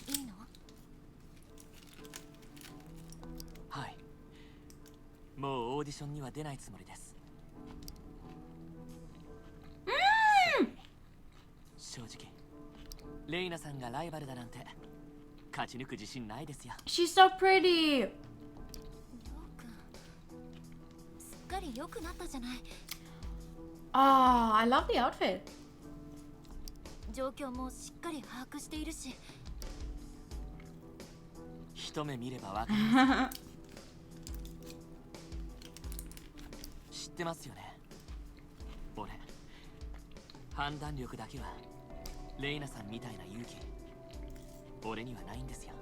[SPEAKER 4] いいの？
[SPEAKER 6] はい。もうオーディションには出ないつもりです。正直、レイナさんがライバルだなんて勝ち抜く自信ないですよ。
[SPEAKER 1] She's so pretty!
[SPEAKER 4] りょうくん、すっかり良くなったじゃない。
[SPEAKER 1] Oh, I love the outfit.
[SPEAKER 4] 状況もしっかり把握しているし。
[SPEAKER 6] 一目見ればわかります。知ってますよね。俺、判断力だけはレイナさんみたいな勇気、俺にはないんですよ。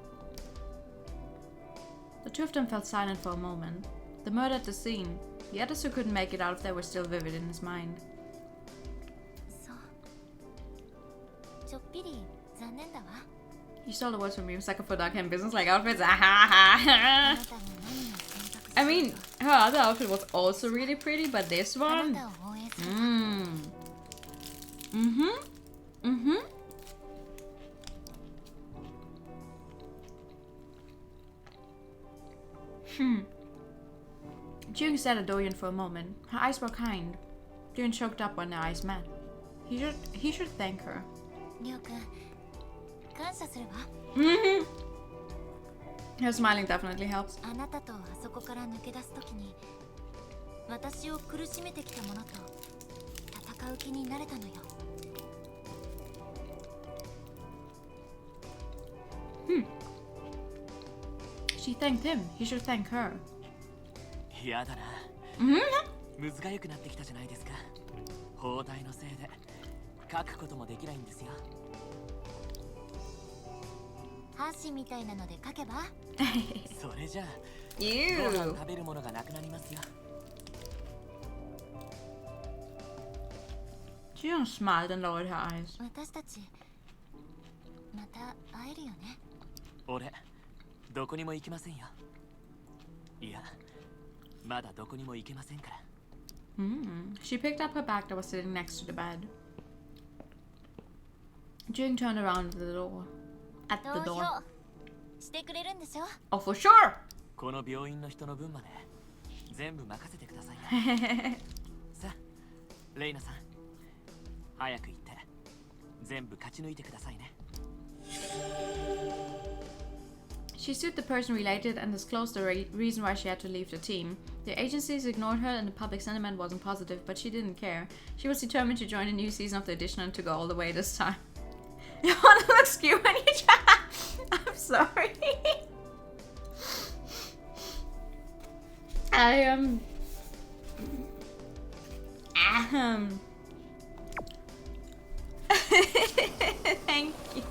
[SPEAKER 1] The two of them felt silent for a moment. The murder at the scene. The others who couldn't make it out of there were still vivid in his mind.
[SPEAKER 4] そう。ちょっぴり残念だわ。
[SPEAKER 1] He stole the words from me. Sucker for dark hand business like outfits.
[SPEAKER 4] あなたが何を選択するか。
[SPEAKER 1] I mean, her other outfit was also really pretty, but this
[SPEAKER 4] あ
[SPEAKER 1] one.
[SPEAKER 4] なたを応援するわ。Jung stared at Doyen for a moment. Her eyes were kind. Jung choked up when their eyes met. He should thank her. りょうくん、感謝するわ。
[SPEAKER 1] Her smiling definitely helps.
[SPEAKER 4] あなたとあそこから抜け出すときに私を苦しめてきたものと戦う気になれたのよ。
[SPEAKER 1] She thanked him. He should thank her.
[SPEAKER 6] 嫌だな。むずがゆくなってきたじゃないですか。包帯のせいで書くこともできないんですよ。
[SPEAKER 4] 箸みたいなので書けば
[SPEAKER 6] それじゃあご
[SPEAKER 1] Ew.
[SPEAKER 6] 飯食べるものがなくなりますよ。
[SPEAKER 1] She just smiled and lowered her eyes.
[SPEAKER 4] 私たちまた会えるよね。
[SPEAKER 6] 俺どこにも行きませんよ。いやまだどこにも行けませんから。
[SPEAKER 1] She picked up her bag that was sitting next to the bed. Jing turned around at the door. At the
[SPEAKER 4] 投
[SPEAKER 1] door.
[SPEAKER 4] 票してくれるんでしょ。
[SPEAKER 1] Oh, for sure!
[SPEAKER 6] この病院の人の分まで全部任せてくださいね。さあレイナさん早く行って全部勝ち抜いてくださいね。
[SPEAKER 1] She sued the person related and disclosed the reason why she had to leave the team. The agencies ignored her and the public sentiment wasn't positive, but she didn't care. She was determined to join a new season of the audition and to go all the way this time. You want to look skew when you try? I'm sorry. I am. Thank you.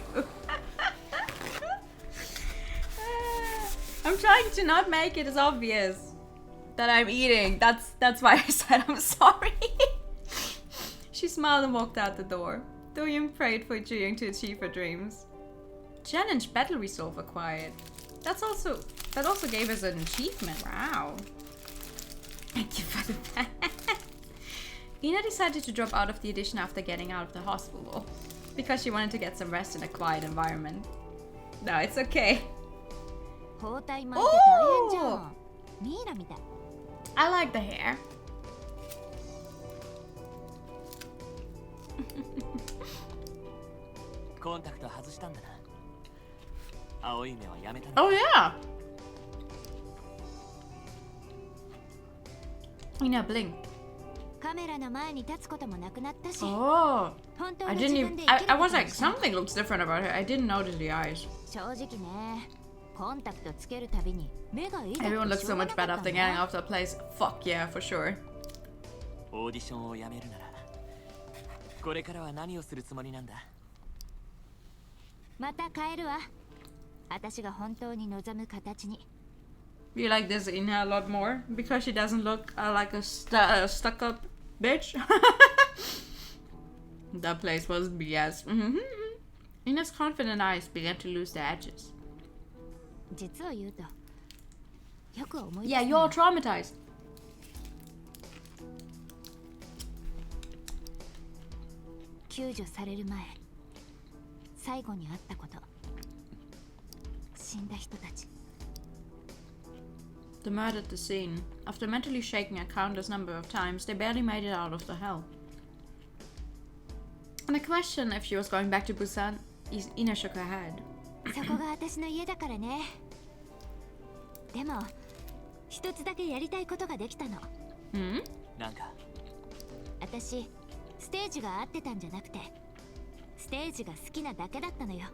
[SPEAKER 1] I'm trying to not make it as obvious that I'm eating. That's why I said I'm sorry. She smiled and walked out the door. Doyoung prayed for Juyung to achieve her dreams. Challenge battle resolve acquired. That also gave us an achievement. Wow. Thank you for the that. Ina decided to drop out of the audition after getting out of the hospital because she wanted to get some rest in a quiet environment. No, it's okay.
[SPEAKER 4] 包帯巻いて大変じゃん。ミイラみたい。
[SPEAKER 1] I like the hair. Oh yeah. Ina blinked.
[SPEAKER 4] カメラの前に立つこともなくなったし。
[SPEAKER 1] Oh.
[SPEAKER 4] 本当
[SPEAKER 1] I
[SPEAKER 4] の
[SPEAKER 1] didn't
[SPEAKER 4] 自
[SPEAKER 1] even.
[SPEAKER 4] 分で生きる
[SPEAKER 1] I
[SPEAKER 4] こ
[SPEAKER 1] was
[SPEAKER 4] と
[SPEAKER 1] like,
[SPEAKER 4] にした。
[SPEAKER 1] something looks different about her. I didn't notice the eyes.
[SPEAKER 4] 正直ね、コンタクトつけるたびに目がいいだけで
[SPEAKER 1] Everyone looks
[SPEAKER 4] し
[SPEAKER 1] so
[SPEAKER 4] ょうが
[SPEAKER 1] much
[SPEAKER 4] なか
[SPEAKER 1] better
[SPEAKER 4] った
[SPEAKER 1] after
[SPEAKER 4] ん
[SPEAKER 1] getting
[SPEAKER 4] だ。
[SPEAKER 1] off that place. Fuck yeah, for sure.
[SPEAKER 6] オーディションをやめるならこれからは何をするつもりなんだ。
[SPEAKER 4] また変えるわ。私が本当に望む形に。
[SPEAKER 1] You like this Ina a lot more because she doesn't look like a stuck-up bitch. That place was BS. Ina's confident eyes began to lose their edges.
[SPEAKER 4] 実を言うと、よく思い出
[SPEAKER 1] Yeah,
[SPEAKER 4] す
[SPEAKER 1] you're
[SPEAKER 4] の。
[SPEAKER 1] traumatized.
[SPEAKER 4] 救助される前、最後に会ったこと。死んだ人たち。
[SPEAKER 1] The murder at the scene. After mentally shaking a countless number of times, they barely made it out of the hell. On a question if she was going back to Busan, Ina shook her head.
[SPEAKER 4] そこが私の家だからね。でも、一つだけやりたいことができたの。
[SPEAKER 1] Hmm?
[SPEAKER 6] なんか
[SPEAKER 4] 私、ステージが合ってたんじゃなくて、ステージが好きなだけだったのよ。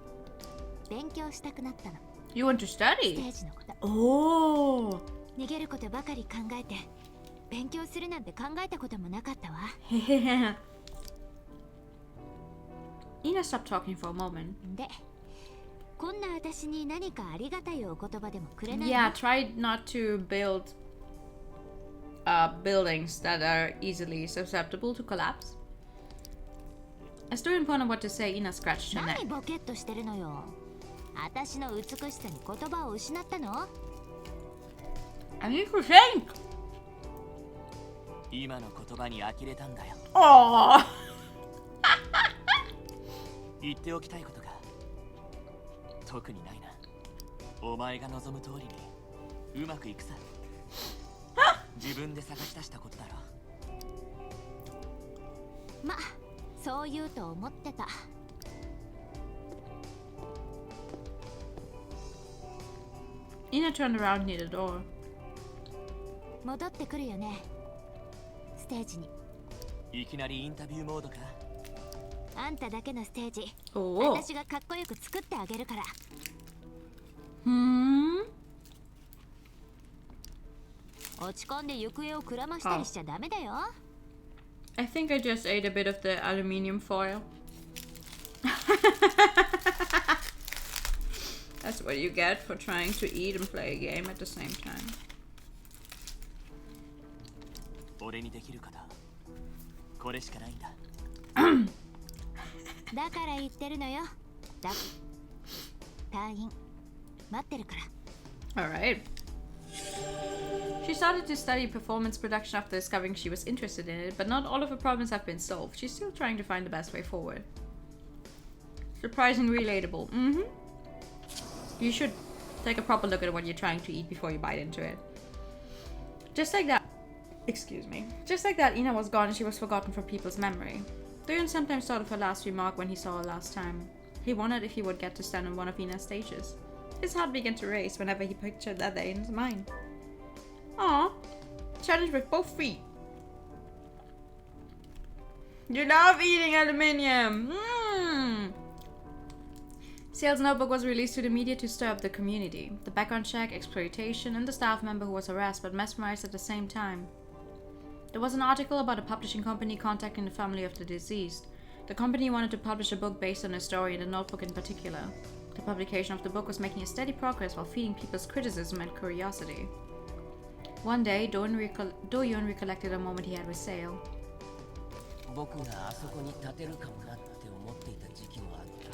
[SPEAKER 4] 勉強したくなったの。
[SPEAKER 1] You want to
[SPEAKER 4] ステ
[SPEAKER 1] study?
[SPEAKER 4] ージのこと。
[SPEAKER 1] Oh.
[SPEAKER 4] 逃げることばかり考えて、勉強するなんて考えたこともなかったわ。
[SPEAKER 1] Ina stopped talking for a moment.
[SPEAKER 4] で、こんな私に何かありがたいお言葉でもくれないの？
[SPEAKER 1] Yeah, try not to build buildings that are easily susceptible to collapse. As Dorian pondered what to say, Ina scratched her
[SPEAKER 4] 何
[SPEAKER 1] neck.
[SPEAKER 4] ボケっとしてるのよ。私の美しさに言葉を失ったの？
[SPEAKER 1] I need to think.
[SPEAKER 6] 今の言葉に呆れたんだよ。
[SPEAKER 1] Oh.
[SPEAKER 6] 言っておきたいことが特にないな。お前が望む通りにうまくいくさ。自分で探し出したことだろ。
[SPEAKER 4] ま、そう言うと思ってた。
[SPEAKER 1] Ina turned around near the door.
[SPEAKER 4] 戻ってくるよね。ステージに。
[SPEAKER 6] いきなりインタビューモードか。
[SPEAKER 4] あんただけのステージ。
[SPEAKER 1] Oh.
[SPEAKER 4] 私がかっこよく作ってあげるから。落ち込んで行方をくらましたりしちゃダメだよ。
[SPEAKER 1] I think I just ate a bit of the aluminium foil. That's what you get for trying to eat and play a game at the same time.
[SPEAKER 6] 俺にできることこれしかないんだ。
[SPEAKER 4] だから言ってるのよ。隊員待ってるから。
[SPEAKER 1] Alright. She started to study performance production after discovering she was interested in it, but not all of her problems have been solved. She's still trying to find the best way forward. Surprisingly relatable. You should take a proper look at what you're trying to eat before you bite into it. Just like that. Excuse me. Just like that, Ina was gone and she was forgotten from people's memory. Doyon sometimes thought of her last remark when he saw her last time. He wondered if he would get to stand on one of Ina's stages. His heart began to race whenever he pictured that day in his mind. Aww. Challenge with both feet. You love eating aluminium! Sale's notebook was released to the media to stir up the community. The background check, exploitation, and the staff member who was harassed but mesmerized at the same time. There was an article about a publishing company contacting the family of the deceased. The company wanted to publish a book based on a story in the notebook in particular. The publication of the book was making a steady progress while feeding people's criticism and curiosity. One day, Do-yoon recollected a moment he had with Sale.
[SPEAKER 2] 僕があそこに立てるかもなって思っていた時期もあった。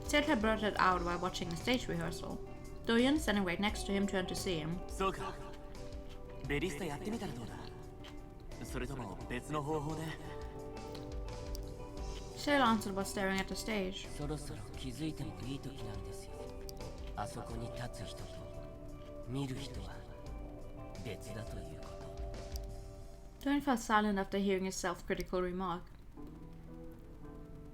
[SPEAKER 1] Sale had brought it out while watching the stage rehearsal. Do-yoon, standing right next to him, turned to see him.
[SPEAKER 6] そうか。ベリスタやってみたらどうだ。それとも別の方法で。
[SPEAKER 1] Sale answered while staring at the stage.
[SPEAKER 2] そろそろ気づいてもいい時なんですよ。あそこに立つ人と見る人は別だということ。
[SPEAKER 1] Do-yoon fell silent after hearing his self-critical remark.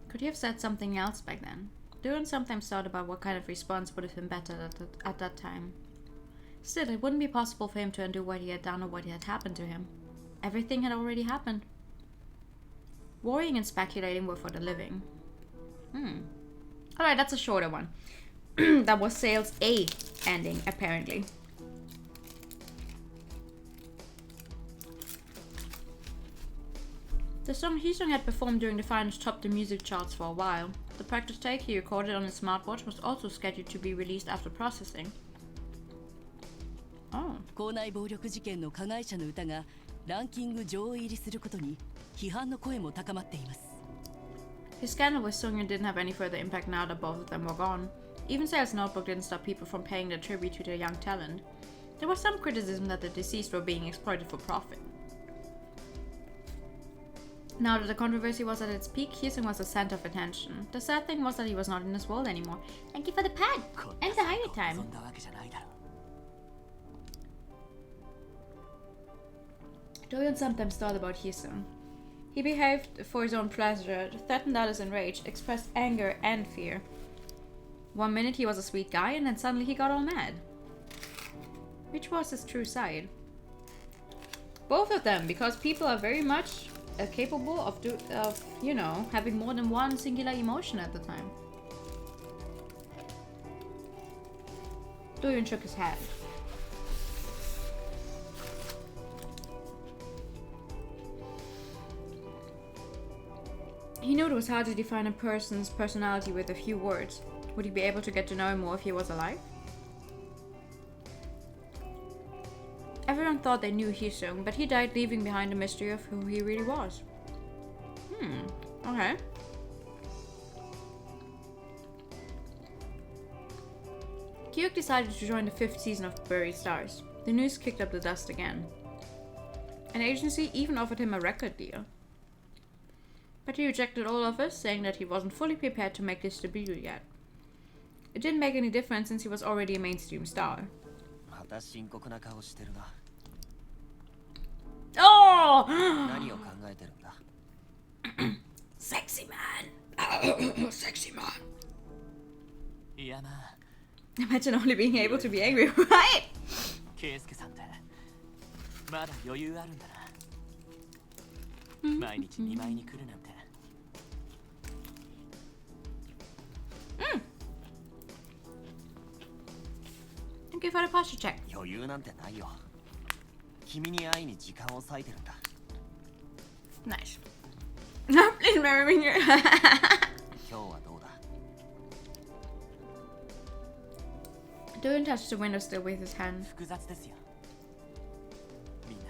[SPEAKER 1] Could he have said something else back then? Do-yoon sometimes thought about what kind of response would have been better at that time. Still, it wouldn't be possible for him to undo what he had done or what had happened to him. Everything had already happened. Worrying and speculating were for the living. Alright, that's a shorter one. That was Sale's A ending, apparently. The song Hee-sung had performed during the finals topped the music charts for a while. The practice take he recorded on his smartwatch was also scheduled to be released after processing. Oh.
[SPEAKER 9] 校内暴力事件の加害者の歌がランキング上位入りすることに批判の声も高まっています。
[SPEAKER 1] His scandal with Sungyeon didn't have any further impact now that both of them were gone. Even Sale's notebook didn't stop people from paying their tribute to their young talent. There was some criticism that the deceased were being exploited for profit. Now that the controversy was at its peak, Hee-sung was the center of attention. The sad thing was that he was not in this world anymore. Thank you for the pad! And the highway time! Do-yoon sometimes thought about Hee-sung. He behaved for his own pleasure, threatened others in rage, expressed anger and fear. One minute he was a sweet guy, and then suddenly he got all mad. Which was his true side? Both of them, because people are very much capable of, you know, having more than one singular emotion at the time. Do-yoon shook his head. He knew it was hard to define a person's personality with a few words. Would he be able to get to know him more if he was alive? Everyone thought they knew Hee-sung, but he died leaving behind the mystery of who he really was. Okay. Kyuk decided to join the 5th season of Buried Stars. The news kicked up the dust again. An agency even offered him a record deal. But he rejected all offers, saying that he wasn't fully prepared to make this debut yet. It didn't make any difference since he was already a mainstream star. Oh! Sexy man! Sexy man.
[SPEAKER 6] いやな
[SPEAKER 1] Imagine only being able to be angry, right?
[SPEAKER 6] ケイスケさんってまだ余裕あるんだな毎日見舞いに来るなんて
[SPEAKER 1] Thank you for the posture check.
[SPEAKER 5] 余裕なんてないよ。君に会いに時間を割いてるんだ。
[SPEAKER 1] Nice. Please marry me.
[SPEAKER 5] 今日はどうだ
[SPEAKER 1] Don't touch the window still with his hand.
[SPEAKER 6] 複雑ですよみんな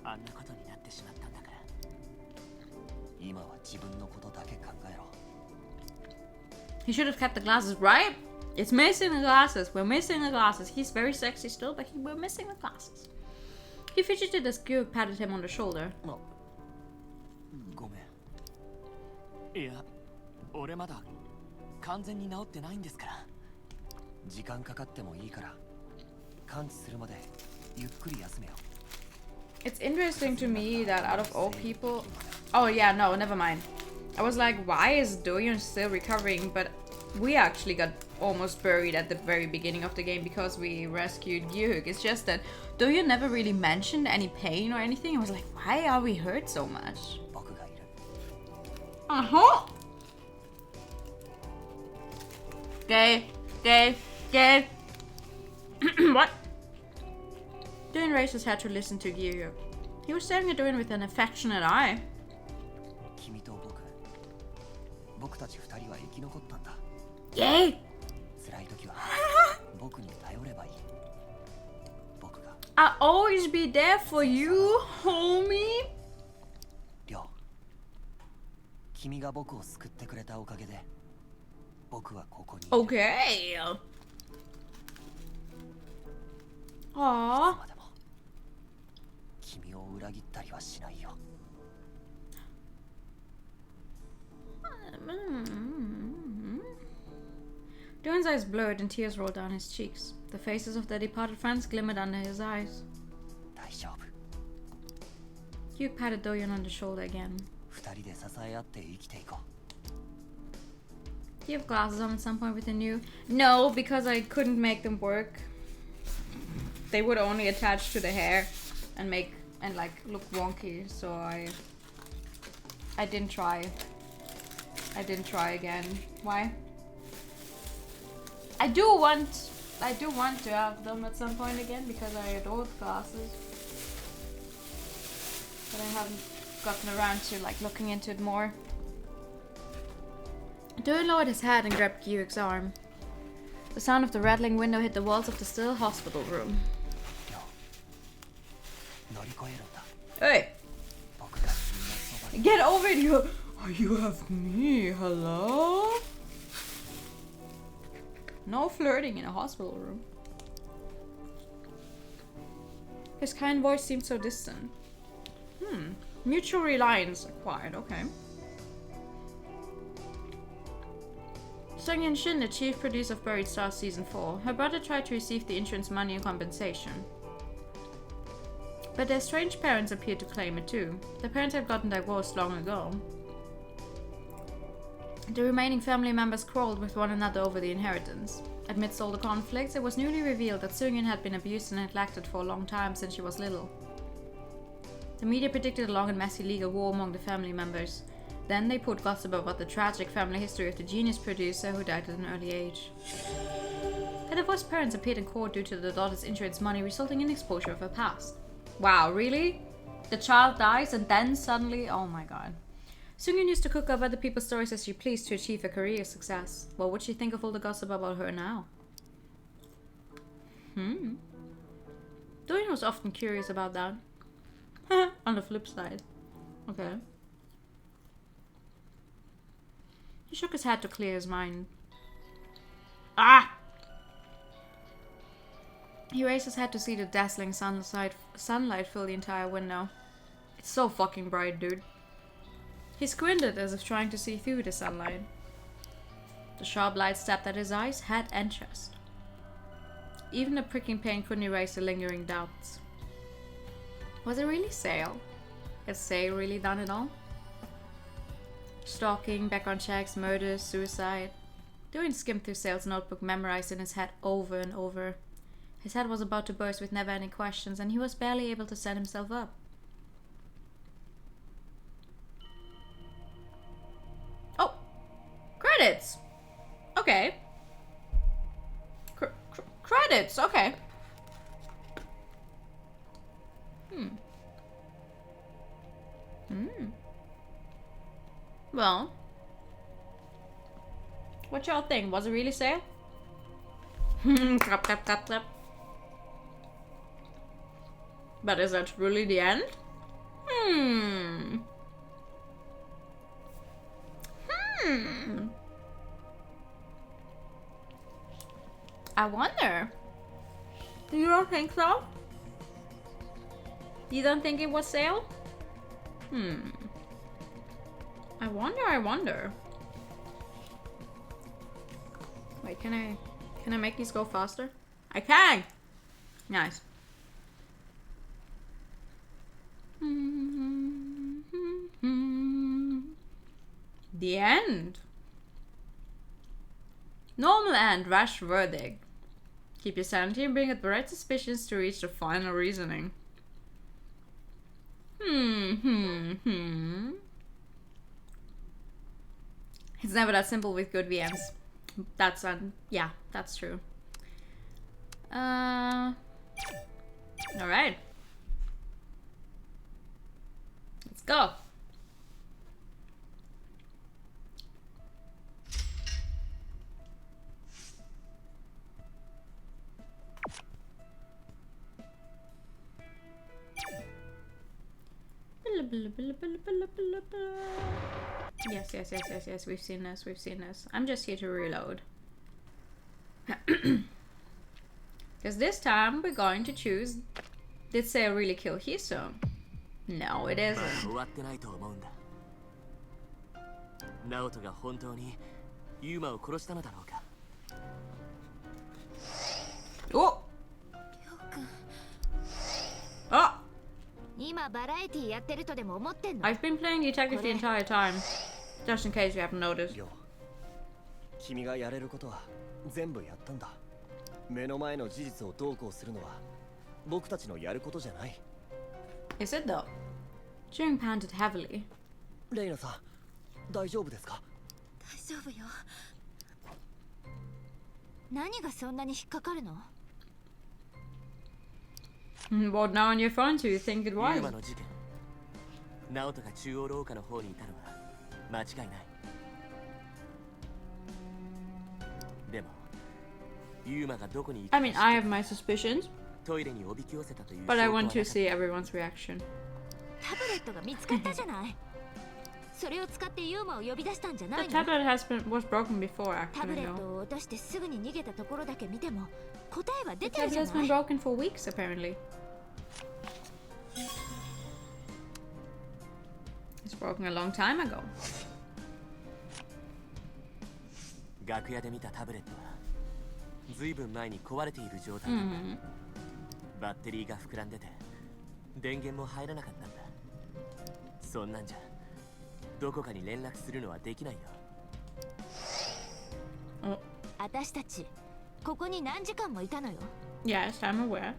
[SPEAKER 6] あんなことになってしまったんだから
[SPEAKER 5] 今は自分のことだけ考えろ。
[SPEAKER 1] He should have kept the glasses, right? It's missing the glasses. We're missing the glasses. He's very sexy still, but we're missing the glasses. He fidgeted as Gyuk patted him on the shoulder.
[SPEAKER 5] ごめん。
[SPEAKER 6] いや俺まだ完全に治ってないんですから
[SPEAKER 5] 時間かかってもいいから完治するまでゆっくり休めよ。
[SPEAKER 1] It's interesting to me that out of all people... Oh yeah, no, never mind. I was like, why is Doyon still recovering? But we actually got almost buried at the very beginning of the game because we rescued Gyuk. It's just that Doyon never really mentioned any pain or anything. I was like, why are we hurt so much?
[SPEAKER 5] 僕がいる。
[SPEAKER 1] Uh-huh. Gay. What? Doyon raised his head to listen to Gyuk. He was staring at Doyon with an affectionate eye.
[SPEAKER 5] 君と僕たち二人は生き残ったんだ。
[SPEAKER 1] Yay!
[SPEAKER 5] 辛い時は僕に頼ればいい。僕が。
[SPEAKER 1] I'll always be there for you, homie.
[SPEAKER 5] りょう、君が僕を救ってくれたおかげで僕はここにいる。
[SPEAKER 1] Okay. Aww.
[SPEAKER 5] でも君を裏切ったりはしないよ。
[SPEAKER 1] Doan's eyes blurred and tears rolled down his cheeks. The faces of their departed friends glimmered under his eyes.
[SPEAKER 5] 大丈夫。
[SPEAKER 1] Hugh patted Doyon on the shoulder again.
[SPEAKER 5] 二人で支え合って生きていこう。
[SPEAKER 1] Do you have glasses on at some point within you? No, because I couldn't make them work. They would only attach to the hair and like look wonky, so I didn't try. I didn't try again. Why? I do want to have them at some point again because I adore glasses. But I haven't gotten around to like looking into it more. Doan lowered his head and grabbed Gyuk's arm. The sound of the rattling window hit the walls of the still hospital room. Hey! Get over it, you! Oh, you have me, hello? No flirting in a hospital room. His kind voice seemed so distant. Mutual reliance acquired, okay. Sung-Yin Shin, the chief producer of Buried Stars Season 4, her brother tried to receive the insurance money and compensation. But their strange parents appeared to claim it too. Their parents had gotten divorced long ago. The remaining family members quarreled with one another over the inheritance. Amidst all the conflicts, it was newly revealed that Sung-Yin had been abused and neglected for a long time since she was little. The media predicted a long and messy legal war among the family members. Then they poured gossip about the tragic family history of the genius producer who died at an early age. Her divorced parents appeared in court due to the daughter's insurance money, resulting in exposure of her past. Wow, really? The child dies and then suddenly... Oh my god. Sung-Yin used to cook up other people's stories as she pleased to achieve a career success. What would she think of all the gossip about her now? Doyen was often curious about that. On the flip side. Okay. He shook his head to clear his mind. Ah! He raised his head to see the dazzling sunlight fill the entire window. It's so fucking bright, dude. He squinted as if trying to see through the sunlight. The sharp light stabbed at his eyes, head and chest. Even the pricking pain couldn't erase the lingering doubts. Was it really Sail? Had Sail really done it all? Stalking, background checks, murders, suicide. Doing skimmed through Sale's notebook, memorized in his head over and over. His head was about to burst with never-ending questions, and he was barely able to set himself up. Oh! Credits! Okay. Credits, okay. Well, what y'all think? Was it really Sale? Clap, clap, clap, clap. But is that truly the end? I wonder. You don't think so? You don't think it was Sale? I wonder. Wait, can I make these go faster? I can! Nice. The end. Normal end, rash verdict. Keep your sanity and bring up the right suspicions to reach the final reasoning. It's never that simple with good VMs. That's yeah, that's true. All right. Let's go. Yes, we've seen this. I'm just here to reload. Because this time we're going to choose, did Sale really kill Hiso? No, it isn't. Oh! Oh! I've been playing detective the entire time, just in case you haven't noticed.
[SPEAKER 5] 君がやれることは全部やったんだ。目の前の事実をどうこうするのは僕たちのやることじゃない。
[SPEAKER 1] Is it though? June panted heavily.
[SPEAKER 5] レイナさん、大丈夫ですか？
[SPEAKER 4] 大丈夫よ。何がそんなに引っかかるの？
[SPEAKER 1] What now on your phone do you think it was?
[SPEAKER 6] ユーマの事件。ナオトが中央廊下の方にいたのは間違いない。でも、ユーマがどこに行くか
[SPEAKER 1] I mean, I have my suspicions,
[SPEAKER 6] トイレにおびき寄せたという。
[SPEAKER 1] but I want to see everyone's reaction.
[SPEAKER 4] タブレットが見つかったじゃない。それを使ってユーマを呼び出したんじゃない
[SPEAKER 1] The
[SPEAKER 4] の？
[SPEAKER 1] tablet was broken before,
[SPEAKER 4] タブ
[SPEAKER 1] actually,
[SPEAKER 4] レッ
[SPEAKER 1] no.
[SPEAKER 4] トを落としてすぐに逃げたところだけ見ても答えは
[SPEAKER 1] The
[SPEAKER 4] 出てる
[SPEAKER 1] tablet
[SPEAKER 4] じゃ
[SPEAKER 1] has
[SPEAKER 4] な
[SPEAKER 1] been
[SPEAKER 4] い。
[SPEAKER 1] broken for weeks, apparently. It's broken a long time ago.
[SPEAKER 6] 楽屋で見たタブレットはずいぶん前に壊れている状態だった。バッテリーが膨らんでて電源も入らなかったんだ。そんなんじゃどこかに連絡するのはできないよ。
[SPEAKER 4] 私たちここに何時間もいたのよ。
[SPEAKER 1] Yes, I'm aware.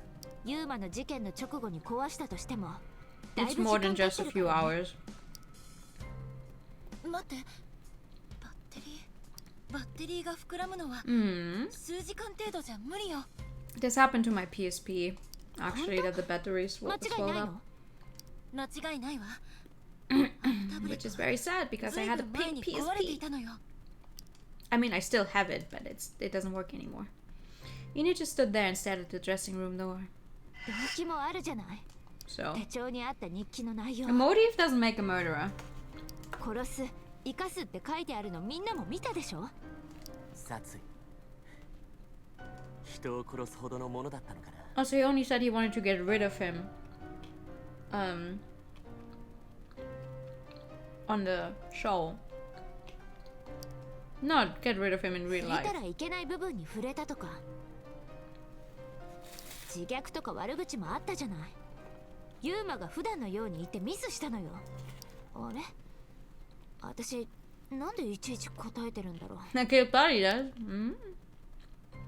[SPEAKER 4] ユーマの事件の直後に壊したとしてもだい
[SPEAKER 1] It's
[SPEAKER 4] ぶ時
[SPEAKER 1] more
[SPEAKER 4] 間
[SPEAKER 1] than
[SPEAKER 4] 経っ
[SPEAKER 1] just
[SPEAKER 4] て
[SPEAKER 1] a
[SPEAKER 4] る
[SPEAKER 1] few
[SPEAKER 4] からね。
[SPEAKER 1] hours.
[SPEAKER 3] 待ってバッテリーが膨らむのは 数時間程度じゃ無理よ。
[SPEAKER 1] This happened to my PSP. Actually, that the batteries
[SPEAKER 4] 間
[SPEAKER 1] will
[SPEAKER 4] 違い
[SPEAKER 1] swell
[SPEAKER 4] ない
[SPEAKER 1] up.
[SPEAKER 4] の？
[SPEAKER 3] 間違いないわ。
[SPEAKER 1] Which is very sad because I had a
[SPEAKER 3] 前
[SPEAKER 1] pink
[SPEAKER 3] に壊れてい
[SPEAKER 1] PSP.
[SPEAKER 3] たのよ。
[SPEAKER 1] I mean, I still have it, but it doesn't work anymore. Inu just stood there and stared at the dressing room door.
[SPEAKER 4] 動機もあるじゃない。
[SPEAKER 1] So,
[SPEAKER 4] 手帳にあった日記の内容
[SPEAKER 1] a。motive doesn't make a murderer.
[SPEAKER 4] 殺す、生かすって書いてあるのみんなも見たでしょ？
[SPEAKER 6] 殺意。人を殺すほどのものだったのかな。
[SPEAKER 1] Also, he only said he wanted to get rid of him. On the show. Not get rid of him in real
[SPEAKER 4] 触れ
[SPEAKER 1] life.
[SPEAKER 4] たらいけない部分に触れたとか自虐とか悪口もあったじゃない。ユーマが普段のように言ってミスしたのよ。あれ私なんでいちいち答えてるんだろう。
[SPEAKER 1] Na kill body does.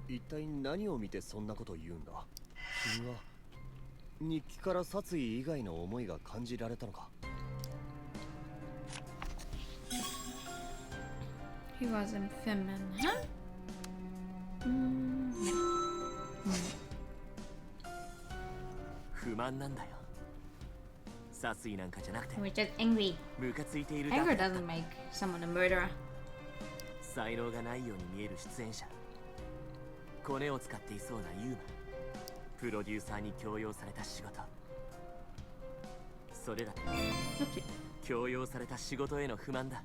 [SPEAKER 5] 一体何を見てそんなことを言うんだ。君は日記から殺意以外の思いが感じられたのか。
[SPEAKER 1] He wasn't feminine, huh?
[SPEAKER 6] 不満なんだよ。殺意なんかじゃなくて
[SPEAKER 1] We're just angry.
[SPEAKER 6] ムカついているだ
[SPEAKER 1] Anger
[SPEAKER 6] けだ。
[SPEAKER 1] doesn't make someone a murderer.
[SPEAKER 6] 才能がないように見える出演者、コネを使っていそうなユーマ、プロデューサーに強要された仕事、それら
[SPEAKER 1] Oopsie.
[SPEAKER 6] 強要された仕事への不満だ。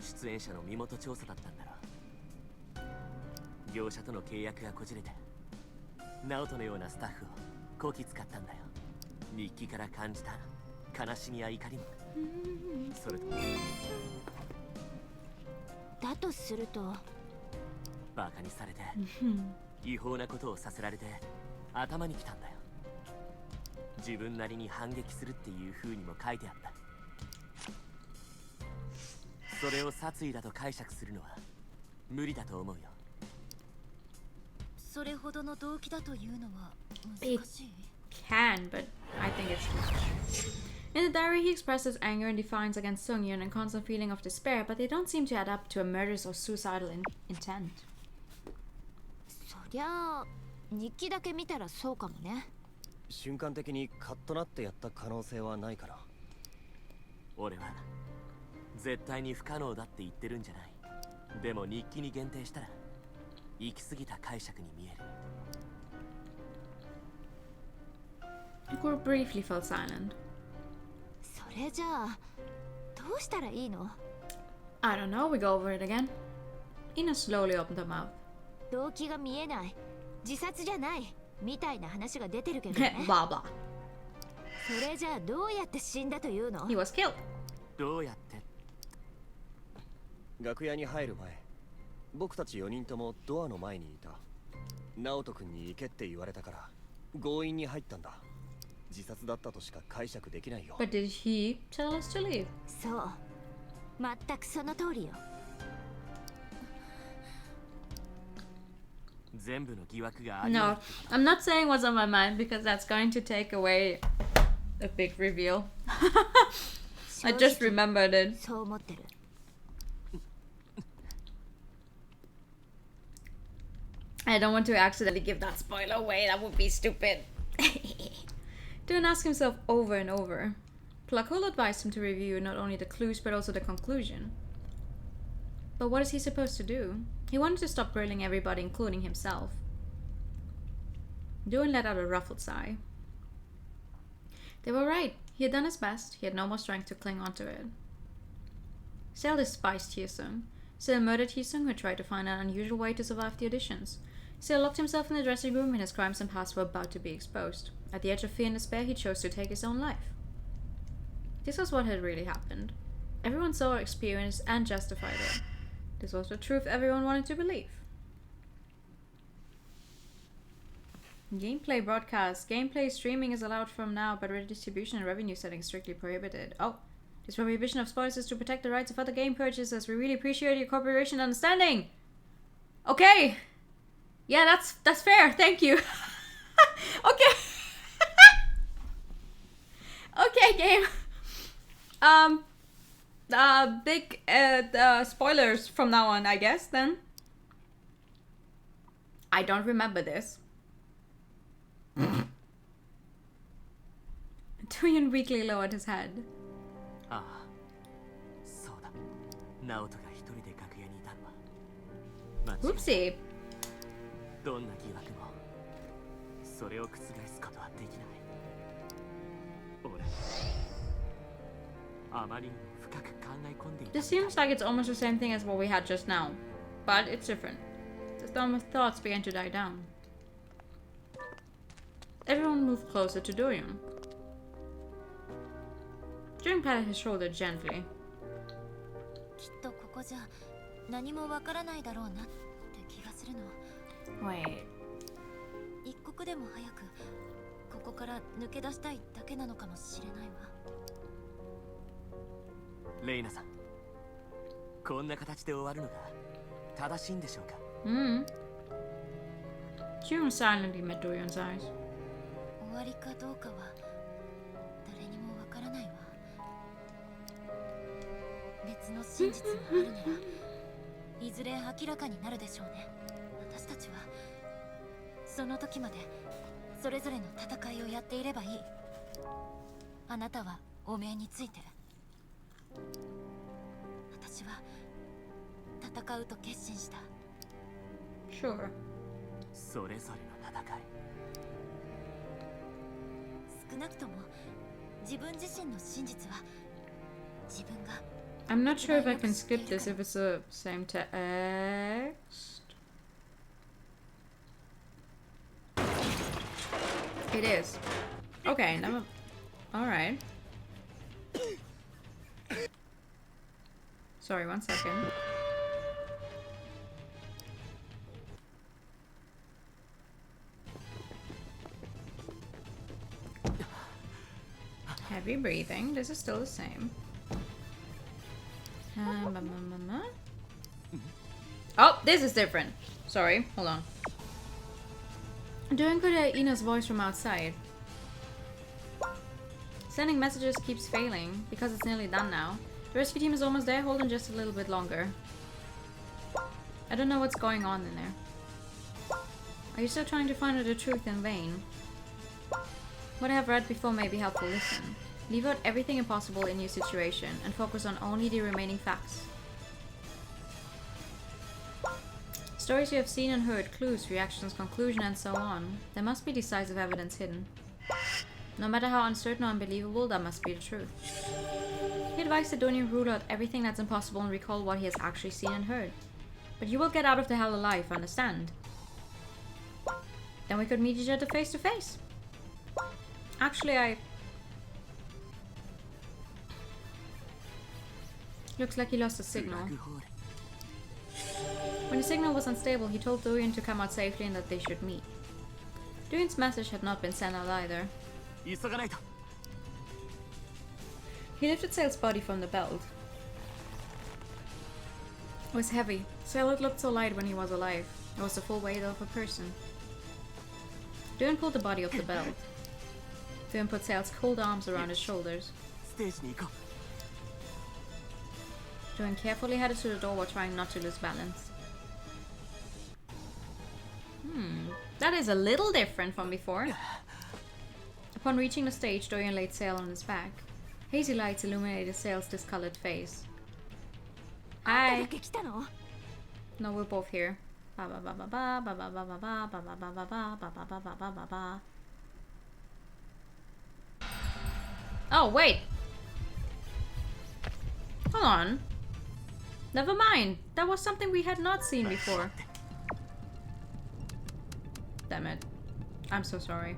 [SPEAKER 6] 出演者の身元調査だったんだろう。業者との契約がこじれてナオトのようなスタッフをこき使ったんだよ。日記から感じた悲しみや怒りも。それと
[SPEAKER 4] だとすると
[SPEAKER 6] バカにされて違法なことをさせられて頭にきたんだよ。自分なりに反撃するっていう風にも書いてあった。それを殺意だと解釈するのは無理だと思うよ。
[SPEAKER 4] それほどの動機だというのは難しい。
[SPEAKER 1] Can, but I think it's too much. In the diary, he expresses anger and defiance against Sung-yeon and a constant feeling of despair, but they don't seem to add up to a murderous or suicidal intent.
[SPEAKER 4] そりゃあ日記だけ見たらそうかもね。
[SPEAKER 5] 瞬間的にカッとなってやった可能性はないから。
[SPEAKER 6] 俺は絶対に不可能だって言ってるんじゃない。でも日記に限定したら行き過ぎた解釈に見える。
[SPEAKER 1] The group briefly fell silent.
[SPEAKER 4] それじゃあどうしたらいいの？
[SPEAKER 1] I don't know, we go over it again. Ina slowly opened her mouth.
[SPEAKER 4] 動機が見えない、自殺じゃないみたいな話が出てるけどね。
[SPEAKER 1] Blah blah.
[SPEAKER 4] それじゃあどうやって死んだというの？
[SPEAKER 1] He was killed.
[SPEAKER 6] どうやって？
[SPEAKER 5] 楽屋に入る前、僕たち4人ともドアの前にいた。直人君に行けって言われたから強引に入ったんだ。自殺だったとしか解釈できないよ。
[SPEAKER 1] But did he tell us to leave?
[SPEAKER 4] そう、全くその通りよ。
[SPEAKER 6] 全部の疑惑があり
[SPEAKER 1] No, I'm not saying what's on my mind because that's going to take away a big reveal. I just remembered it.
[SPEAKER 4] そう思ってる。
[SPEAKER 1] I don't want to accidentally give that spoiler away. That would be stupid. Don't ask himself over and over. Placol advised him to review not only the clues but also the conclusion. But what is he supposed to do? He wanted to stop grilling everybody, including himself. Doan let out a ruffled sigh. They were right. He had done his best. He had no more strength to cling onto it. Sale despised Hyesung. Sale murdered Hyesung, who tried to find an unusual way to survive the auditions. Sale locked himself in the dressing room when his crimes and past were about to be exposed. At the edge of fear and despair, he chose to take his own life. This was what had really happened. Everyone saw, experienced, and justified it. This was the truth everyone wanted to believe. Gameplay broadcast. Gameplay streaming is allowed from now, but redistribution and revenue settings strictly prohibited. Oh, this prohibition of spoilers is to protect the rights of other game purchasers. We really appreciate your cooperation and understanding. Okay. Yeah, that's fair. Thank you. Okay. Okay, game. Big spoilers from now on, I guess, then. I don't remember this. Toyon weakly lowered his head.
[SPEAKER 6] ああ、そうだ。直人が一人で楽屋にいたのは間違いない。
[SPEAKER 1] Whoopsie.
[SPEAKER 6] どんな疑惑もそれを覆すことはできない。俺、あまりにも深く考え込んでいた。
[SPEAKER 1] This seems like it's almost the same thing as what we had just now, but it's different. The storm of thoughts began to die down. Everyone moved closer to Doyon. Jung patted his shoulder gently.
[SPEAKER 4] きっとここじゃ何もわからないだろうなって気がするの。
[SPEAKER 1] Wait.
[SPEAKER 4] 一刻でも早くここから抜け出したいだけなのかもしれないわ。
[SPEAKER 6] レイナさん、こんな形で終わるのが正しいんでしょうか。
[SPEAKER 1] June silently met Dorian's eyes.
[SPEAKER 4] 終わりかどうかは誰にもわからないわ。別の真実があるならいずれ明らかになるでしょうね。私たちはその時までそれぞれの戦いをやっていればいい。あなたはおめえについて、私は戦うと決心した。
[SPEAKER 1] Sure.
[SPEAKER 6] それぞれの戦い。
[SPEAKER 4] 少なくとも自分自身の真実は自分が。
[SPEAKER 1] I'm not sure if I can skip this if it's the same text. It is. Okay, never. Alright. Sorry, 1 second. Heavy breathing. This is still the same. Oh, this is different. Sorry, hold on. Doing could hear Ina's voice from outside. Sending messages keeps failing because it's nearly done now. The rescue team is almost there. Hold on just a little bit longer. I don't know what's going on in there. Are you still trying to find out the truth in vain? What I have read before may be helpful. Listen. Leave out everything impossible in your situation and focus on only the remaining facts. Stories you have seen and heard, clues, reactions, conclusion, and so on. There must be decisive evidence hidden. No matter how uncertain or unbelievable, that must be the truth. He advised that Dorian rule out everything that's impossible and recall what he has actually seen and heard. But you will get out of the hell alive, understand? Then we could meet each other face to face. Actually, looks like he lost the signal. When the signal was unstable, he told Dorian to come out safely and that they should meet. Dorian's message had not been sent out either. He lifted Sail's body from the belt. It was heavy. Sail had looked so light when he was alive. It was the full weight of a person. Dorian pulled the body off the belt. Dorian put Sail's cold arms around his shoulders. Dorian carefully headed to the door while trying not to lose balance. That is a little different from before. Upon reaching the stage, Dorian laid Sail on his back. Hazy lights illuminated Sail's discolored face. Hi. No, we're both here. Oh, wait. Hold on. Never mind. That was something we had not seen before. Damn it. I'm so sorry.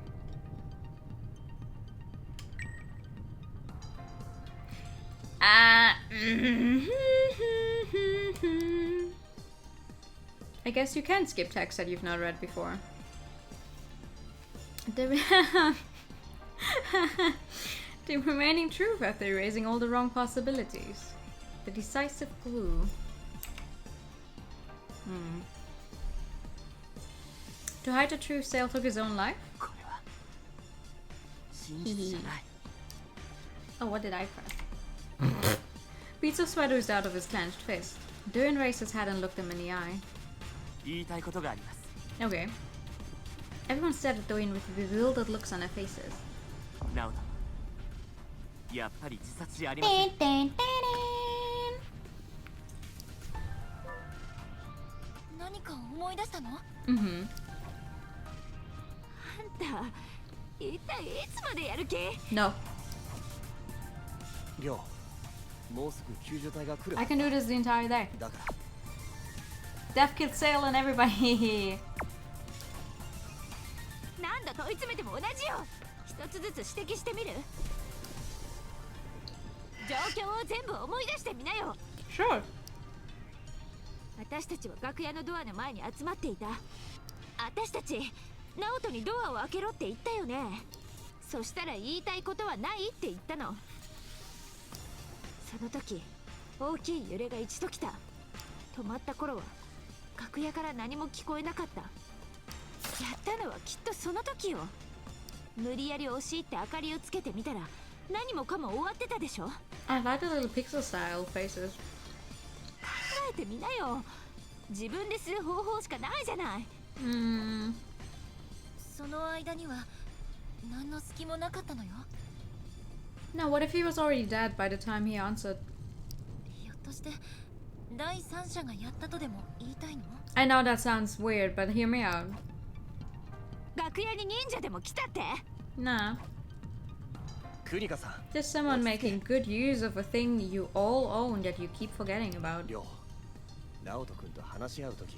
[SPEAKER 1] I guess you can skip text that you've not read before. The remaining truth after erasing all the wrong possibilities. The decisive clue. To hide the truth, Sail took his own life? Oh, what did I press? Beads of sweat oozed out of his clenched fist. Dorian raised his head and looked him in the eye. Okay. Everyone stared at Dorian with bewildered looks on their faces. No. I can do this the entire day. Death killed Sail and everybody. Sure.
[SPEAKER 4] 私たちは楽屋のドアの前に集まっていた。私たち、ナオトにドアを開けろって言ったよね。そしたら言いたいことはないって言ったの。その時、大きい揺れが一度来た。止まった頃は楽屋から何も聞こえなかった。やったのはきっとその時よ。無理やり押し入って明かりをつけてみたら何もかも終わってたでしょ。
[SPEAKER 1] I like the little pixel style faces.
[SPEAKER 4] 考えてみなよ。自分でする方法しかないじゃない。その間には何の隙もなかったのよ。
[SPEAKER 1] Now, what if he was already dead by the time he answered?
[SPEAKER 4] ひょっとして第三者がやったとでも言いたいの？
[SPEAKER 1] I know that sounds weird, but hear me out.
[SPEAKER 4] 楽屋に忍者でも来たって？
[SPEAKER 1] Nah.
[SPEAKER 5] クニカさん
[SPEAKER 1] Just someone making good use of a thing you all own that you keep forgetting about.
[SPEAKER 5] りょう直人君と話し合う時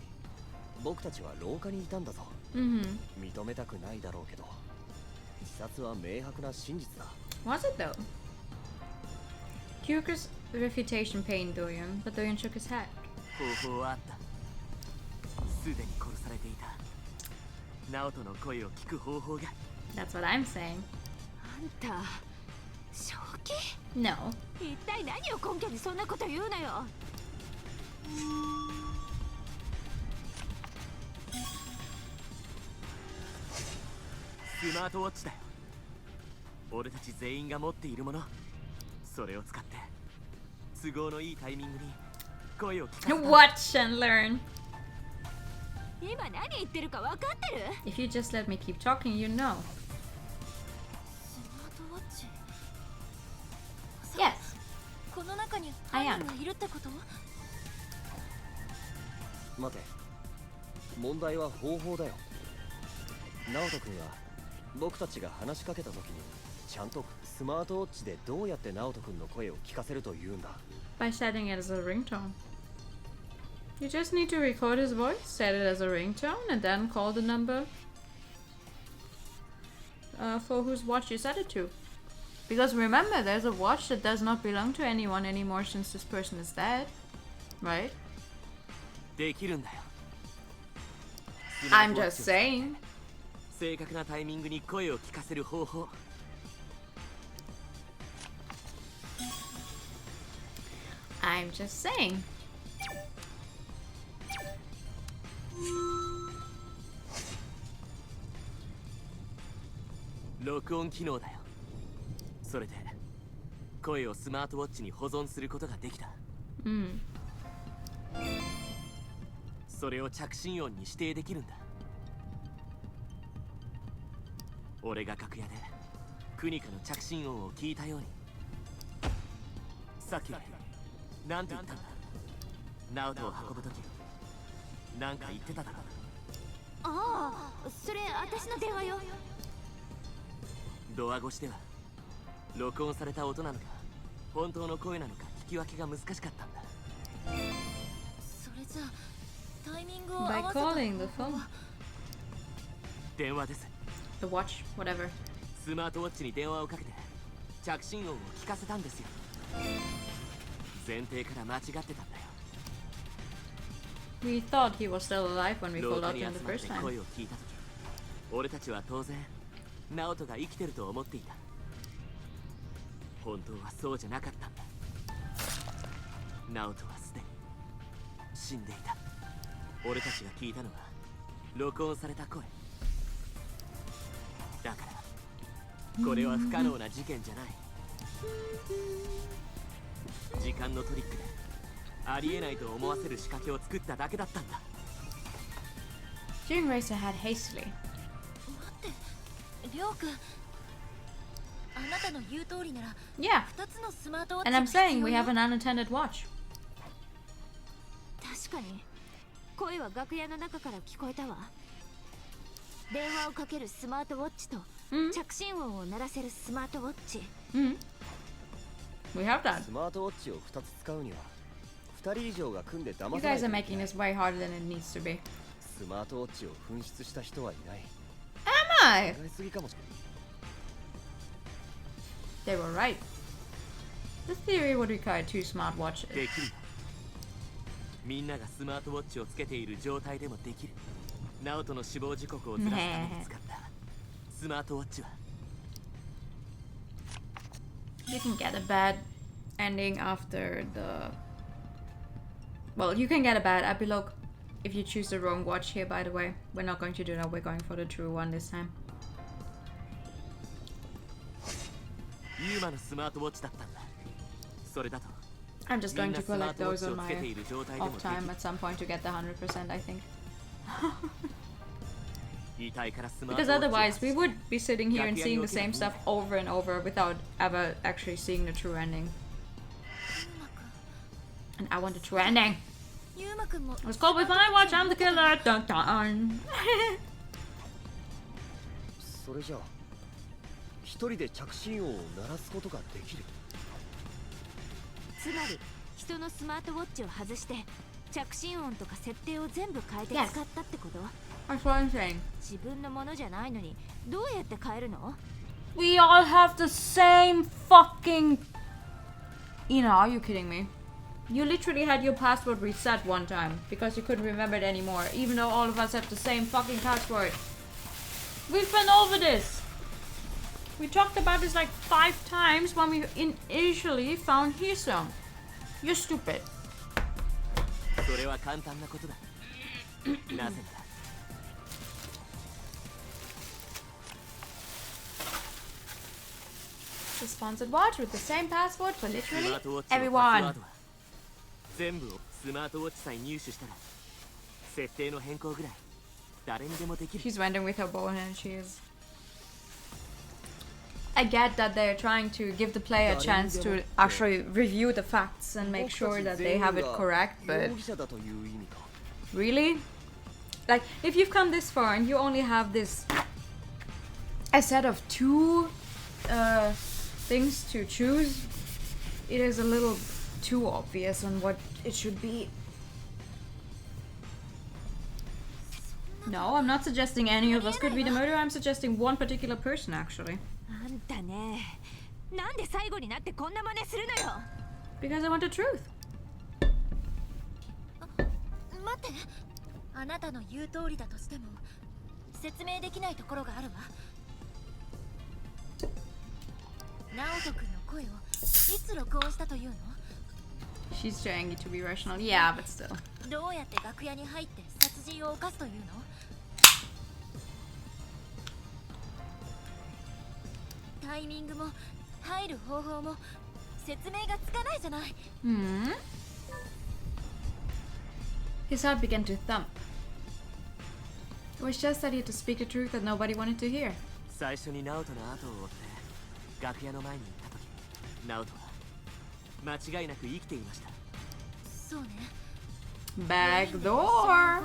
[SPEAKER 5] 僕たちは廊下にいたんだぞ。認めたくないだろうけど自殺は明白な真実だ。
[SPEAKER 1] Was it though? Kyuka's refutation pained Doyon, but Doyon shook his head.
[SPEAKER 6] 方法はあった。すでに殺されていた直人の声を聞く方法が。
[SPEAKER 1] That's what I'm saying.
[SPEAKER 4] あんた正気？
[SPEAKER 1] No.
[SPEAKER 4] 一体何を根拠にそんなこと言うのよ。
[SPEAKER 6] スマートウォッチだよ。俺たち全員が持っているもの、それを使って都合のいいタイミングに声を聞かせた。
[SPEAKER 1] Watch and learn.
[SPEAKER 4] 今何言ってるか分かってる？
[SPEAKER 1] If you just let me keep talking, you know.
[SPEAKER 4] スマートウォッチ。
[SPEAKER 1] Yes.
[SPEAKER 4] この中に犯人がいるってこと？
[SPEAKER 5] 待て、問題は方法だよ。直人君は僕たちが話しかけた時にちゃんとスマートウォッチでどうやって直人君の声を聞かせると言うんだ。
[SPEAKER 1] By setting it as a ringtone. You just need to record his voice, set it as a ringtone, and then call the number for whose watch you set it to. Because remember, there's a watch that does not belong to anyone anymore since this person is dead. Right?
[SPEAKER 6] できるんだよ。
[SPEAKER 1] I'm just saying.
[SPEAKER 6] 正確なタイミングに声を聞かせる方法。
[SPEAKER 1] I'm just saying.
[SPEAKER 6] 録音機能だよ。それで声をスマートウォッチに保存することができた。それを着信音に指定できるんだ。俺が楽屋でクニカの着信音を聞いたように。さっきなんて言ったんだ？ナオトを運ぶときなんか言ってただろ。
[SPEAKER 4] ああ、それ私の電話よ。
[SPEAKER 6] ドア越しでは録音された音なのか本当の声なのか聞き分けが難しかったんだ。
[SPEAKER 4] それじゃタイミングを合わ
[SPEAKER 1] By
[SPEAKER 4] せた
[SPEAKER 1] calling the phone.
[SPEAKER 6] 電話です。
[SPEAKER 1] The watch, whatever.
[SPEAKER 6] スマートウォッチに電話をかけて着信音を聞かせたんですよ。前提から間違ってたんだよ。
[SPEAKER 1] We thought he was still alive when we
[SPEAKER 6] 廊
[SPEAKER 1] called
[SPEAKER 6] 下
[SPEAKER 1] out
[SPEAKER 6] に
[SPEAKER 1] to
[SPEAKER 6] 集
[SPEAKER 1] him the
[SPEAKER 6] まっ
[SPEAKER 1] first
[SPEAKER 6] て
[SPEAKER 1] time.
[SPEAKER 6] 声を聞いたとき俺たちは当然ナオトが生きてると思っていた。本当はそうじゃなかったんだ。ナオトはすでに死んでいた。俺たちが聞いたのは録音された声だからこれは不可能な事件じゃない。時間のトリックでありえないと思わせる仕掛けを作っただけだったんだ。
[SPEAKER 1] June raised her head hastily.
[SPEAKER 4] 待って、りょうくん。あなたの言う通りなら
[SPEAKER 1] Yeah,
[SPEAKER 4] 2つのスマートウォッチ
[SPEAKER 1] and I'm
[SPEAKER 4] が必要
[SPEAKER 1] saying we
[SPEAKER 4] よ。
[SPEAKER 1] have an unattended watch.
[SPEAKER 4] 確かに声は楽屋の中から聞こえたわ。電話をかけるスマートウォッチと着信音を鳴らせるスマートウォッチ。
[SPEAKER 1] We have that.
[SPEAKER 5] スマートウォッチを2つ使うには2人以上が組んで騙
[SPEAKER 1] You
[SPEAKER 5] さない
[SPEAKER 1] guys
[SPEAKER 5] と
[SPEAKER 1] are
[SPEAKER 5] いけ
[SPEAKER 1] making
[SPEAKER 5] ない。
[SPEAKER 1] this way harder than it needs to be.
[SPEAKER 5] スマートウォッチを紛失した人はいない。
[SPEAKER 1] Am I?
[SPEAKER 5] 考えすぎかもしれ
[SPEAKER 1] They were right. This theory would require 2 smartwatches.
[SPEAKER 6] できるよ。みんながスマートウォッチをつけている状態でもできる。ナオトの死亡時刻をずらすために使ったスマートウォッチは
[SPEAKER 1] You can get a bad ending after the Well, you can get a bad epilogue if you choose the wrong watch here, by the way. We're not going to do that, we're going for the true one this time.
[SPEAKER 6] ユーマのスマートウォッチだったんだ。それだと
[SPEAKER 1] I'm just going to collect those on my off time at some point to get the 100%, I think. Because otherwise we would be sitting here and seeing the same stuff over and over without ever actually seeing the true ending. And I want the true ending. Let's go with my watch, I'm the killer. Dun dun.
[SPEAKER 5] それじゃあ一人で着信音を鳴らすことができる。
[SPEAKER 4] つまり人のスマートウォッチを外して着信音とか設定を全部変えて使ったってこと？
[SPEAKER 1] That's what I'm saying.
[SPEAKER 4] 自分のものじゃないのにどうやって変えるの？
[SPEAKER 1] We all have the same fucking... Ina, are you kidding me? You literally had your password reset one time because you couldn't remember it anymore, even though all of us have the same fucking password. We've been over this. We talked about this like 5 times when we initially found Hisung. You're stupid.
[SPEAKER 6] それは簡単なことだ。なぜなら
[SPEAKER 1] The sponsored watch with the same password for literally everyone.
[SPEAKER 6] 全部をスマートウォッチさえ入手したら設定の変更ぐらい誰にでもできる。
[SPEAKER 1] She's wending with her bow and she is. I get that they're trying to give the player a chance to actually review the facts and make sure that they have it correct, but really? Like, if you've come this far and you only have this a set of 2 things to choose, it is a little too obvious on what it should be. No, I'm not suggesting any of us could be the murderer, I'm suggesting one particular person actually.
[SPEAKER 4] あんたね、なんで最後になってこんな真似するのよ。
[SPEAKER 1] Because I want the truth.
[SPEAKER 3] 待って、あなたの言う通りだとしても説明できないところがあるわ。直人君の声をいつ録音したというの？
[SPEAKER 1] She's trying to be rational, yeah, but still.
[SPEAKER 3] どうやって楽屋に入って殺人を犯すというの？タイミングも入る方法も説明がつかないじゃない。
[SPEAKER 1] His heart began to thump. It was just that he had to speak the truth that nobody wanted to hear.
[SPEAKER 6] 最初にナオトの後を追って楽屋の前に行った時、ナオトは間違いなく生きていました。
[SPEAKER 3] そうね。
[SPEAKER 1] Back door.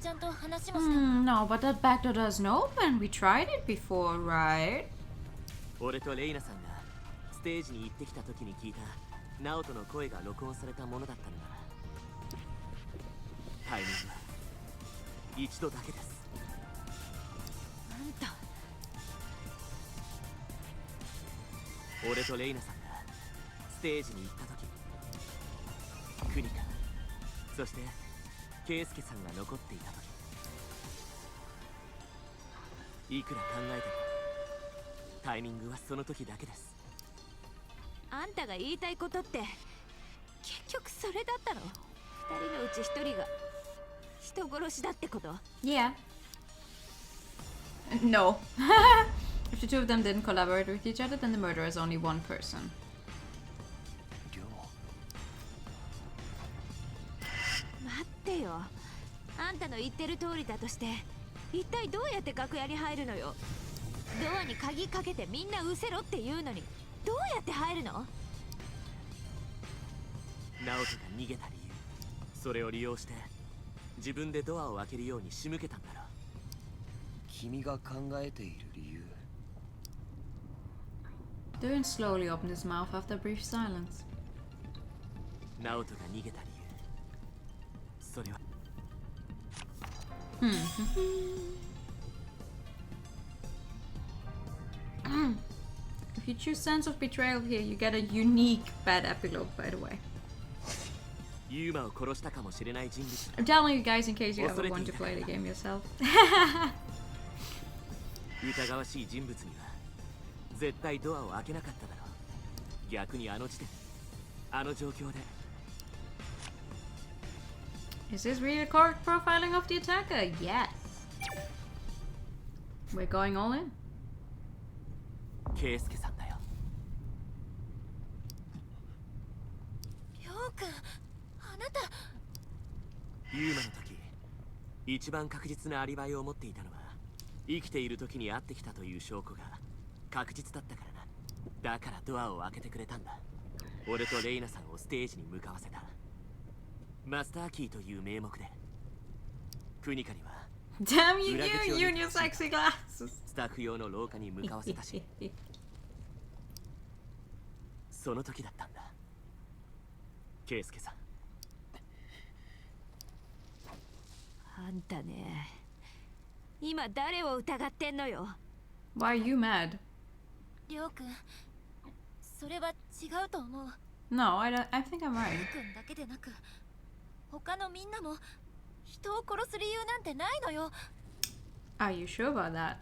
[SPEAKER 3] ちゃんと話もした。
[SPEAKER 1] No, but that back door doesn't open. We tried it before, right?
[SPEAKER 6] 俺とレイナさんがステージに行ってきた時に聞いたナオトの声が録音されたものだったのなら、タイミングは一度だけです。
[SPEAKER 4] あんた、
[SPEAKER 6] 俺とレイナさんがステージに行った時、クニカ、そしてケイスケさんが残っていた時、いくら考えてもタイミングはその時だけです。
[SPEAKER 4] あんたが言いたいことって結局それだったの？2人のうち1人が人殺しだってこと？
[SPEAKER 1] Yeah. No. If the two of them didn't collaborate with each other, then the murderer is only one person.
[SPEAKER 4] 待ってよ。あんたの言ってる通りだとして一体どうやって楽屋に入るのよ。ドアに鍵かけてみんな失せろって言うのにどうやって入るの？
[SPEAKER 6] ナオトが逃げた理由、それを利用して自分でドアを開けるように仕向けたんだろう。
[SPEAKER 5] 君が考えている理由。
[SPEAKER 1] Durin slowly opened his mouth after a brief silence.
[SPEAKER 6] ナオトが逃げた理由、それは
[SPEAKER 1] If you choose sense of betrayal here, you get a unique bad epilogue, by the way.
[SPEAKER 6] ユーマを殺したかもしれない人物。
[SPEAKER 1] I'm telling you guys in case you ever want to play the game yourself.
[SPEAKER 6] 疑わしい人物には絶対ドアを開けなかっただろう。逆にあの時点、あの状況で
[SPEAKER 1] Is this really correct profiling of the attacker? Yes. We're going all in.
[SPEAKER 6] 圭介さんだよ。
[SPEAKER 3] りょうくん、あなた。
[SPEAKER 6] ユーマの時、一番確実なアリバイを持っていたのは、生きている時に会ってきたという証拠が確実だったからな。だからドアを開けてくれたんだ。俺とレイナさんをステージに向かわせた。マスターキーという名目で。クニカには
[SPEAKER 1] Damn you, you and your sexy glasses.
[SPEAKER 6] スタッフ用の廊下に向かわせたしその時だったんだ。圭介さん。
[SPEAKER 4] あんたね、今誰を疑ってんのよ。
[SPEAKER 1] Why are you mad?
[SPEAKER 3] りょうくん、それは違うと思う。
[SPEAKER 1] No, I think I'm
[SPEAKER 3] りょ
[SPEAKER 1] right.
[SPEAKER 3] うくんだけでなく、他のみんなも人を殺す理由なんてないのよ。
[SPEAKER 1] Are you sure about that?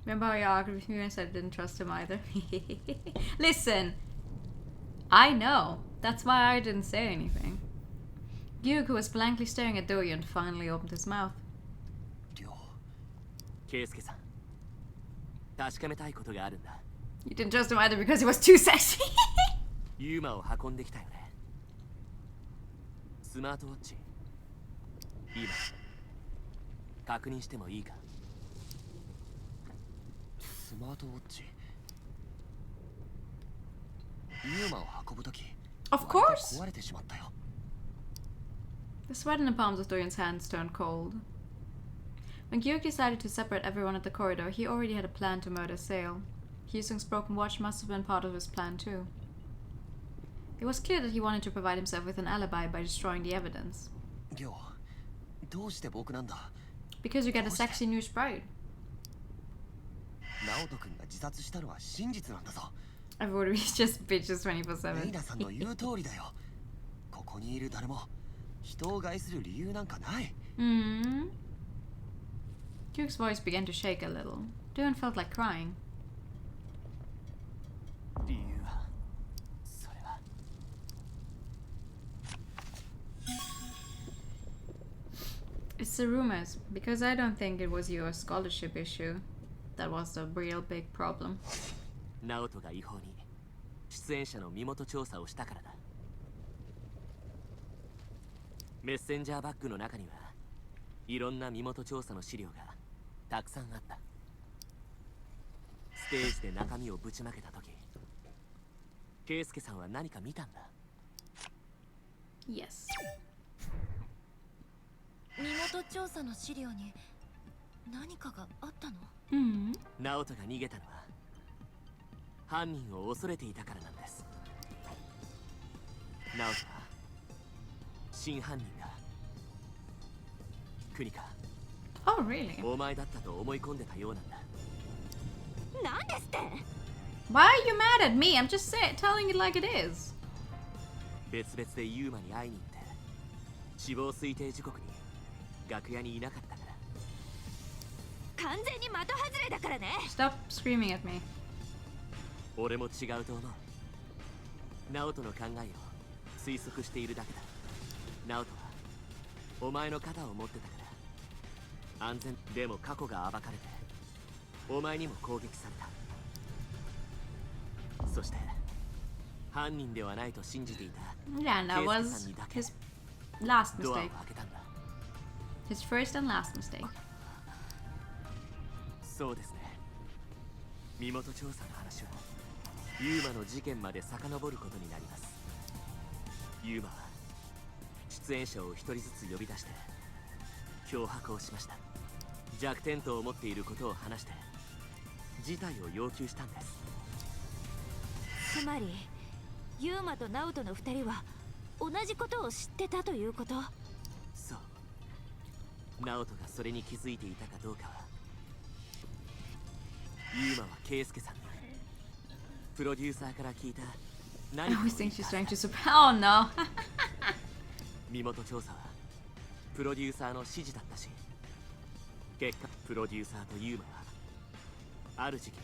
[SPEAKER 1] Remember how you argued with me and said I didn't trust him either? Listen, I know. That's why I didn't say anything. Gyuk, who was blankly staring at Doyen, finally opened his mouth.
[SPEAKER 6] 圭介さん、確かめたいことがあるんだ。
[SPEAKER 1] You didn't trust him either because he was too sexy.
[SPEAKER 6] ユーマを運んできたよね。スマートウォッチ、今確認してもいいか。
[SPEAKER 5] スマートウォッチ。ユーマを運ぶとき、
[SPEAKER 1] Of course.
[SPEAKER 5] 壊れてしまったよ。
[SPEAKER 1] The sweat in the palms of Doyen's hands turned cold. When Gyuk decided to separate everyone at the corridor, he already had a plan to murder Sale. Hyosung's broken watch must have been part of his plan too. It was clear that he wanted to provide himself with an alibi by destroying the evidence.
[SPEAKER 5] りょう、どうして僕なんだ。
[SPEAKER 1] Because you get a sexy new sprite.
[SPEAKER 5] ナオト君が自殺したのは真実なんだぞ。
[SPEAKER 1] Everybody just bitches
[SPEAKER 5] レイ
[SPEAKER 1] 24/7.
[SPEAKER 5] ナさんの言う通りだよ。ここにいる誰も人を害する理由なんかない。
[SPEAKER 1] Gyuk's voice began to shake a little. Doyen felt like crying.
[SPEAKER 6] 理由は、それは。
[SPEAKER 1] It's the rumors, because I don't think it was your scholarship issue that was the real big problem.
[SPEAKER 6] ナオトが違法に出演者の身元調査をしたからだ。メッセンジャーバッグの中にはいろんな身元調査の資料がたくさんあった。ステージで中身をぶちまけた時、圭介さんは何か見たんだ。
[SPEAKER 1] Yes.
[SPEAKER 3] 身元調査の資料に何かがあったの？
[SPEAKER 6] ナオトが逃げたのは犯人を恐れていたからなんです。ナオトは真犯人がクニカ、
[SPEAKER 1] Oh, really?
[SPEAKER 6] お前だったと思い込んでたようなんだ。
[SPEAKER 4] なんですって？
[SPEAKER 1] Why are you mad at me? I'm just telling it like it is.
[SPEAKER 6] 別々でユーマに会いに行って死亡推定時刻に楽屋にいなかったから。
[SPEAKER 4] 完全に的外れだからね。
[SPEAKER 1] Stop screaming at me.
[SPEAKER 6] 俺も違うと思う。ナオトの考えを推測しているだけだ。ナオトはお前の肩を持ってたから安全。でも過去が暴かれてお前にも攻撃された。そして犯人ではないと信じていた
[SPEAKER 1] Yeah, that
[SPEAKER 6] 圭介
[SPEAKER 1] was
[SPEAKER 6] さんにだけ
[SPEAKER 1] his last
[SPEAKER 6] ドアを
[SPEAKER 1] mistake.
[SPEAKER 6] 開けたんだ。
[SPEAKER 1] His first and last mistake.
[SPEAKER 6] そうですね。身元調査の話はユーマの事件まで遡ることになります。ユーマは出演者を一人ずつ呼び出して脅迫をしました。弱点と思っていることを話して事態を要求したんです。
[SPEAKER 4] つまりユーマとナオトの2人は同じことを知ってたということ？
[SPEAKER 6] そう。ナオトがそれに気づいていたかどうかはユーマは圭介さんにプロデューサーから聞いた
[SPEAKER 1] I
[SPEAKER 6] 何かを
[SPEAKER 1] always
[SPEAKER 6] 言
[SPEAKER 1] think
[SPEAKER 6] っ
[SPEAKER 1] she's
[SPEAKER 6] た。
[SPEAKER 1] trying to Oh no.
[SPEAKER 6] 身元調査はプロデューサーの指示だったし、結果プロデューサーとユーマはある時期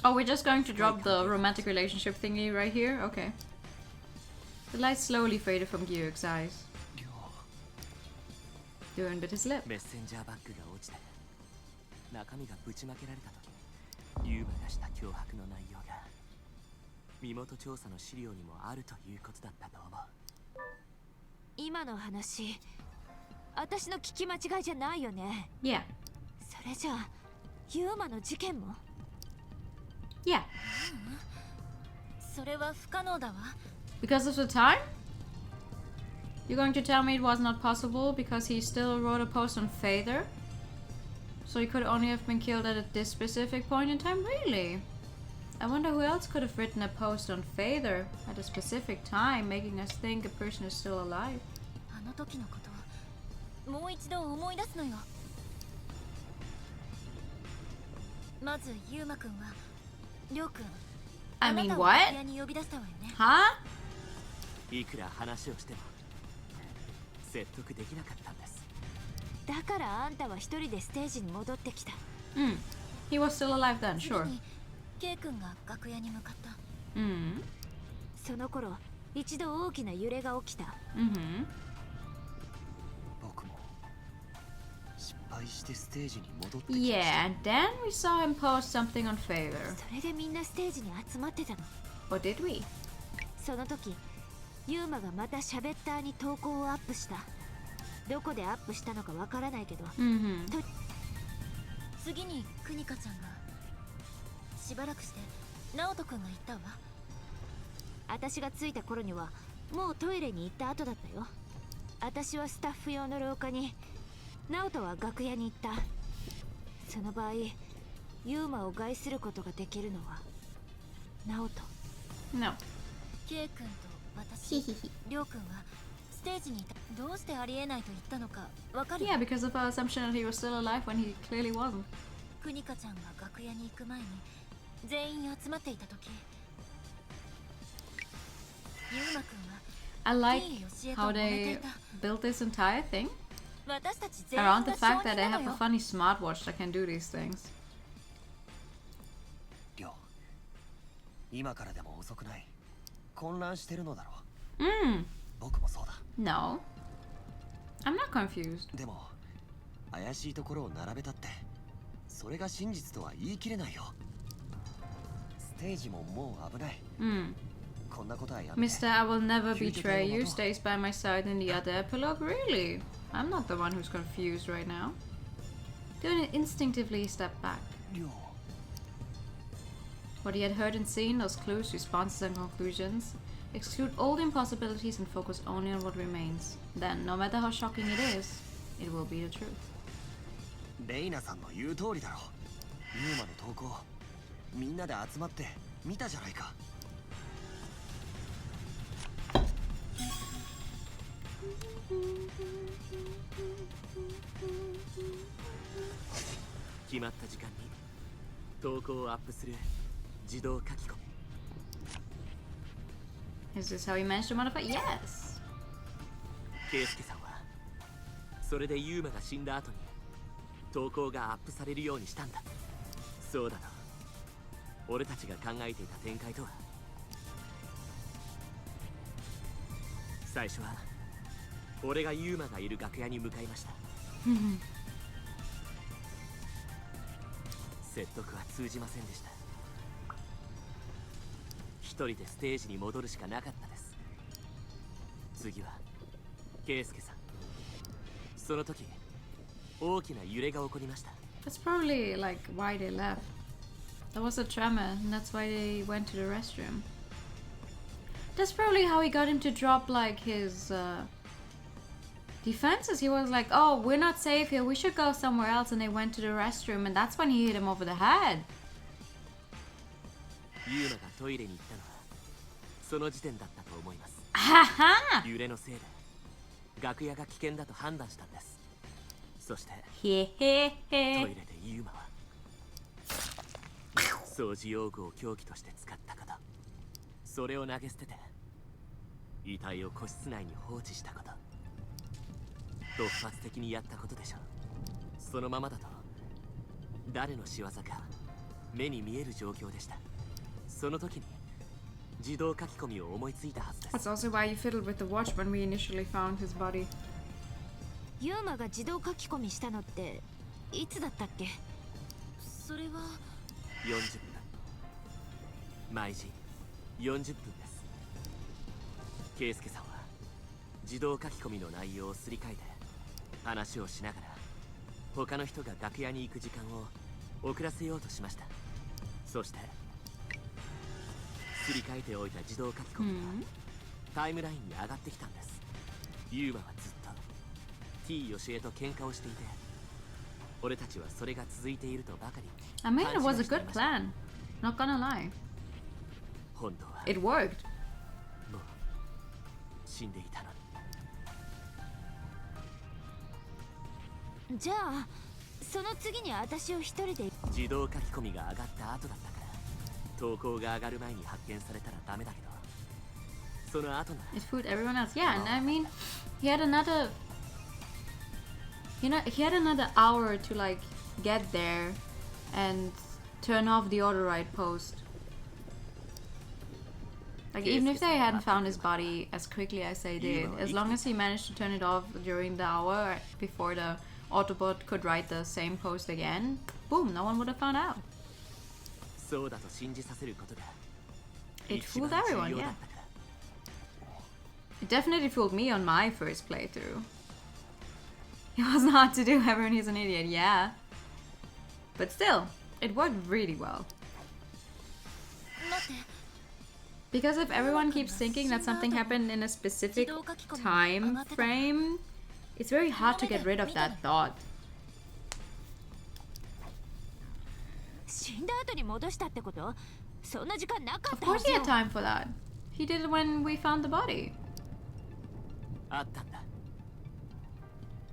[SPEAKER 1] Oh, we're just going to drop the romantic relationship thingy right here? Okay. The light slowly faded from Gyurik's eyes. Durin bit his lip.
[SPEAKER 6] メッセンジャーバッグが落ちて中身がぶちまけられた時ユーマがした脅迫の内容が身元調査の資料にもあるということだったと思う。
[SPEAKER 4] 今の話私の聞き間違いじゃないよね。
[SPEAKER 1] Yeah.
[SPEAKER 4] それじゃあユーマの事件も
[SPEAKER 1] Yeah.
[SPEAKER 3] それは不可能だわ。
[SPEAKER 1] Because of the time? You're going to tell me it was not possible because he still wrote a post on Father? So he could only have been killed at this specific point in time? Really? I wonder who else could have written a post on Father at a specific time, making us think a person is still alive.
[SPEAKER 3] あの時のことをもう一度思い出すのよ。まずユーマくんはりょうくん
[SPEAKER 1] I
[SPEAKER 3] あな
[SPEAKER 1] mean,
[SPEAKER 3] たを
[SPEAKER 1] what?
[SPEAKER 3] 部屋に呼び出したわよね。
[SPEAKER 1] Huh?
[SPEAKER 6] いくら話をしても説得できなかったんです。
[SPEAKER 4] だからあんたは一人でステージに戻ってきた。
[SPEAKER 1] He was still alive then,
[SPEAKER 3] 次
[SPEAKER 1] sure.
[SPEAKER 3] に K 君が楽屋に向かった。
[SPEAKER 4] その頃一度大きな揺れが起きた。
[SPEAKER 5] 僕も失敗してステージに戻ってきました。
[SPEAKER 1] Yeah, and then we saw him post something on Favor.
[SPEAKER 4] それでみんなステージに集まってたの。
[SPEAKER 1] Or did we?
[SPEAKER 4] その時ユーマがまたシャベッターに投稿をアップした。どこでアップしたのかわからないけど、
[SPEAKER 3] 次にクニカちゃんがしばらくして直人くんが言ったわ。
[SPEAKER 4] 私が着いた頃にはもうトイレに行った後だったよ。私はスタッフ用の廊下に、直人は楽屋に行った。その場合ユーマを害することができるのは直人。
[SPEAKER 1] No.
[SPEAKER 3] K 君と私りょうくんはステージにいた。どうしてありえないと言ったのかわかる？
[SPEAKER 1] Yeah, because of our assumption that he was still alive when he clearly wasn't.
[SPEAKER 3] クニカちゃんが楽屋に行く前に全員集まっていた時、ユーマくんは
[SPEAKER 1] I like how they built this entire thing
[SPEAKER 3] 私たち全員
[SPEAKER 1] around
[SPEAKER 3] が
[SPEAKER 1] the
[SPEAKER 3] 証
[SPEAKER 1] fact
[SPEAKER 3] 人
[SPEAKER 1] that they
[SPEAKER 3] な
[SPEAKER 1] have
[SPEAKER 3] の
[SPEAKER 1] a
[SPEAKER 3] よ。
[SPEAKER 1] funny smartwatch that can do these things.
[SPEAKER 5] りょう、今からでも遅くない。混乱してるのだろう。僕もそうだ。
[SPEAKER 1] No. I'm not confused.
[SPEAKER 5] でも怪しいところを並べたってそれが真実とは言い切れないよ。ステージももう危ない。こんなことはやめて。
[SPEAKER 1] Mr. I will never betray you stays by my side in the other epilogue. Really? I'm not the one who's confused right now. Don't instinctively step back.
[SPEAKER 5] りょう、
[SPEAKER 1] What he had heard and seen, those clues, responses, and conclusions, exclude all the impossibilities and focus only on what remains. Then, no matter how shocking it is, it will be the truth.
[SPEAKER 5] レイナさんの言う通りだろう。ユーマの投稿、みんなで集まって見たじゃないか。
[SPEAKER 6] 決まった時間に投稿をアップする自動書き込み。
[SPEAKER 1] Is this how he managed to modify? Yes!
[SPEAKER 6] ケイスケさんはそれでユーマが死んだ後に投稿がアップされるようにしたんだ。そうだな。俺たちが考えていた展開とは。最初は俺がユーマがいる楽屋に向かいました。説得は通じませんでした。一人でステージに戻るしかなかったです。次はケイスケさん。その時大きな揺れが起こりました。
[SPEAKER 1] That's probably like why they left. There was a tremor, and that's why they went to the restroom. That's probably how he got him to drop like his defenses. He was like, "Oh, we're not safe here. We should go somewhere else." And they went to the restroom, and that's when he hit him over the head.
[SPEAKER 6] ユーマがトイレに行ったのはその時点だったと思います。
[SPEAKER 1] Haha!
[SPEAKER 6] 揺れのせいで楽屋が危険だと判断したんです。そして
[SPEAKER 1] Hehehe.
[SPEAKER 6] トイレでユーマは掃除用具を凶器として使ったこと、それを投げ捨てて遺体を個室内に放置したこと、突発的にやったことでしょう。そのままだと誰の仕業か目に見える状況でした。その時に自動書き込みを思いついたはずです。
[SPEAKER 1] That's also why you fiddled with the watch when we initially found his body.
[SPEAKER 4] ユーマが自動書き込みしたのっていつだったっけ？
[SPEAKER 3] それは
[SPEAKER 6] 40分。毎時40分です。ケイスケさんは自動書き込みの内容をすり替えて話をしながら他の人が楽屋に行く時間を遅らせようとしました。そしてすり替えておいた自動書き込みがタイムラインに上がってきたんです。ユーマはずっと T ヨシエと喧嘩をしていて、俺たちはそれが続いているとばかり。
[SPEAKER 1] I mean, it was a good plan. Not gonna lie.
[SPEAKER 6] 本当は
[SPEAKER 1] It worked.
[SPEAKER 6] もう死んでいたのに。
[SPEAKER 4] じゃあその次に私を一人で。
[SPEAKER 6] 自動書き込みが上がった後だったから投稿が上がる前に発見されたらダメだけど、その後なら
[SPEAKER 1] It fooled everyone else. Yeah, and I mean, he had another. You know, he had another hour to like get there and turn off the auto write post. Like even if they hadn't found his body as quickly as they did, as long as he managed to turn it off during the hour before the Autobot could write the same post again, boom, no one would have found out.
[SPEAKER 6] そうだと信じさせることが
[SPEAKER 1] It
[SPEAKER 6] 一
[SPEAKER 1] fooled
[SPEAKER 6] 番
[SPEAKER 1] everyone,
[SPEAKER 6] 重要だ
[SPEAKER 1] yeah.
[SPEAKER 6] ったから。
[SPEAKER 1] It definitely fooled me on my first playthrough. It was not to do everyone is an idiot, yeah. But still, it worked really well.
[SPEAKER 3] 待って、
[SPEAKER 1] Because if everyone keeps thinking that something happened in a specific time frame, it's very hard to get rid of that thought.
[SPEAKER 4] 死んだ後に戻したってこと？そんな時間なかっ
[SPEAKER 1] Of
[SPEAKER 4] たは
[SPEAKER 1] course
[SPEAKER 4] ず
[SPEAKER 1] he
[SPEAKER 4] よ。
[SPEAKER 1] had time for that. He did it when we found the body.
[SPEAKER 6] あったんだ。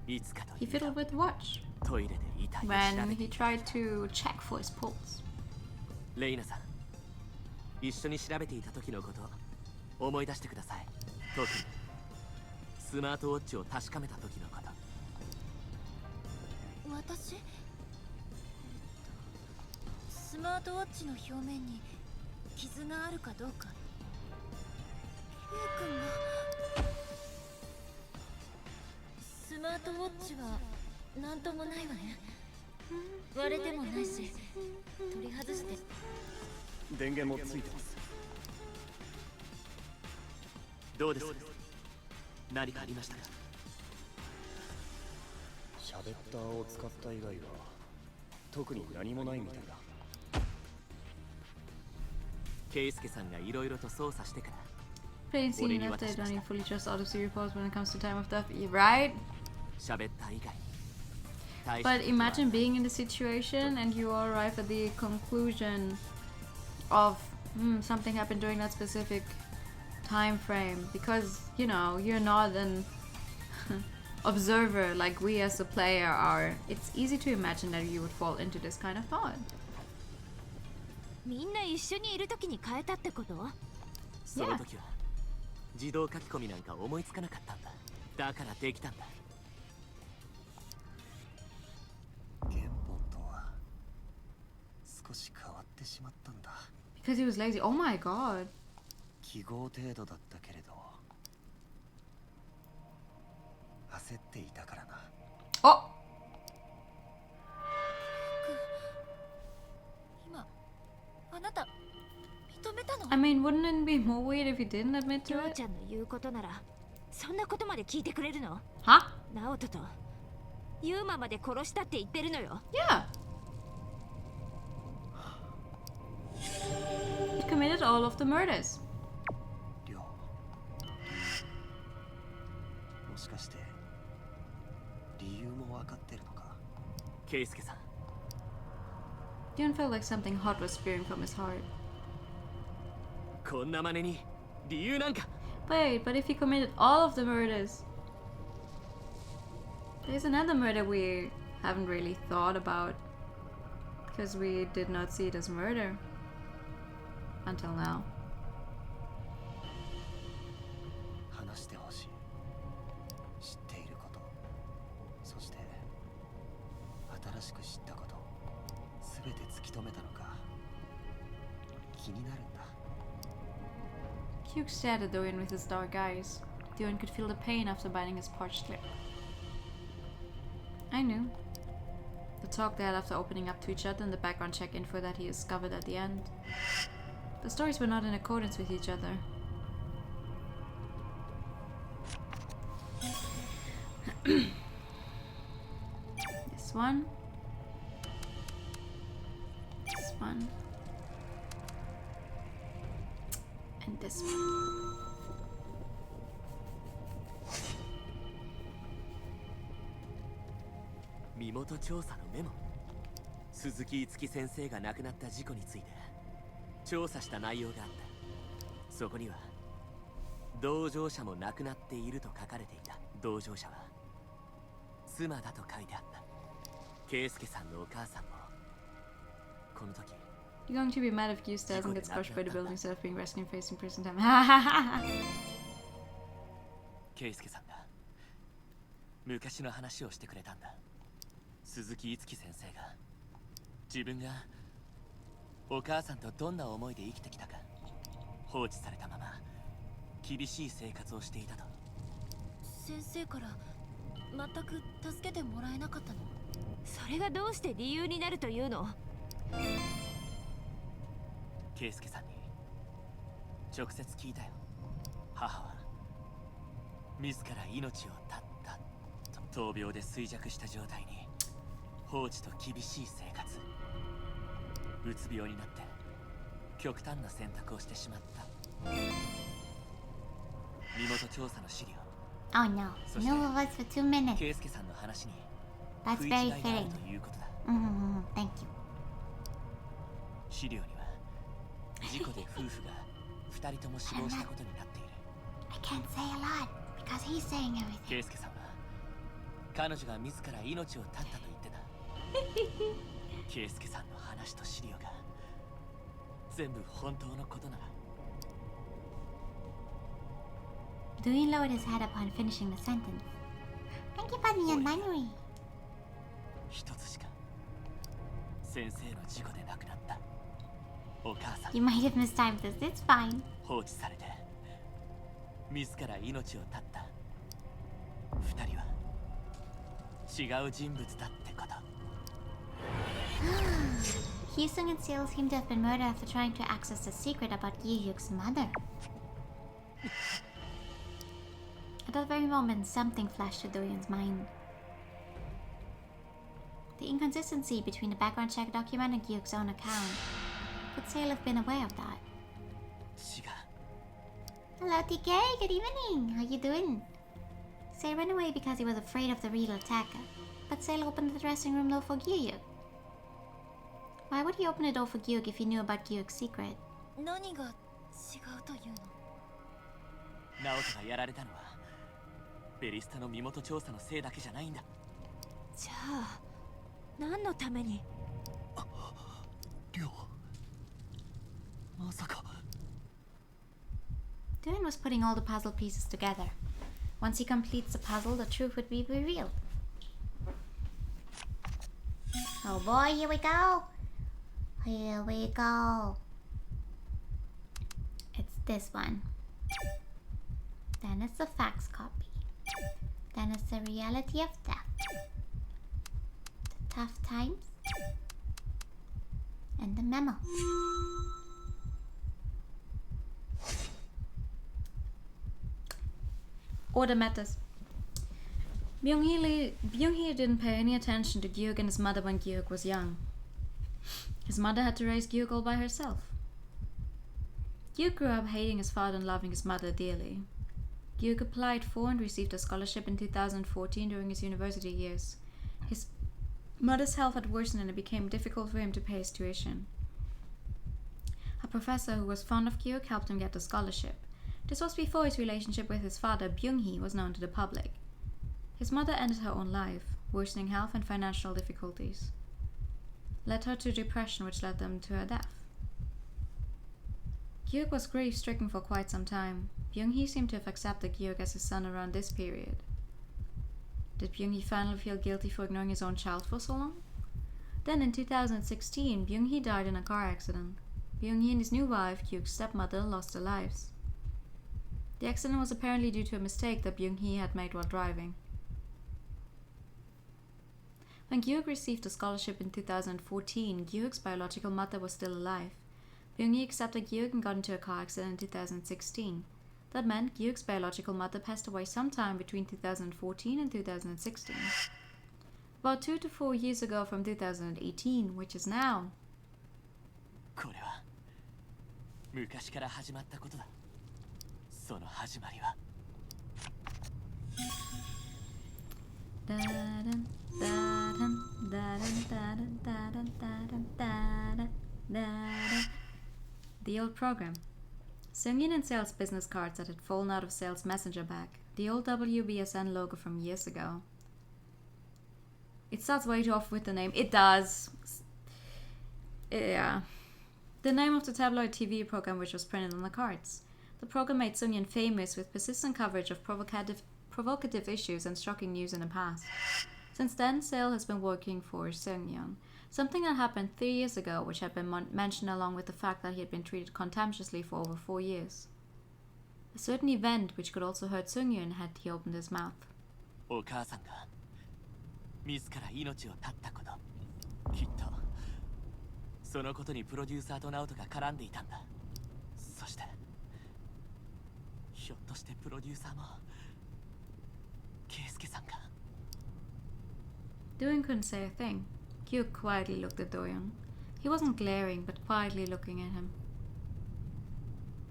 [SPEAKER 6] いつかと
[SPEAKER 1] He
[SPEAKER 6] いうと
[SPEAKER 1] fiddled with the watch
[SPEAKER 6] トイレで遺体を調
[SPEAKER 1] when
[SPEAKER 6] べて
[SPEAKER 1] he
[SPEAKER 6] いた。
[SPEAKER 1] tried to check for his pulse.
[SPEAKER 6] レイナさん、一緒に調べていた時のこと思い出してください。特にスマートウォッチを確かめた時のこと。
[SPEAKER 3] 私スマートウォッチの表面に傷があるかどうか。ケイ君がスマートウォッチはなんともないわね。割れてもないし、取り外して
[SPEAKER 5] 電源もついてます。
[SPEAKER 6] どうです？何かありましたか？
[SPEAKER 5] シャベッターを使った以外は特に何もないみたいだ。
[SPEAKER 6] ケイスケさんがいろいろと操作してから
[SPEAKER 1] Plain seeing that they don't even fully trust autopsy reports when it comes to time of death, right?
[SPEAKER 6] シャベッター以外大した
[SPEAKER 1] But imagine being in the situation and you arrive at the conclusion of something happened during that specific time frame because you know you're not an observer like we as a player are. It's easy to imagine that you would fall into this kind of thought.
[SPEAKER 4] みんな一緒にいる時に変えたってこと？
[SPEAKER 6] その時は自動書き込みなんか思いつかなかったんだ。だからできたんだ。
[SPEAKER 5] 原本とは少し変わってしまったんだ。
[SPEAKER 1] Because he was lazy. Oh my god.
[SPEAKER 5] 記号程度だったけれど焦っていたからな。
[SPEAKER 1] Oh!
[SPEAKER 3] 今あなた認めたの？
[SPEAKER 1] I mean, wouldn't it be more weird if he didn't admit
[SPEAKER 4] ジ
[SPEAKER 1] to
[SPEAKER 4] ョー
[SPEAKER 1] it?
[SPEAKER 4] ちゃんの言うことならそんなことまで聞いてくれるの？
[SPEAKER 1] Huh?
[SPEAKER 4] ナオトとユーマまで殺したって言ってるのよ。
[SPEAKER 1] Yeah. He committed all of the murders.
[SPEAKER 5] りょう、もしかして理由も分かってるのか？
[SPEAKER 6] ケイスケさん、
[SPEAKER 1] Dion felt like something hot was spearing from his heart.
[SPEAKER 6] こんな真似に理由なんか。
[SPEAKER 1] Wait, but if he committed all of the murders, there's another murder we haven't really thought about because we did not see it as murder until now.
[SPEAKER 5] 話してほしい。知っていること、そして新しく知ったこと、すべて突き止めたのか気になるんだ。
[SPEAKER 1] Gyuk stared at Do-yeon with his dark eyes. Do-yeon could feel the pain after biting his parched lip. I knew. The talk they had after opening up to each other and the background check info that he discovered at the end. The stories were not in accordance with each other. This one. This one. And this one.
[SPEAKER 6] 「身元調査のメモ」鈴木樹先生が亡くなった事故について調査した内容があった。そこには同乗者も亡くなっていると書かれていた。同乗者は妻だと書いてあった。圭介さんのお母さんもこの時
[SPEAKER 1] You're going to be mad if Gyuk doesn't get crushed by the building instead of being rescued and facing prison time.
[SPEAKER 6] 圭介さんが昔の話をしてくれたんだ。鈴木樹先生が自分がお母さんとどんな思いで生きてきたか、放置されたまま厳しい生活をしていたと。
[SPEAKER 3] 先生から全く助けてもらえなかったの？
[SPEAKER 4] それがどうして理由になるというの？
[SPEAKER 6] 圭介さんに直接聞いたよ。母は自ら命を絶ったと。闘病で衰弱した状態に放置と厳しい生活、うつ病になって極端な選択をしてしまった。身元調査の資料。
[SPEAKER 10] Oh no, no of us for 2 minutes.
[SPEAKER 6] 圭介さんの話に
[SPEAKER 10] That's
[SPEAKER 6] 食い違い
[SPEAKER 10] very
[SPEAKER 6] がある
[SPEAKER 10] fitting.
[SPEAKER 6] ということだ。
[SPEAKER 10] Thank you.
[SPEAKER 6] 資料には事故で夫婦が2人とも死亡したことになっている。
[SPEAKER 10] I can't say a lot because he's saying everything.
[SPEAKER 6] 圭介さんは彼女が自ら命を絶ったと言ってた。圭介さんの話と資料が全部本当のことなら。
[SPEAKER 10] Do-yeon lowered his head upon finishing the sentence. Thank you for the unbinary.
[SPEAKER 6] 一つしか先生の事故で亡くなったお母さん。
[SPEAKER 10] You might have mistimed this. It's fine.
[SPEAKER 6] 放置されて自ら命を絶った二人は違う人物だってこと。
[SPEAKER 10] Hyesung and Sale seem to have been murdered after trying to access the secret about Gi-hyuk's mother. At that very moment, something flashed to Do-yeon's mind. The inconsistency between the background check document and Gi-hyuk's own account. Could Sale have been aware of that?
[SPEAKER 6] 違う。
[SPEAKER 10] Hello, TK. Good evening. How you doing? Sale ran away because he was afraid of the real attacker. But Sale opened the dressing room door for Gi-hyuk. Why would he open the door for Gi-hyuk if he knew about Gi-hyuk's secret?
[SPEAKER 3] 何が違うというの？
[SPEAKER 6] 直人がやられたのはベリスタの身元調査のせいだけじゃないんだ。
[SPEAKER 4] じゃあ何のために？
[SPEAKER 6] リョウ、まさか。
[SPEAKER 10] Do-yeon was putting all the puzzle pieces together. Once he completes the puzzle, the truth would be revealed. Oh boy, here we go! Here we go! It's this one. Then it's the fax copy. Then it's the reality of death. The tough times. And the memo.
[SPEAKER 1] Order matters. Byung-hee didn't pay any attention to Gi-hyuk and his mother when Gi-hyuk was young. His mother had to raise Gi-hyuk all by herself. Gi-hyuk grew up hating his father and loving his mother dearly. Gi-hyuk applied for and received a scholarship in 2014 during his university years. His mother's health had worsened and it became difficult for him to pay his tuition. A professor who was fond of Gi-hyuk helped him get the scholarship. This was before his relationship with his father, Byung-hee, was known to the public. His mother ended her own life, worsening health and financial difficulties. Led her to depression, which led them to her death. Gi-hyuk was grief-stricken for quite some time. Byung-hee seemed to have accepted Gi-hyuk as his son around this period. Did Byung-hee finally feel guilty for ignoring his own child for so long? Then in 2016, Byung-hee died in a car accident. Byung-hee and his new wife, Gi-hyuk's stepmother, lost their lives. The accident was apparently due to a mistake that Byung-hee had made while driving. When Gyuk received a scholarship in 2014, Gyuk's biological mother was still alive. Byung-hee accepted Gyuk and got into a car accident in 2016. That meant Gyuk's biological mother passed away sometime between 2014 and 2016. About 2 to 4 years ago from 2018, which is now.
[SPEAKER 6] これは昔から始まったことだ。その始まりは。
[SPEAKER 1] The old program. Seungin sells business cards that had fallen out of Sale's messenger bag. The old WBSN logo from years ago. It starts way too off with the name. It does. Yeah. The name of the tabloid TV program which was printed on the cards. The program made Seungin famous with persistent coverage of provocative issues and shocking news in the past. Since then, Sale has been working for Seungyeon, something that happened 3 years ago, which had been mentioned along with the fact that he had been treated contemptuously for over 4 years. A certain event which could also hurt Seungyeon had he opened his mouth.
[SPEAKER 6] お母さんが自ら命を絶ったこと、きっとそのことにプロデューサーとナオトが絡んでいたんだ。そしてひょっとしてプロデューサーもケイスケさんが。
[SPEAKER 1] Doyoung couldn't say a thing. Kyuk quietly looked at Doyoung. He wasn't glaring, but quietly looking at him.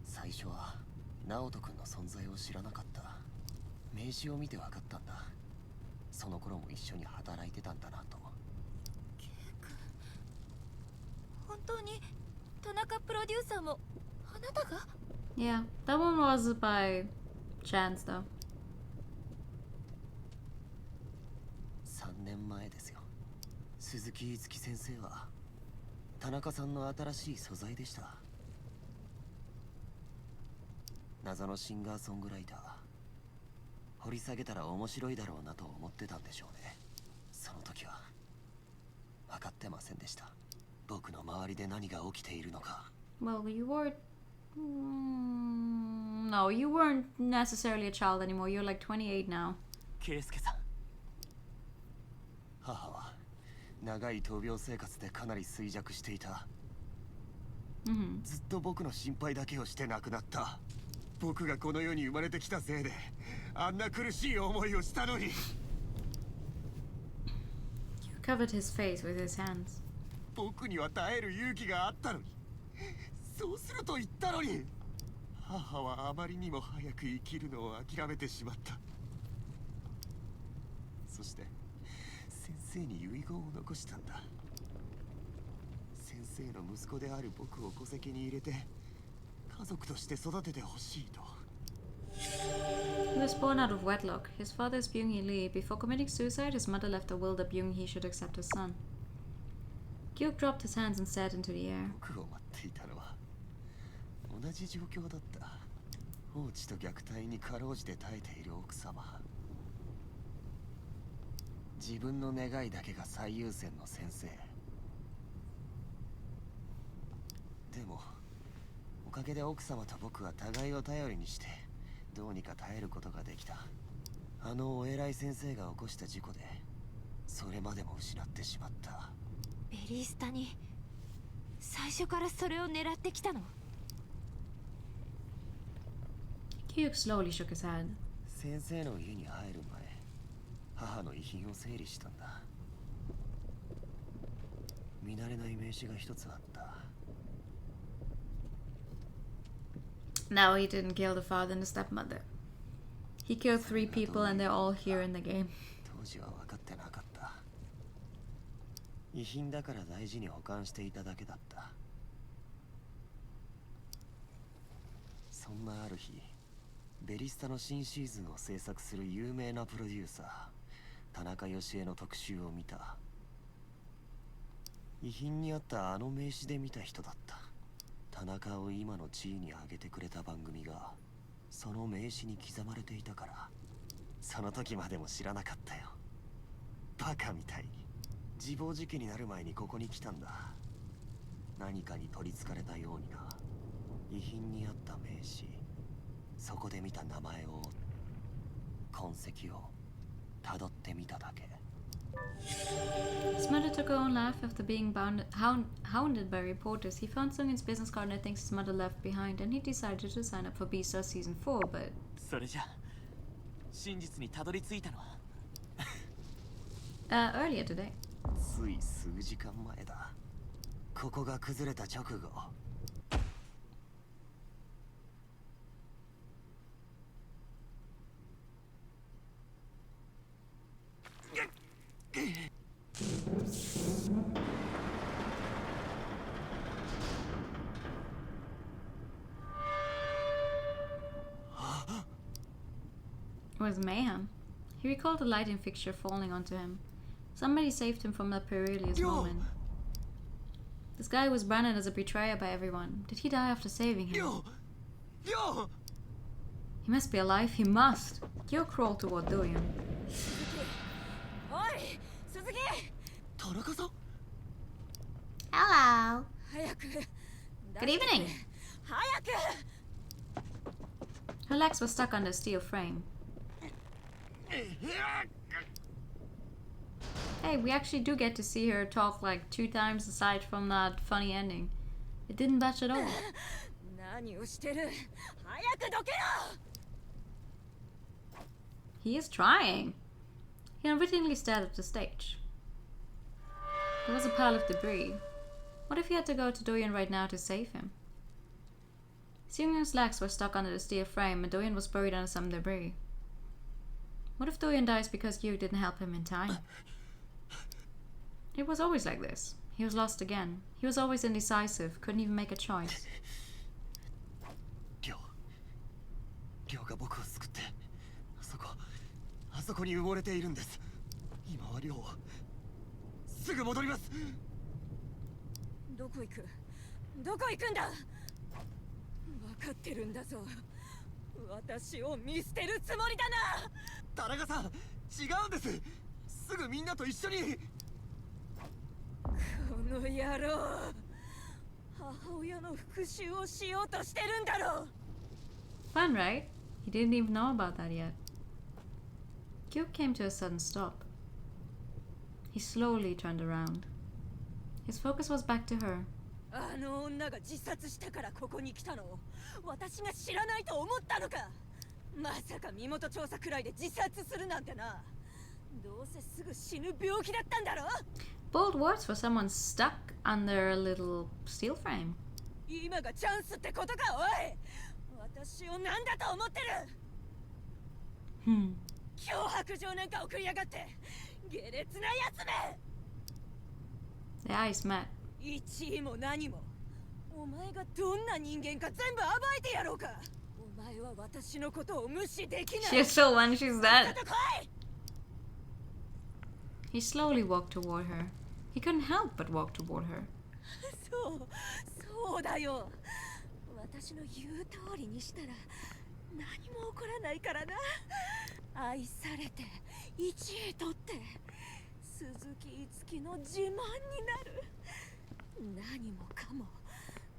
[SPEAKER 5] 最初は直人君の存在を知らなかった。名刺を見て分かったんだ。その頃も一緒に働いてたんだなと。
[SPEAKER 3] ケイ君、本当に田中プロデューサーもあなたが？
[SPEAKER 1] Yeah, that one was by chance though.
[SPEAKER 5] 3年前ですよ。鈴木いつき先生は田中さんの新しい素材でした。謎のシンガーソングライター、掘り下げたら面白いだろうなと思ってたんでしょうね。その時は分かってませんでした。僕の周りで何が起きているのか。
[SPEAKER 1] Well, you were... No, you weren't necessarily a child anymore. You're like 28 now.
[SPEAKER 6] ケイスケさん。
[SPEAKER 5] 母は長い闘病生活でかなり衰弱していた。ずっと僕の心配だけをして亡くなった。僕がこの世に生まれてきたせいであんな苦しい思いをしたのに。
[SPEAKER 1] You covered his face with his hands.
[SPEAKER 5] 僕には耐える勇気があったのに、そうすると言ったのに、母はあまりにも早く生きるのを諦めてしまった。そして先生に遺言を残したんだ。先生の息子である僕を戸籍に入れて家族として育ててほしいと。
[SPEAKER 1] He was born out of wedlock. His father is Byung-hee Lee. Before committing suicide, his mother left a will that Byung-hee should accept his son. Kyuk dropped his hands and stared into the air.
[SPEAKER 5] 僕を待っていたのは同じ状況だった。放置と虐待にかろうじて耐えている奥様。自分の願いだけが最優先の先生。でもおかげで奥様と僕は互いを頼りにしてどうにか耐えることができた。あのお偉い先生が起こした事故でそれまでも失ってしまった。
[SPEAKER 4] ベリースタに最初からそれを狙ってきたの？
[SPEAKER 1] Kyuk slowly shook his head.
[SPEAKER 5] 先生の家に入る前、母の遺品を整理したんだ。見慣れない名刺が一つあった。
[SPEAKER 1] No, he didn't kill the father and the stepmother. He killed 3 people and they're all here in the game.
[SPEAKER 5] 当時は分かってなかった。遺品だから大事に保管していただけだった。そんなある日、ベリスタの新シーズンを制作する有名なプロデューサー田中義恵の特集を見た。遺品にあったあの名刺で見た人だった。田中を今の地位に上げてくれた番組がその名刺に刻まれていたから、その時までも知らなかったよ。バカみたいに。自暴自棄になる前にここに来たんだ。何かに取りつかれたようにな。遺品にあった名刺、そこで見た名前を痕跡を辿ってみただけ。
[SPEAKER 1] His mother took her own life after being hounded by reporters. He found Sungin's business card and I think his mother left behind, and he decided to sign up for Beastars Season 4, but...
[SPEAKER 6] それじゃ真実にたどり着いたのは
[SPEAKER 1] earlier today.
[SPEAKER 5] つい数時間前だ。ここが崩れた直後。
[SPEAKER 1] It was mayhem. He recalled the lighting fixture falling onto him. Somebody saved him from that perilous moment. This guy was branded as a betrayer by everyone. Did he die after saving him? He must be alive. He must. Gyo crawled toward Doyon.
[SPEAKER 10] Hello.
[SPEAKER 1] Good evening. Her legs were stuck under a steel frame. Hey, we actually do get to see her talk like 2 times aside from that funny ending. It didn't batch at all. He is trying. He unwittingly stared at the stage. There was a pile of debris. What if he had to go to Doyon right now to save him? Seungyoung's legs were stuck under the steel frame and Doyon was buried under some debris. What if Doyon dies because Gyu didn't help him in time? It was always like this. He was lost again. He was always indecisive, couldn't even make a choice.
[SPEAKER 5] リョウが僕を救って、あそこに埋もれているんです。今はリョウ、すぐ戻ります。
[SPEAKER 4] どこ行く？どこ行くんだ？分かってるんだぞ。私を見捨てるつもりだな。
[SPEAKER 5] 田中さん、違うんです。すぐみんなと一緒に。
[SPEAKER 4] この野郎、母親の復讐をしようとしてるんだろう。
[SPEAKER 1] Fun, right? He didn't even know about that yet. Gyu came to a sudden stop. He slowly turned around. His focus was back to her.
[SPEAKER 4] あの女が自殺したからここに来たのを私が知らないと思ったのか。まさか身元調査くらいで自殺するなんてな。どうせすぐ死ぬ病気だったんだろ。
[SPEAKER 1] Bold words for someone stuck under a little steel frame.
[SPEAKER 4] 今がチャンスってことか、おい。私を何だと思ってる。脅迫状なんか送りやがって下劣なやつめ。
[SPEAKER 1] Their eyes met.
[SPEAKER 4] 1位も何もお前がどんな人間か全部暴いてやろうか。お前は私のことを無視できない。
[SPEAKER 1] She's so when she's dead. He slowly walked toward her. He couldn't help but walk toward her.
[SPEAKER 4] そうだよ。私の言う通りにしたら何も起こらないからな。愛されて1位取って鈴木いつきの自慢になる。何もかも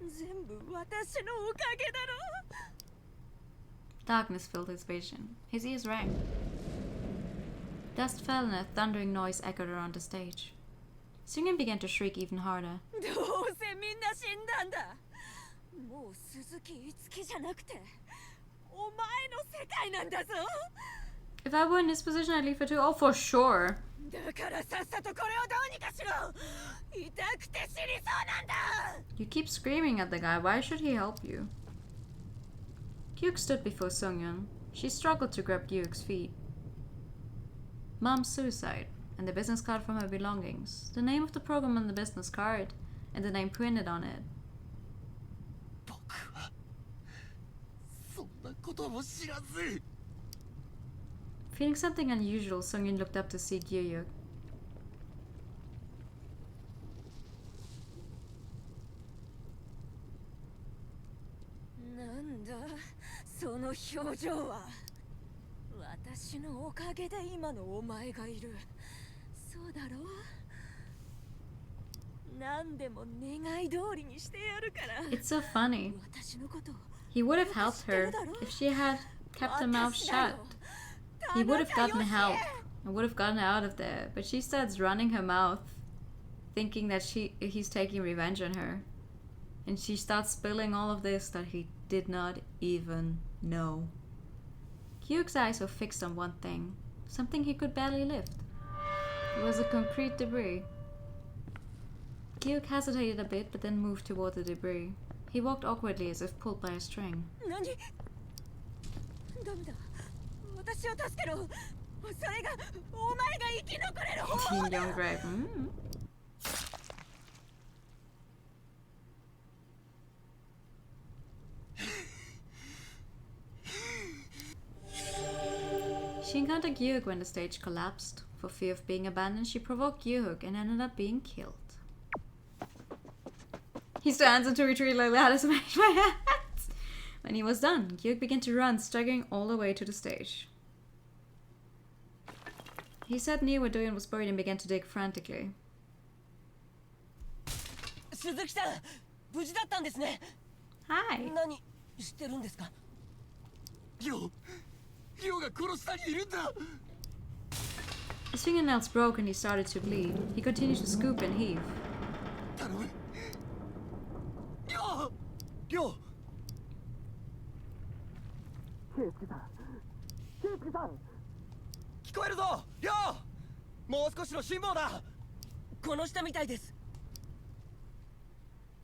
[SPEAKER 4] 全部私のおかげだろ。
[SPEAKER 1] Darkness filled his vision. His ears rang. Dust fell and a thundering noise echoed around the stage. Seungyeon began to shriek even harder.
[SPEAKER 4] どうせみんな死んだんだ。もう鈴木いつきじゃなくてお前の世界なんだぞ。
[SPEAKER 1] If I were in this position, I'd leave her too. Oh, for sure.
[SPEAKER 4] だからさっさとこれをどうにかしろ。痛くて死にそうなんだ。
[SPEAKER 1] You keep screaming at the guy. Why should he help you? Gyuk stood before Seungyeon. She struggled to grab Gyuk's feet. Mom's suicide, and the business card from her belongings. The name of the program on the business card, and the name printed on it.
[SPEAKER 5] 僕はそんなことも知らず。
[SPEAKER 1] Feeling something unusual, Seungyeon looked up to see Gyuk.
[SPEAKER 4] なんだその表情は。私のおかげで今のお前がいる。そうだろう。何でも願い通りにしてやるから。
[SPEAKER 1] It's so funny.
[SPEAKER 4] 私のこと
[SPEAKER 1] He would have helped her if she had kept her mouth shut. If she had kept her mouth shut, he would have gotten help and would have gotten her out of there. But she starts running her mouth, thinking that he's taking revenge on her. And she starts spilling all of this that he did not even know. Kyuk's eyes were fixed on one thing, something he could barely lift. It was a concrete debris. Kyuk hesitated a bit, but then moved toward the debris. He walked awkwardly as if pulled by a string. Teen young grave. She encountered Gyuhook when the stage collapsed. For fear of being abandoned, she provoked Gyuhook and ended up being killed. He stands and to retreat like that as my hands. When he was done, Gyuhook began to run, staggering all the way to the stage. He sat near where Doyon was buried and began to dig frantically.
[SPEAKER 2] Suzuki-san, 無事だったんですね。
[SPEAKER 1] Hi.
[SPEAKER 2] 何してるんですか？リョウが殺したにいるんだ。
[SPEAKER 1] His fingernails broke and he started to bleed. He continued to scoop and heave.
[SPEAKER 2] 頼む。リョウ。ケイスケさん。聞こえるぞ、リョウ。もう少しの辛抱だ。この下みたいです。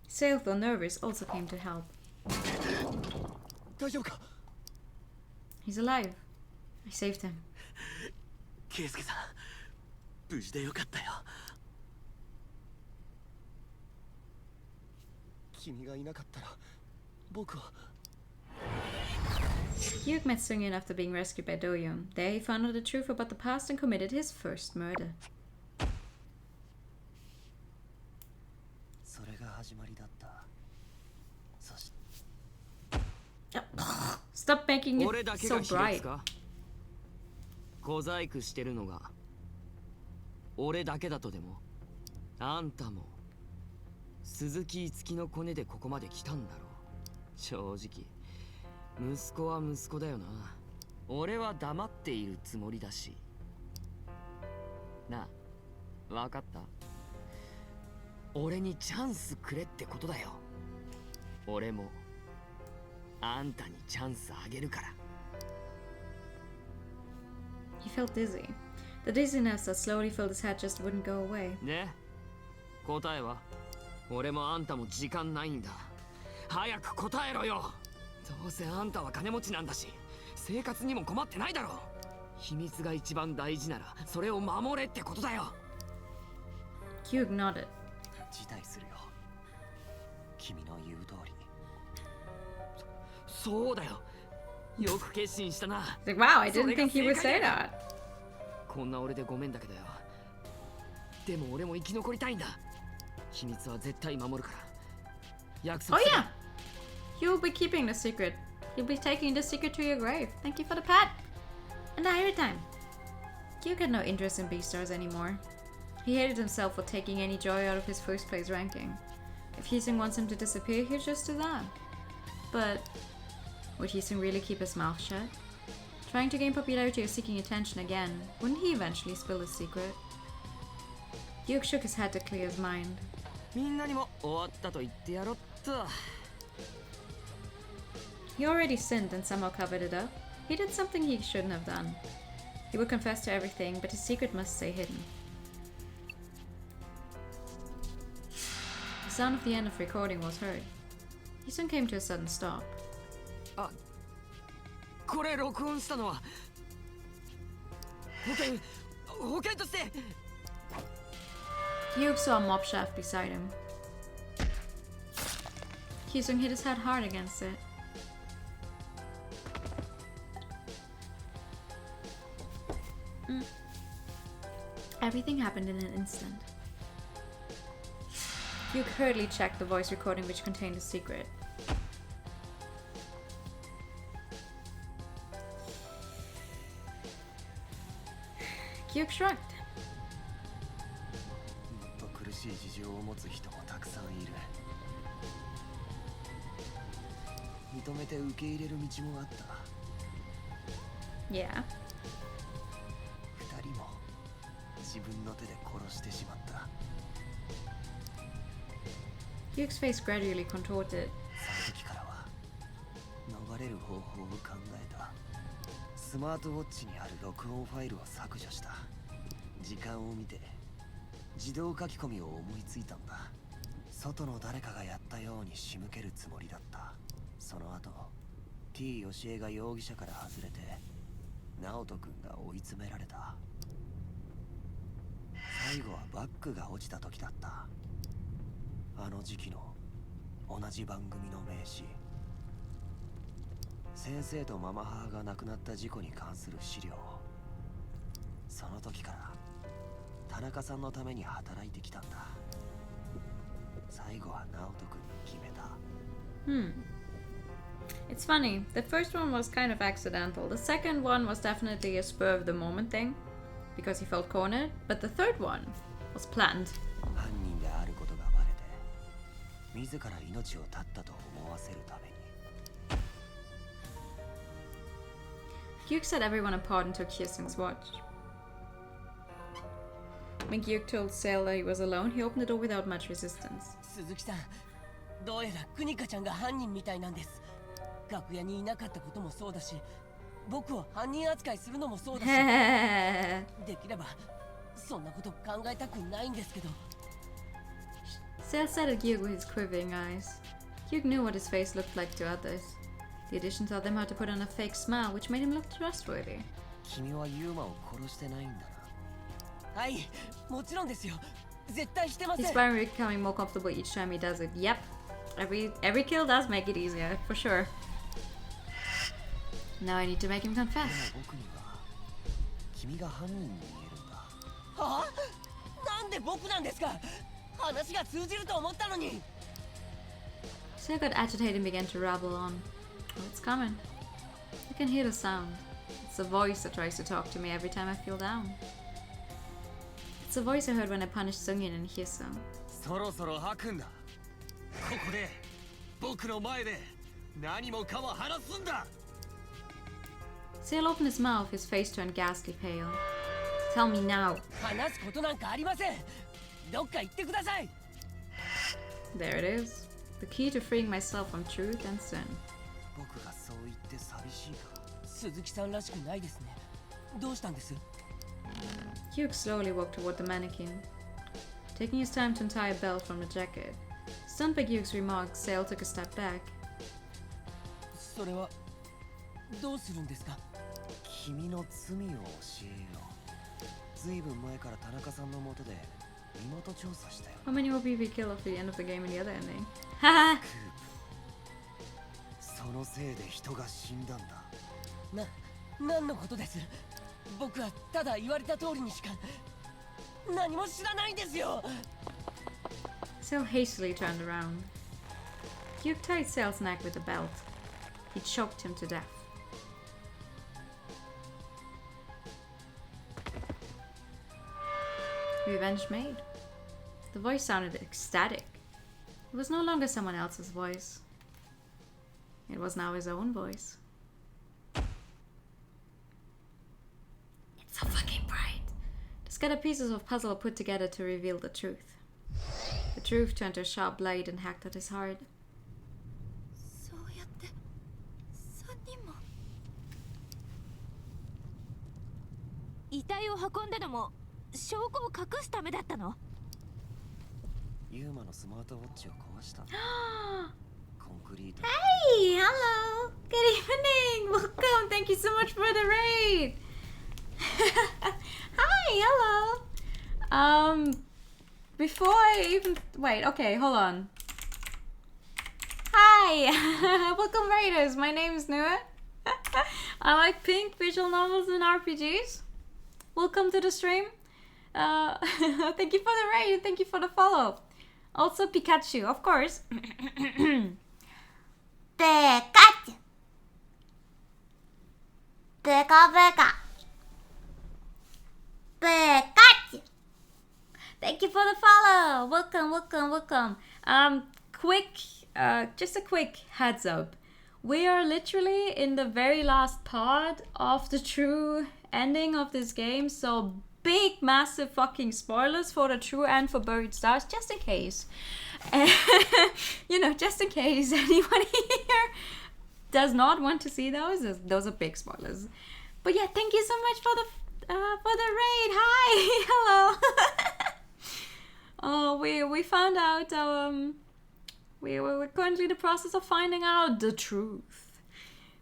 [SPEAKER 1] Sale, though nervous, also came to help.
[SPEAKER 2] 大丈夫か？
[SPEAKER 1] He's alive. I saved him.
[SPEAKER 6] ケイスケさん、無事でよかったよ。
[SPEAKER 2] 君がいなかったら、僕は。
[SPEAKER 1] Gyuhook met Sungyeon after being rescued by Doyon. There he found out the truth about the past and committed his first murder. Stop making it so bright.
[SPEAKER 7] 小細工してるのが俺だけだとでもあんたも鈴木樹のコネでここまで来たんだろう。正直息子は息子だよな。俺は黙っているつもりだしなあ、分かった？俺にチャンスくれってことだよ。俺もあんたにチャンスあげるから。
[SPEAKER 1] He felt dizzy. The dizziness that slowly filled his head just wouldn't go away.
[SPEAKER 7] ね、答えは？俺もあんたも時間ないんだ。早く答えろよ。どうせあんたは金持ちなんだし、生活にも困ってないだろう。秘密が一番大事なら、それを守れってことだよ。
[SPEAKER 1] Gyuhook nodded.
[SPEAKER 5] 辞退するよ。君の言う通り。
[SPEAKER 7] そうだよ。よく決心したな。
[SPEAKER 1] Like, wow, I didn't think he would say that.
[SPEAKER 7] こんな俺でごめんだけどよ。でも俺も生き残りたいんだ。秘密は絶対守るから。約束
[SPEAKER 1] Oh yeah! You'll be keeping the secret. You'll be taking the secret to your grave. Thank you for the pet. And the diary time. Gyuhook had no interest in B-stars anymore. He hated himself for taking any joy out of his first place ranking. If Heesung wants him to disappear, he'll just do that. But would Heesung really keep his mouth shut? Trying to gain popularity or seeking attention again, wouldn't he eventually spill his secret? Gyuhook shook his head to clear his mind.
[SPEAKER 7] みんなにも終わったと言ってやろっと。
[SPEAKER 1] He already sinned and somehow covered it up. He did something he shouldn't have done. He would confess to everything, but his secret must stay hidden. The sound of the end of recording was heard. He soon came to a sudden stop.
[SPEAKER 7] あ、これ録音したのは保険として。
[SPEAKER 1] Gyuhook saw a mop shaft beside him. Heesung hit his head hard against it. Everything happened in an instant. Gyuhook hurriedly checked the voice recording which contained the secret. Gyuhook shrugged.
[SPEAKER 5] 苦しい事情を持つ人もたくさんいる。
[SPEAKER 2] 認めて受け入れる道もあった。
[SPEAKER 1] Yeah.
[SPEAKER 2] 二人も自分の手で殺してしまった。
[SPEAKER 1] Yuke's face gradually contorted.
[SPEAKER 2] その時からは逃れる方法を考えた。スマートウォッチにある録音ファイルを削除した。時間を見て自動書き込みを思いついたんだ。外の誰かがやったように仕向けるつもりだった。その後 T ヨシエが容疑者から外れて直人君が追い詰められた。最後はバッグが落ちた時だった。あの時期の同じ番組の名刺、先生とママ母が亡くなった事故に関する資料。その時から田中さんのために働いてきたんだ。最後は直人君に決めた。
[SPEAKER 1] It's funny. The first one was kind of accidental. The second one was definitely a spur of the moment thing because he felt cornered. But the third one was planned.
[SPEAKER 2] 犯人であることがバレて自ら命を絶ったと思わせるために。
[SPEAKER 1] Yuke set everyone apart and took Hyosung's watch. When Yuke told Sale that he was alone, he opened the door without much resistance.
[SPEAKER 2] 鈴木さん、どうやらクニカちゃんが犯人みたいなんです。楽屋にいなかったこともそうだし、僕を犯人扱いするのもそうだし、できればそんなこと考えたくないんですけど。
[SPEAKER 1] Sale stared at Yuke with his quivering eyes. Yuke knew what his face looked like to others. The addition taught them how to put on a fake smile, which made him look trustworthy.
[SPEAKER 2] 君はユーマを殺してないんだな。はい、もちろんですよ。絶対してません。
[SPEAKER 1] He's finally becoming more comfortable each time he does it. Yep, every kill does make it easier, for sure. Now I need to make him confess.
[SPEAKER 2] 僕には君が犯人に見えるんだ。はあ？なんで僕なんですか？話が通じると思ったのに。
[SPEAKER 1] Sale got agitated and began to rabble on. Oh, it's coming. I can hear the sound. It's a voice that tries to talk to me every time I feel down. It's a voice I heard when I punished Sungin and Hyosung.
[SPEAKER 5] そろそろ吐くんだ。ここで僕の前で何もかも話すんだ。
[SPEAKER 1] Sale opened his mouth, his face turned ghastly pale. Tell me now.
[SPEAKER 2] 話すことなんかありません。どっか行ってください。
[SPEAKER 1] There it is. The key to freeing myself from truth and sin.
[SPEAKER 2] 僕がそう言って寂しいか。鈴木さんらしくないですね。どうしたんです？
[SPEAKER 1] Yuke slowly walked toward the mannequin, taking his time to untie a belt from the jacket. Stunned by Yuke's remarks, Sale took a step back.
[SPEAKER 2] それはどうするんですか？君の罪を教えよう。ずいぶん前から田中さんの元で身元調査したよ。
[SPEAKER 1] How many will be killed after the end of the game and the other ending? Haha!
[SPEAKER 2] そのせいで人が死んだんだ。何のことです？僕はただ言われた通りにしか何も知らないんですよ。
[SPEAKER 1] Sale hastily turned around. Yuke tied Sale's neck with a belt. He choked him to death. Revenge made. The voice sounded ecstatic. It was no longer someone else's voice. It was now his own voice. It's so fucking bright. The scattered pieces of puzzle are put together to reveal the truth. The truth turned to a sharp blade and hacked at his heart.
[SPEAKER 3] そうやって3人も。
[SPEAKER 4] 遺体を運んだのも証拠を隠すためだったの？
[SPEAKER 2] ユーマのスマートウォッチを壊した。コンクリート。
[SPEAKER 1] Hey, hello. Good evening. Welcome. Thank you so much for the raid. Hi, hello. Before I even wait, okay, hold on. Hi. Welcome raiders. My name is Nua. I like pink visual novels and RPGs. Welcome to the stream. Thank you for the raid. Thank you for the follow. Also Pikachu, of course.
[SPEAKER 10] Pikachu. Pika. Pikachu.
[SPEAKER 1] Thank you for the follow. Welcome. Just a quick heads up. We are literally in the very last part of the true ending of this game, so big, massive fucking spoilers for the true end for Buried Stars, just in case. You know, just in case anyone here does not want to see those are big spoilers. But yeah, thank you so much for the raid. Hi, hello. Oh, we found out we're currently in the process of finding out the truth.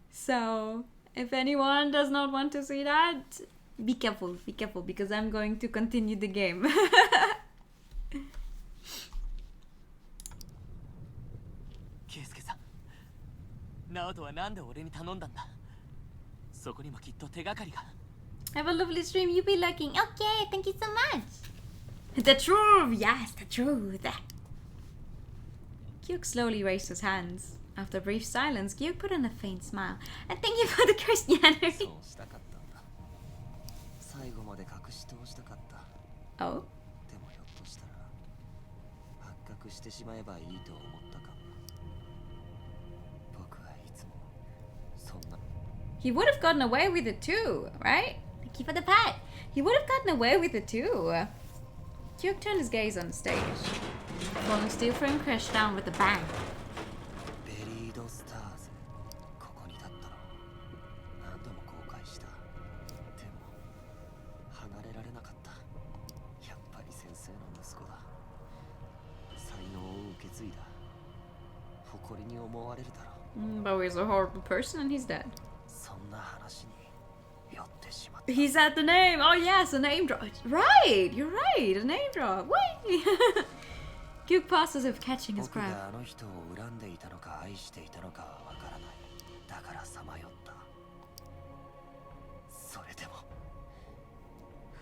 [SPEAKER 1] So if anyone does not want to see that, be careful, because I'm going to continue the game.
[SPEAKER 6] ケイスケさん、ナオトはなんで俺に頼んだんだ。そこにもきっと手がかりが。
[SPEAKER 10] Have a lovely stream. You be looking. Okay, thank you so much.
[SPEAKER 1] The truth, yes, the truth. Gyuk slowly raised his hands. After a brief silence, Gyuk put on a faint smile. And thank you for the Christianity. Oh?
[SPEAKER 5] でもひょっとしたら発覚してしまえばいいと思ったかも。僕はいつもそんな。
[SPEAKER 1] He would have gotten away with it too, right?
[SPEAKER 10] Thank you for the pet.
[SPEAKER 1] He would have gotten away with it too. Gyuk turned his gaze on the stage. Falling steel frame crashed down with a bang.
[SPEAKER 5] Buried Stars. ここにだったの。何度も後悔した。でも離れられなかった。やっぱり先生の息子だ。才能を受け継いだ。誇りに思われるだろう。
[SPEAKER 1] But he's a horrible person and he's dead.
[SPEAKER 5] そんな話に酔ってしまった。
[SPEAKER 1] He said the name. Oh yes, a name drop. Right, you're right, a name drop. Wait. Gyuk paused as if catching his breath.
[SPEAKER 5] 僕があの人を恨んでいたのか愛していたのかはわからない。だからさまよった。それでも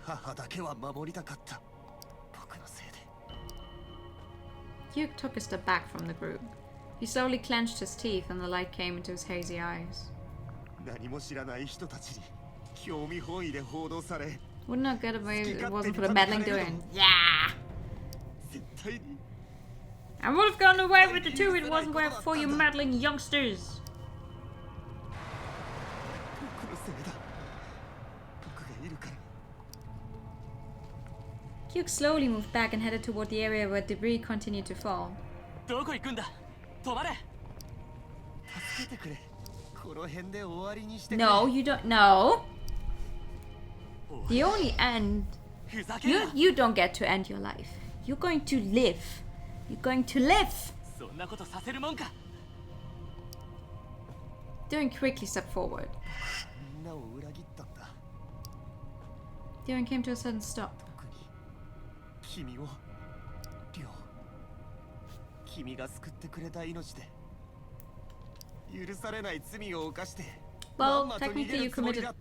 [SPEAKER 5] 母だけは守りたかった。僕のせいで。
[SPEAKER 1] Gyuk took a step back from the group. He slowly clenched his teeth and the light came into his hazy eyes.
[SPEAKER 5] 何も知らない人たちに興味本位で報道され。
[SPEAKER 1] Would not get away if it wasn't for the meddling doing. Yeah!
[SPEAKER 5] 絶対に
[SPEAKER 1] I would have gotten away with it too if it wasn't for you meddling youngsters.
[SPEAKER 5] 僕のせいだ。僕がいるから。
[SPEAKER 1] Gyuk slowly moved back and headed toward the area where debris continued to fall.
[SPEAKER 6] どこ行くんだ。止まれ。
[SPEAKER 5] 助けてくれ。この辺で終わりにしてくれ。
[SPEAKER 1] No, you don't. No. The only end. You don't get to end your life. You're going to live. You're going to live.
[SPEAKER 6] そんなことさせるもんか。
[SPEAKER 1] Durin quickly stepped forward.
[SPEAKER 5] みんなを裏切ったんだ。
[SPEAKER 1] Durin came to a sudden stop.
[SPEAKER 5] 特に君を、リョウ。君が救ってくれた命で許されない罪を犯して。
[SPEAKER 1] Well, technically you committed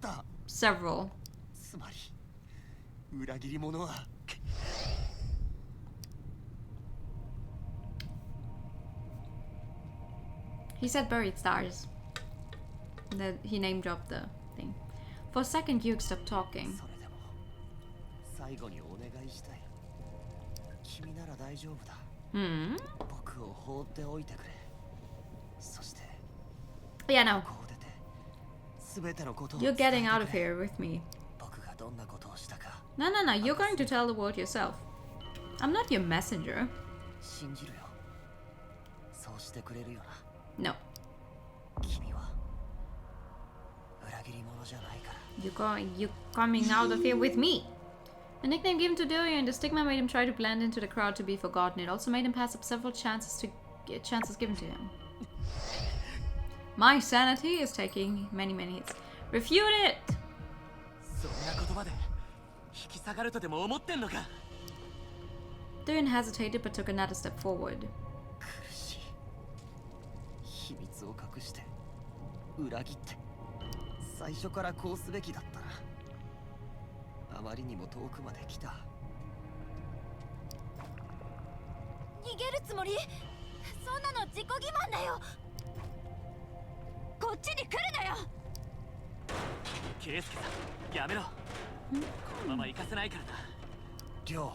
[SPEAKER 1] several.
[SPEAKER 5] つまり裏切り者は。
[SPEAKER 1] He said buried stars. That he name dropped the thing. For a second, Gyuk stopped talking.
[SPEAKER 5] それでも最後にお願いしたい。君なら大丈夫だ。僕を放っておいてくれ。そして。
[SPEAKER 1] Yeah, no.
[SPEAKER 5] ここを出て全てのことを。
[SPEAKER 1] You're getting out of here with me.
[SPEAKER 5] 僕がどんなことをしたか。
[SPEAKER 1] No, no, no. You're going to tell the world yourself. I'm not your messenger.
[SPEAKER 5] 信じるよ。そうしてくれるよな。
[SPEAKER 1] No.
[SPEAKER 5] 君は裏切り者じゃないから。
[SPEAKER 1] You're coming out of here with me. A nickname given to Dorian, the stigma made him try to blend into the crowd to be forgotten. It also made him pass up several chances given to him. My sanity is taking many hits. Refute it!
[SPEAKER 6] そんな言葉で引き下がるとでも思ってんのか。
[SPEAKER 1] Dorian hesitated but took another step forward.
[SPEAKER 5] 苦しい。秘密を隠して裏切って最初からこうすべきだったな。あまりにも遠くまで来た。
[SPEAKER 3] 逃げるつもり？そんなの自己欺瞞だよ。こっちに来るなよ。
[SPEAKER 6] ケイスケさん、やめろ。このまま行かせないからな。
[SPEAKER 5] リョウ、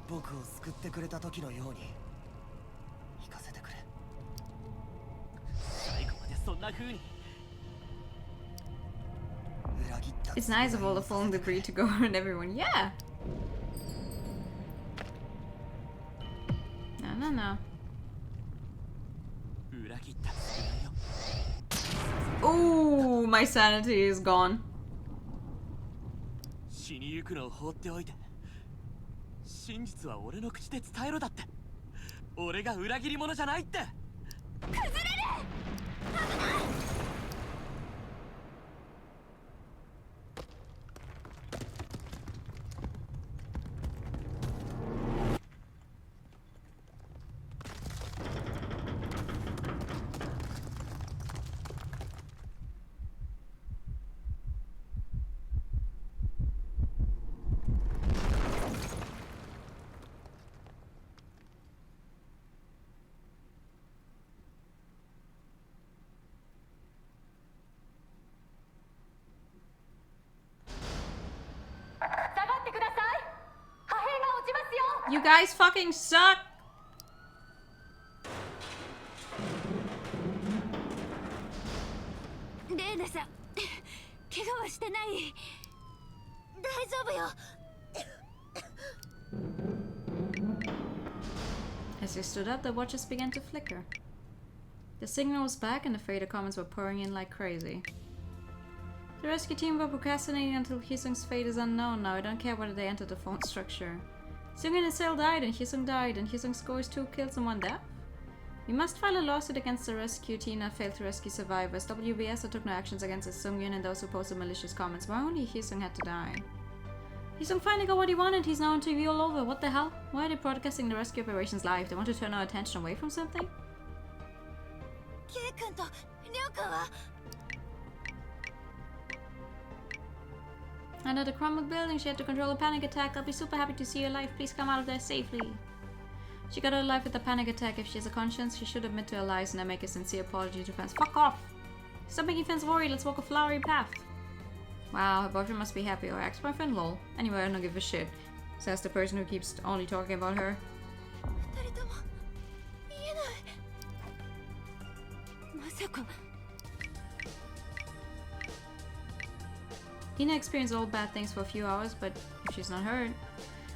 [SPEAKER 5] 僕を救ってくれた時のように行かせてくれ。
[SPEAKER 6] 最後
[SPEAKER 2] な風に
[SPEAKER 1] It's nice of all the fallen debris to go around everyone. Yeah. No. Ooh, my sanity is gone.
[SPEAKER 6] 死にゆくのを放っておいて真実は俺の口で伝えろだって俺が裏切り者じゃないって崩れる危ない
[SPEAKER 1] You guys fucking suck!
[SPEAKER 4] レーナさん、怪我はしてない。大丈夫よ。
[SPEAKER 1] As they stood up, the watches began to flicker. The signal was back and the fader comments were pouring in like crazy. The rescue team were procrastinating until Hyesung's fate is unknown now. I don't care whether they entered the phone structure. Seung and Cell died, and Hyesung died, and Hyesung scores 2 kills and 1 death. We must file a lawsuit against the rescue team that failed to rescue survivors. WBS took no actions against Seung-yun and those who posted malicious comments. Why only Hyesung had to die? Hyesung finally got what he wanted. He's now on TV all over. What the hell? Why are they broadcasting the rescue operations live? They want to turn our attention away from something?
[SPEAKER 3] Kei-kun to Ryo-kun wa
[SPEAKER 1] Under the crumbled building, she had to control a panic attack. I'll be super happy to see you alive. Please come out of there safely. She got out alive with a panic attack. If she has a conscience, she should admit to her lies and then make a sincere apology to fans. Fuck off! Stop making fans worried. Let's walk a flowery path. Wow, her boyfriend must be happy. Or ex-boyfriend, lol. Anyway, I don't give a shit. Says the person who keeps only talking about her. Hina experienced all bad things for a few hours, but if she's not hurt...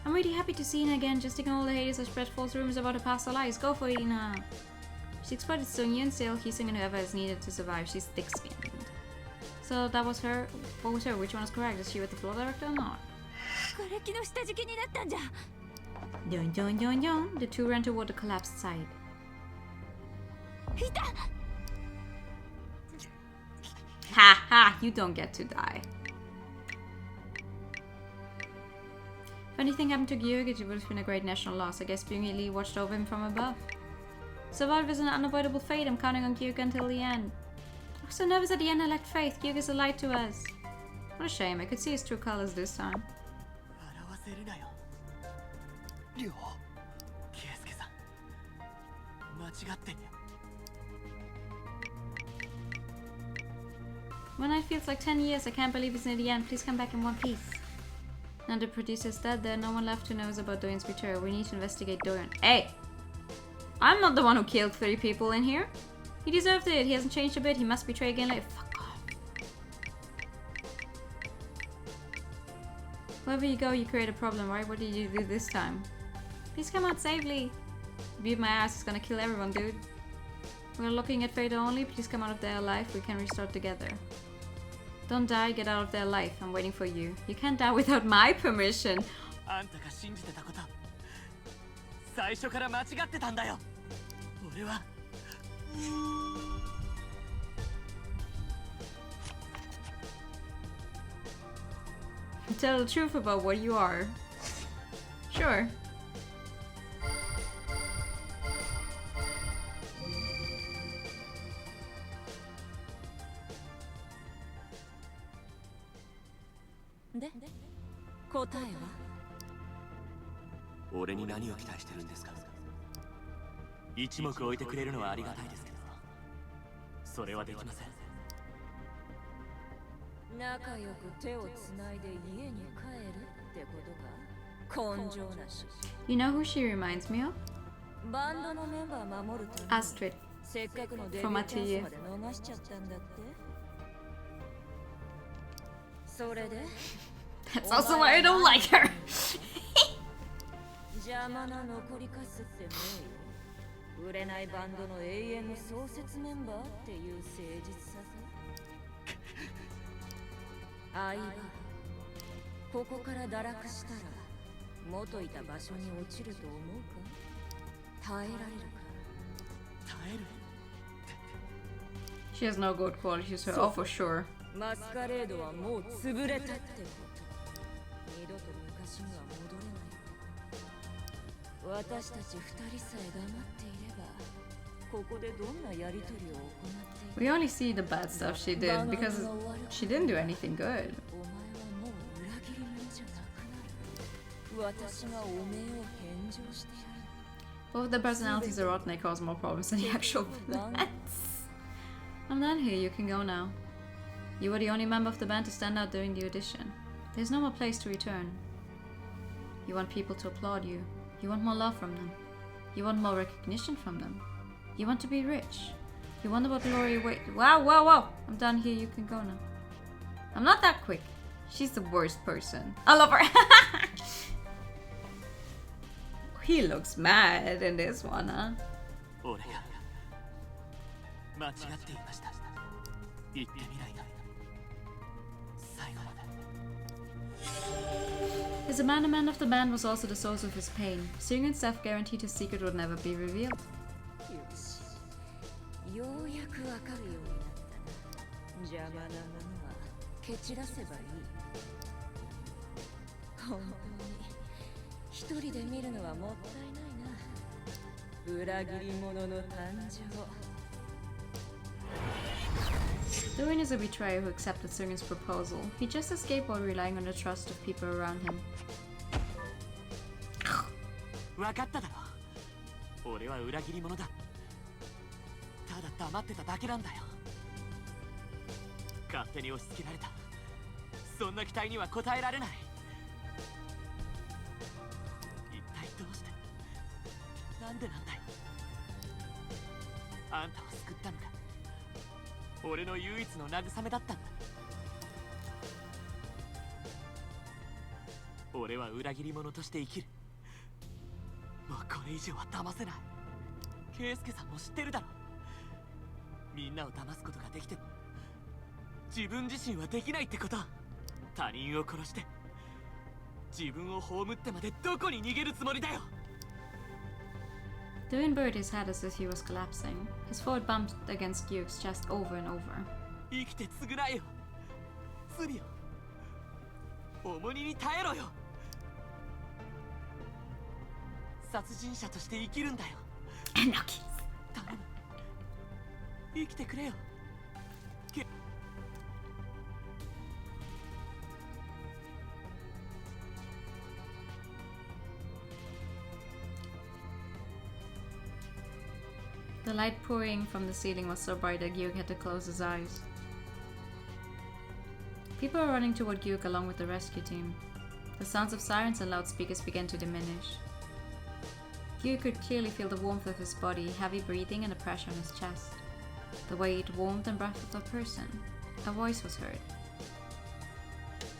[SPEAKER 1] I'm really happy to see Hina again, just ignore all the haters that spread false rumors about her past lives. Go for it, Hina! She exploited Seung-yun, Sale, Hyesung, and whoever is needed to survive. She's thick-skinned. So that was her. What was her? Which one was correct? Is she with the floor director or not? Dun dun dun dun! The two ran toward the collapsed side. Ha ha! You don't get to die. If anything happened to Gyurg, it would have been a great national loss. I guess Byung Lee watched over him from above. Survival is an unavoidable fate. I'm counting on Gyurg until the end. I was so nervous at the end I lacked faith. Gyurg is a light to us. What a shame. I could see his true colors this time. One night feels like 10 years. I can't believe it's near the end. Please come back in one piece. Now the producer's dead. There's no one left who knows about Doyen's betrayal. We need to investigate Doyen. Hey! I'm not the one who killed 3 people in here. He deserved it. He hasn't changed a bit. He must betray again later. Fuck off. Wherever you go, you create a problem, right? What did you do this time? Please come out safely. Beat my ass is gonna kill everyone, dude. We're looking at Fader only. Please come out of there alive. We can restart together. Don't die. Get out of there alive. I'm waiting for you. You can't die without my permission. Tell the truth about what you are. Sure. You know who she reminds me of? Astrid.
[SPEAKER 3] せっかくのデビュ
[SPEAKER 1] From
[SPEAKER 3] ーチャンス
[SPEAKER 1] Mathieu.
[SPEAKER 3] まで逃しちゃったんだって。それで
[SPEAKER 1] That's also why I don't like her.
[SPEAKER 3] 邪魔な残りかすってねえよ。売れないバンドの永遠の創設メンバーっていう誠実ささ。相葉、ここから堕落したら元いた場所に落ちると思うか？耐えられるか？
[SPEAKER 6] 耐える
[SPEAKER 1] She has no good qualities to her, oh for sure.
[SPEAKER 3] マスカレードはもう潰れたってこと。二度と昔には戻れない。私たち二人さえ黙っていれば、ここでどんなやりとりを行ってい
[SPEAKER 1] We only see the bad stuff she did because she didn't do anything good.
[SPEAKER 3] お前はもう裏切り者じゃなくなる。私がおめえを返上してやる。
[SPEAKER 1] Both the personalities of Rodney cause more problems than the actual villains. I'm done here, you can go now. You were the only member of the band to stand out during the audition. There's no more place to return. You want people to applaud you. You want more love from them. You want more recognition from them. You want to be rich. You wonder what glory awaits. Wow, wow, wow! I'm done here, you can go now. I'm not that quick. She's the worst person. I love her. He looks mad in this one, huh?
[SPEAKER 6] 俺が間違っていました。言ってみないと。最後まで。
[SPEAKER 1] As a man of the band was also the source of his pain. Seung and Seth guaranteed his secret would never be revealed.
[SPEAKER 3] よし、ようやくわかるようになったな。邪魔なものは蹴散らせばいい。本当に一人で見るのはもったいないな。裏切り者の誕生。
[SPEAKER 1] Doin is a betrayer who accepted Seung's proposal. He just escaped while relying on the trust of people around him.
[SPEAKER 6] 分かっただろ。俺は裏切り者だ。ただ黙ってただけなんだよ。勝手に押し付けられた。そんな期待には応えられない。一体どうして？なんでなんだい？あんたを救ったのか。俺の唯一の慰めだったんだ。俺は裏切り者として生きる。もうこれ以上は騙せない。圭介さんも知ってるだろ。みんなを騙すことができても自分自身はできないってこと。他人を殺して自分を葬ってまでどこに逃げるつもりだよ。
[SPEAKER 1] Doin buried his head as if he was collapsing. His forehead bumped against Gyuk's chest over and over.
[SPEAKER 6] 生きて償えよ。罪よ。重荷に耐えろよ。殺人者として生きるんだよ。頼む。生きてくれよ。
[SPEAKER 1] The light pouring from the ceiling was so bright that Gyuk had to close his eyes. People were running toward Gyuk along with the rescue team. The sounds of sirens and loudspeakers began to diminish. Gyuk could clearly feel the warmth of his body, heavy breathing, and the pressure on his chest. The weight, warmth, and breath of a person. A voice was heard.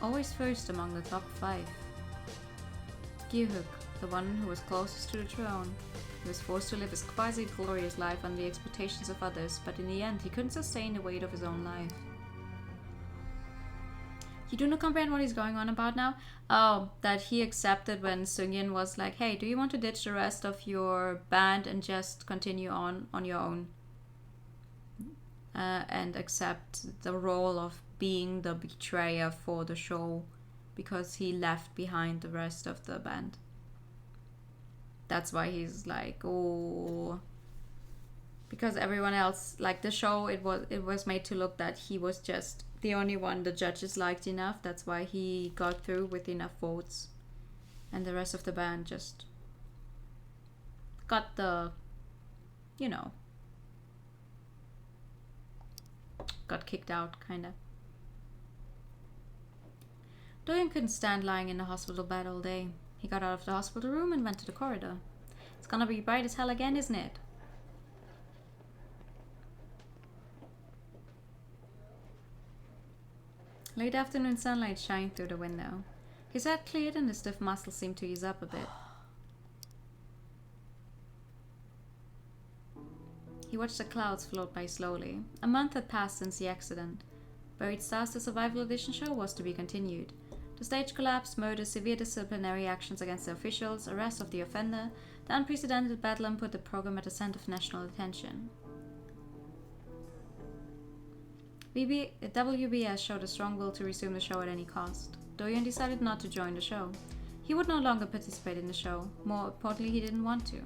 [SPEAKER 1] Always first among the top 5. Gyuk, the one who was closest to the throne. He was forced to live his quasi-glorious life under the expectations of others, but in the end he couldn't sustain the weight of his own life. You do not comprehend what he's going on about now? Oh, that he accepted when Seungin was like, hey, do you want to ditch the rest of your band and just continue on your own? And accept the role of being the betrayer for the show because he left behind the rest of the band. That's why he's like, oh, because everyone else, like the show, it was made to look that he was just the only one the judges liked enough. That's why he got through with enough votes, and the rest of the band just got the, you know, got kicked out, kinda. Doyen couldn't stand lying in the hospital bed all day. He got out of the hospital room and went to the corridor. It's gonna be bright as hell again, isn't it? Late afternoon sunlight shined through the window. His head cleared and his stiff muscles seemed to ease up a bit. He watched the clouds float by slowly. A month had passed since the accident. Buried Stars, the survival edition show, was to be continued. The stage collapse, murder, severe disciplinary actions against the officials, arrest of the offender, the unprecedented bedlam put the program at the center of national attention. WBS showed a strong will to resume the show at any cost. Doyon decided not to join the show. He would no longer participate in the show. More importantly, he didn't want to.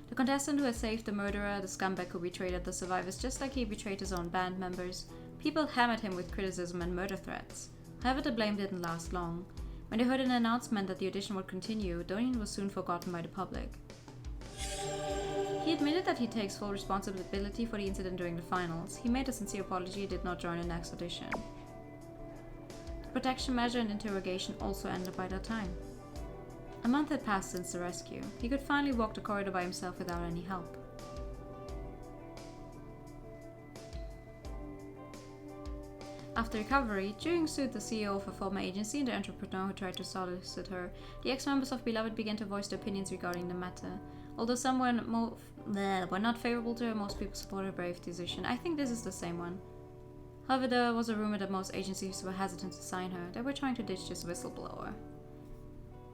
[SPEAKER 1] The contestant who had saved the murderer, the scumbag who betrayed the survivors just like he betrayed his own band members, people hammered him with criticism and murder threats. However, the blame didn't last long. When they heard an announcement that the audition would continue, Doyon was soon forgotten by the public. He admitted that he takes full responsibility for the incident during the finals. He made a sincere apology and did not join the next audition. The protection measure and interrogation also ended by that time. A month had passed since the rescue. He could finally walk the corridor by himself without any help. After recovery, Jung sued the CEO of a former agency and the entrepreneur who tried to solicit her. The ex-members of Beloved began to voice their opinions regarding the matter. Although some were not favorable to her, most people supported her brave decision. I think this is the same one. However, there was a rumor that most agencies were hesitant to sign her. They were trying to ditch this whistleblower.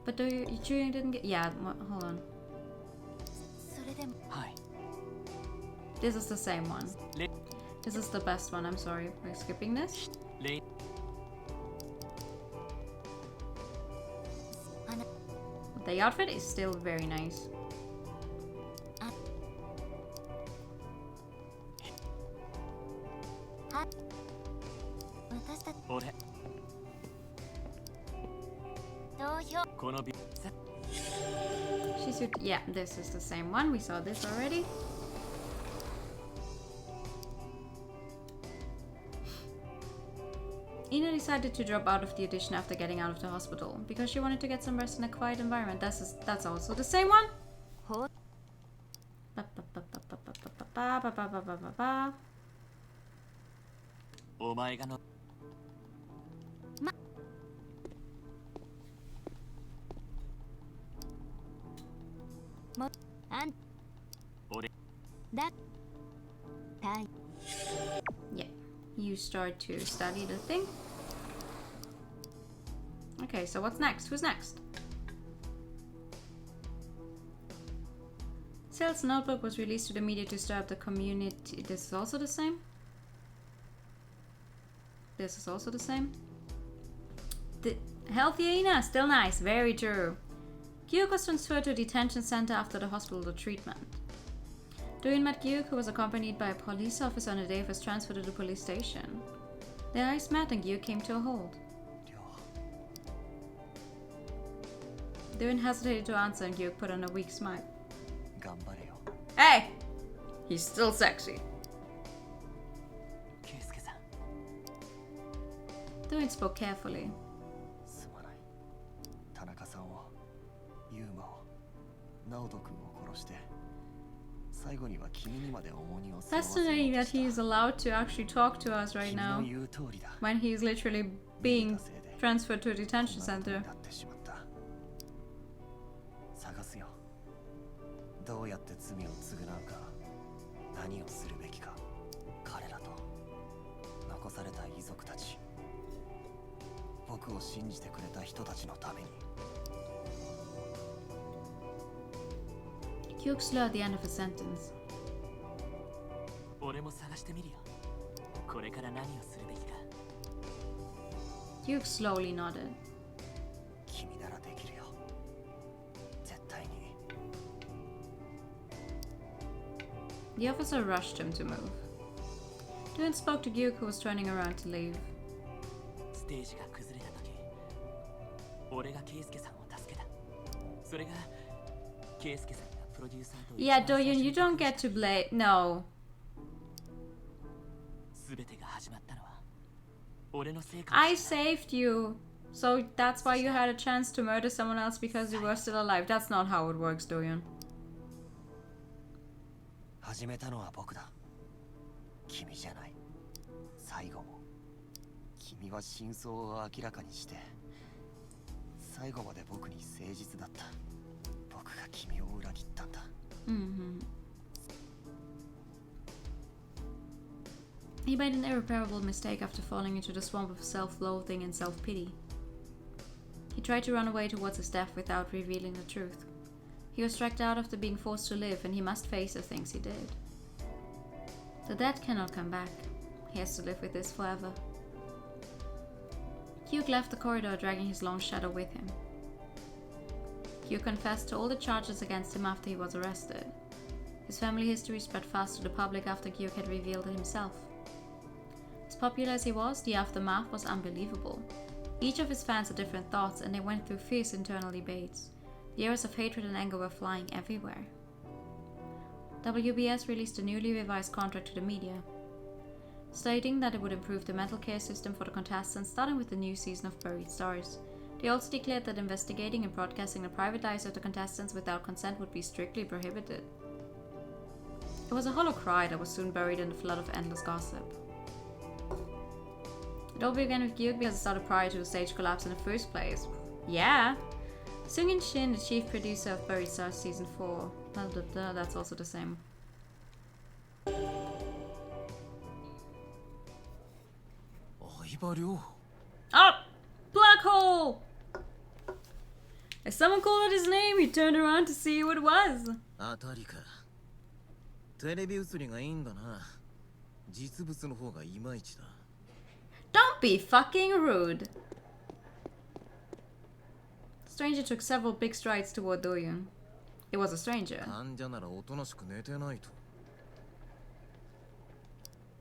[SPEAKER 1] But Jung didn't get... Yeah, hold on. This is the same one. This is the best one, I'm sorry. We're skipping this. The outfit is still very nice. Yeah, this is the same one. We saw this already. Ina decided to drop out of the audition after getting out of the hospital because she wanted to get some rest in a quiet environment. That's also the same one. Yeah, you start to study the thing. Okay, so what's next? Who's next? Sales notebook was released to the media to stir up the community. This is also the same. This is also the same. The healthy Ina, still nice, very true. Gyuk was transferred to a detention center after the hospital treatment. Doyon met Gyuk, who was accompanied by a police officer on the day of his transfer to the police station. Their eyes met and Gyuk came to a halt. Doyon hesitated to answer and Gyuk put on a weak smile. Hey! He's still sexy. Doyon spoke carefully. Fascinating that he is allowed to actually talk to us right now when he is literally being transferred to a detention center. Gyuk slurred the end of his sentence. Gyuk slowly nodded. The officer rushed him to move. Doyon spoke to Gyuk, who was turning around to leave. Yeah, Doyon, you don't get to blame. No. I saved you. So that's why you had a chance to murder someone else because you were still alive. That's not how it works, Doyon.
[SPEAKER 5] 君は真相を明らかにして最後まで僕に誠実だった。僕が君を裏切ったんだ。
[SPEAKER 1] He made an irreparable mistake after falling into the swamp of self-loathing and self-pity. He tried to run away towards his death without revealing the truth. He was dragged out after being forced to live, and he must face the things he did. The dead cannot come back. He has to live with this forever. Hugh left the corridor, dragging his long shadow with him. Hugh confessed to all the charges against him after he was arrested. His family history spread fast to the public after Hugh had revealed it himself. As popular as he was, the aftermath was unbelievable. Each of his fans had different thoughts, and they went through fierce internal debates. The arrows of hatred and anger were flying everywhere. WBS released a newly revised contract to the media, stating that it would improve the mental care system for the contestants, starting with the new season of Buried Stars. They also declared that investigating and broadcasting the private lives of the contestants without consent would be strictly prohibited. It was a hollow cry that was soon buried in the flood of endless gossip. It all began with Gyuk because it started prior to the stage collapse in the first place. Yeah! Sung-in Shin, the chief producer of Buried Stars Season 4. That's also the same. Oh! Black hole! As someone called out his name, he turned around to see who it was.
[SPEAKER 5] Atariか。テレビ映りがいいんだな。実物の方がいまいちだ。
[SPEAKER 1] Don't be fucking rude. Stranger took several big strides toward Do-yoon. It was a stranger.
[SPEAKER 5] 患者ならおとなしく寝てないと。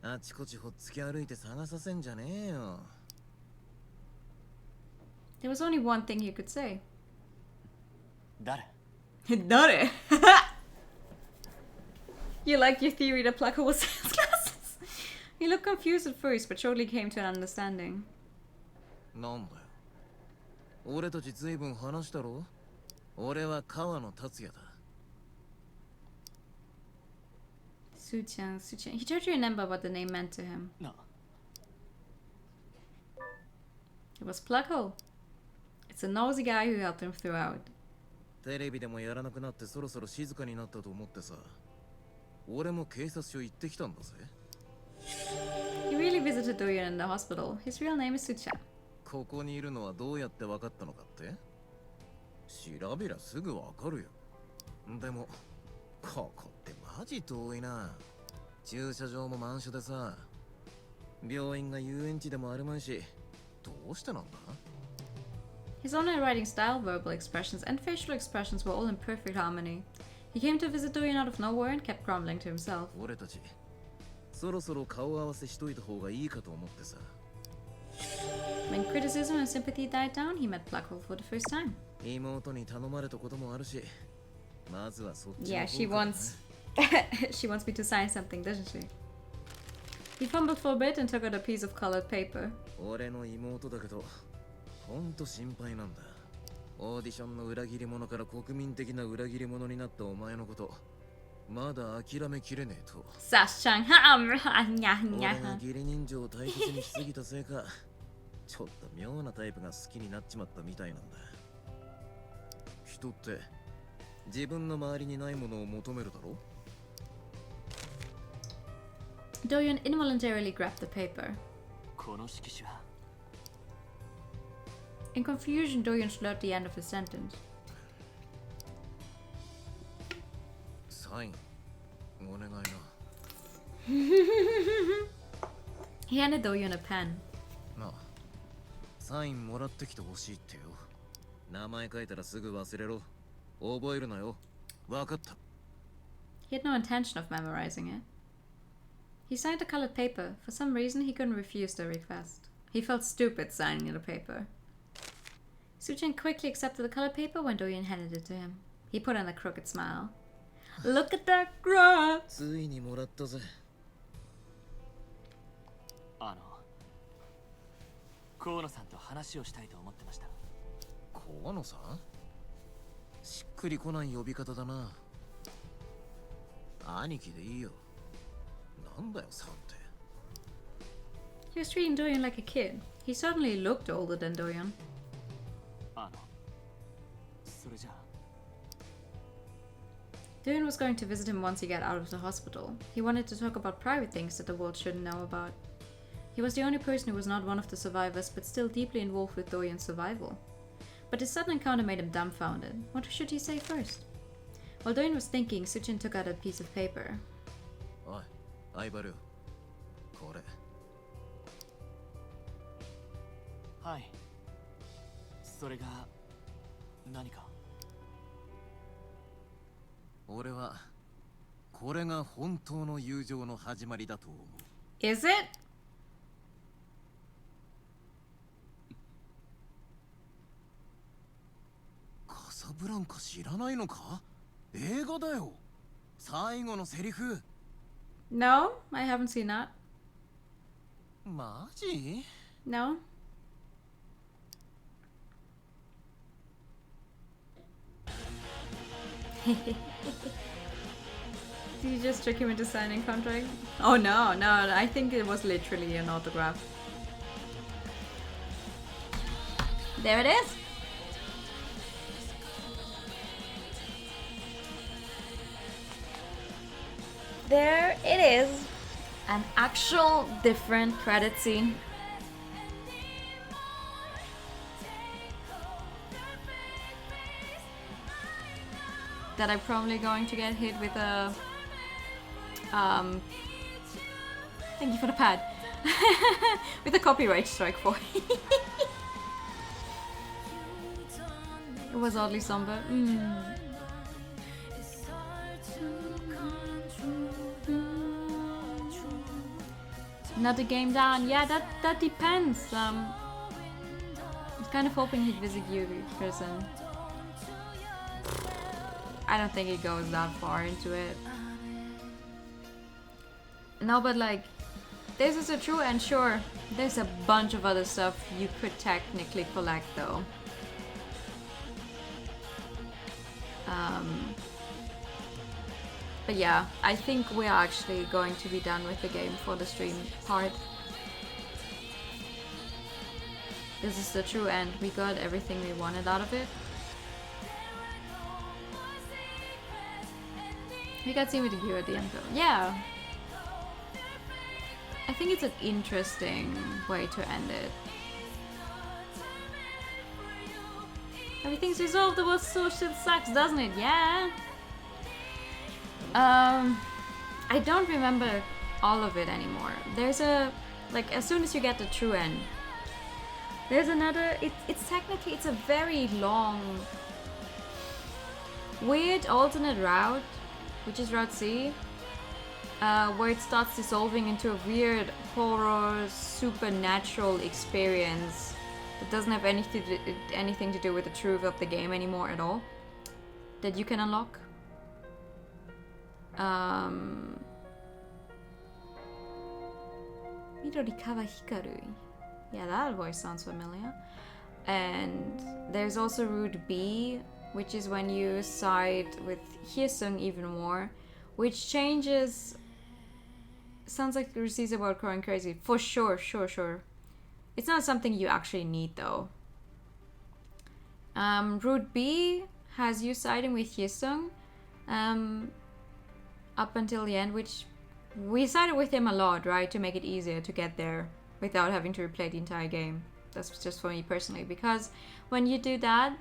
[SPEAKER 5] あちこちほっつき歩いて探させんじゃねえよ。
[SPEAKER 1] There was only one thing he could say.
[SPEAKER 6] 誰？
[SPEAKER 1] 誰? You like your theory that Plucker was sales glasses? He looked confused at first, but shortly came to an understanding.
[SPEAKER 5] なんだよ。俺たちずいぶん話したろ？俺は川野達也だ。
[SPEAKER 1] Su-chan. He tried to remember what the name meant to him.
[SPEAKER 6] No.
[SPEAKER 1] It was Plucko. It's a nosy guy who helped him throughout.
[SPEAKER 5] テレビでもやらなくなってそろそろ静かになったと思ってさ。俺も警察署行ってきたんだぜ。
[SPEAKER 1] He really visited Do-yoon in the hospital. His real name is Su-chan.
[SPEAKER 5] ここにいるのはどうやって分かったのかって？調べりゃすぐ分かるよ。でもここってマジ遠いな。駐車場も満車でさ。病院が遊園地でもあるまいし、どうしてなんだ？
[SPEAKER 1] His online writing style, verbal expressions, and facial expressions were all in perfect harmony. He came to visit Do-yoon out of nowhere and kept grumbling to himself.
[SPEAKER 5] 俺たちそろそろ顔合わせしといた方がいいかと思ってさ。
[SPEAKER 1] When criticism and sympathy died down, he met Plucko for the first time.
[SPEAKER 5] 妹に頼まれたこともあるし、まずはそっちの
[SPEAKER 1] Yeah,
[SPEAKER 5] 方
[SPEAKER 1] she
[SPEAKER 5] からね。
[SPEAKER 1] wants she wants me to sign something, doesn't she? He fumbled for a bit and took out a piece of colored paper.
[SPEAKER 5] 俺の妹だけど、ほんと心配なんだ。オーディションの裏切り者から国民的な裏切り者になったお前のこと、まだ諦めきれねえと。
[SPEAKER 1] Sashan,
[SPEAKER 5] 俺が義理人情を大切にしすぎたせいか、ちょっと妙なタイプが好きになっちまったみたいなんだ。人って自分の周りにないものを求めるだろ。
[SPEAKER 1] Do-yoon involuntarily grabbed the paper.
[SPEAKER 6] この色紙は
[SPEAKER 1] In confusion, Do-yoon slurred the end of his sentence.
[SPEAKER 5] サインお願いな。
[SPEAKER 1] He handed Do-yoon a pen.
[SPEAKER 5] なあ、サインもらってきてほしいってよ。名前書いたらすぐ忘れろ。覚えるなよ。わかった。
[SPEAKER 1] He had no intention of memorizing it. He signed the colored paper. For some reason, he couldn't refuse the request. He felt stupid signing the paper. Su-chan quickly accepted the colored paper when Do-yoon handed it to him. He put on a crooked smile. Look at that graph!
[SPEAKER 5] ついにもらったぜ。
[SPEAKER 6] 河野さんと話をしたいと思ってました。
[SPEAKER 5] 河野さん？しっくりこない呼び方だな。兄貴でいいよ。なんだよ、さんって。
[SPEAKER 1] He was treating Doyon like a kid. He certainly looked older than Doyon.
[SPEAKER 6] それじゃあ
[SPEAKER 1] Doyon was going to visit him once he got out of the hospital. He wanted to talk about private things that the world shouldn't know about. He was the only person who was not one of the survivors, but still deeply involved with Doyon's survival. But his sudden encounter made him dumbfounded. What should he say first? While Doyon was thinking, Sujin took out a piece of paper.
[SPEAKER 5] おい、アイバル。これ。
[SPEAKER 6] はい。それが何か。
[SPEAKER 5] 俺はこれが本当の友情の始まりだと思う。
[SPEAKER 1] Is it?
[SPEAKER 5] カサブランカ知らないのか？映画だよ。最後のセリフ。
[SPEAKER 1] No, I haven't seen that.
[SPEAKER 5] マジ？
[SPEAKER 1] No. Did you just trick him into signing contract? Oh no, no, I think it was literally an autograph. There it is! There it is! An actual different credit scene. That I'm probably going to get hit with a thank you for the pad. With a copyright strike for. It was oddly somber. Another game down. Yeah, that depends. I was kind of hoping he'd visit you in person. I don't think it goes that far into it. No, but like, this is a true end, sure. There's a bunch of other stuff you could technically collect though. But yeah, I think we are actually going to be done with the game for the stream part. This is the true end. We got everything we wanted out of it. We got seen with you at the end though. Yeah. I think it's an interesting way to end it. Everything's resolved. The world so shit sucks, doesn't it? Yeah. I don't remember all of it anymore. There's a, like, as soon as you get the true end, there's another, it's technically, it's a very long, weird alternate route, which is Route C, where it starts dissolving into a weird horror, supernatural experience that doesn't have anything to do with the truth of the game anymore at all, that you can unlock. Midorikawa Hikaru. Yeah, that voice sounds familiar. And there's also Route B, which is when you side with Hyesung even more, which changes. Sounds like Rusi's about growing crazy. For sure, sure. It's not something you actually need though. Route B has you siding with Hyesung up until the end, which we sided with him a lot, right? To make it easier to get there without having to replay the entire game. That's just for me personally, because when you do that,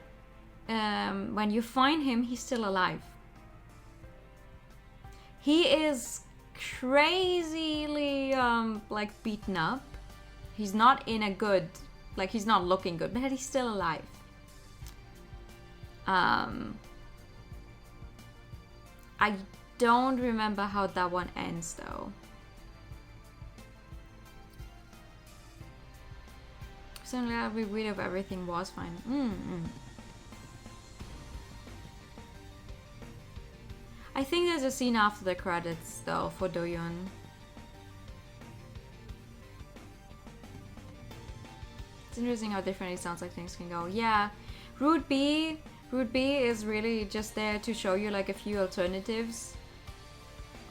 [SPEAKER 1] when you find him, he's still alive. He is crazily like beaten up. He's not in a good, like he's not looking good, but he's still alive. I don't remember how that one ends though. Suddenly I'll be weird if everything was fine. I think there's a scene after the credits though for Doyon. It's interesting how different it sounds like things can go. Yeah, Route B is really just there to show you like a few alternatives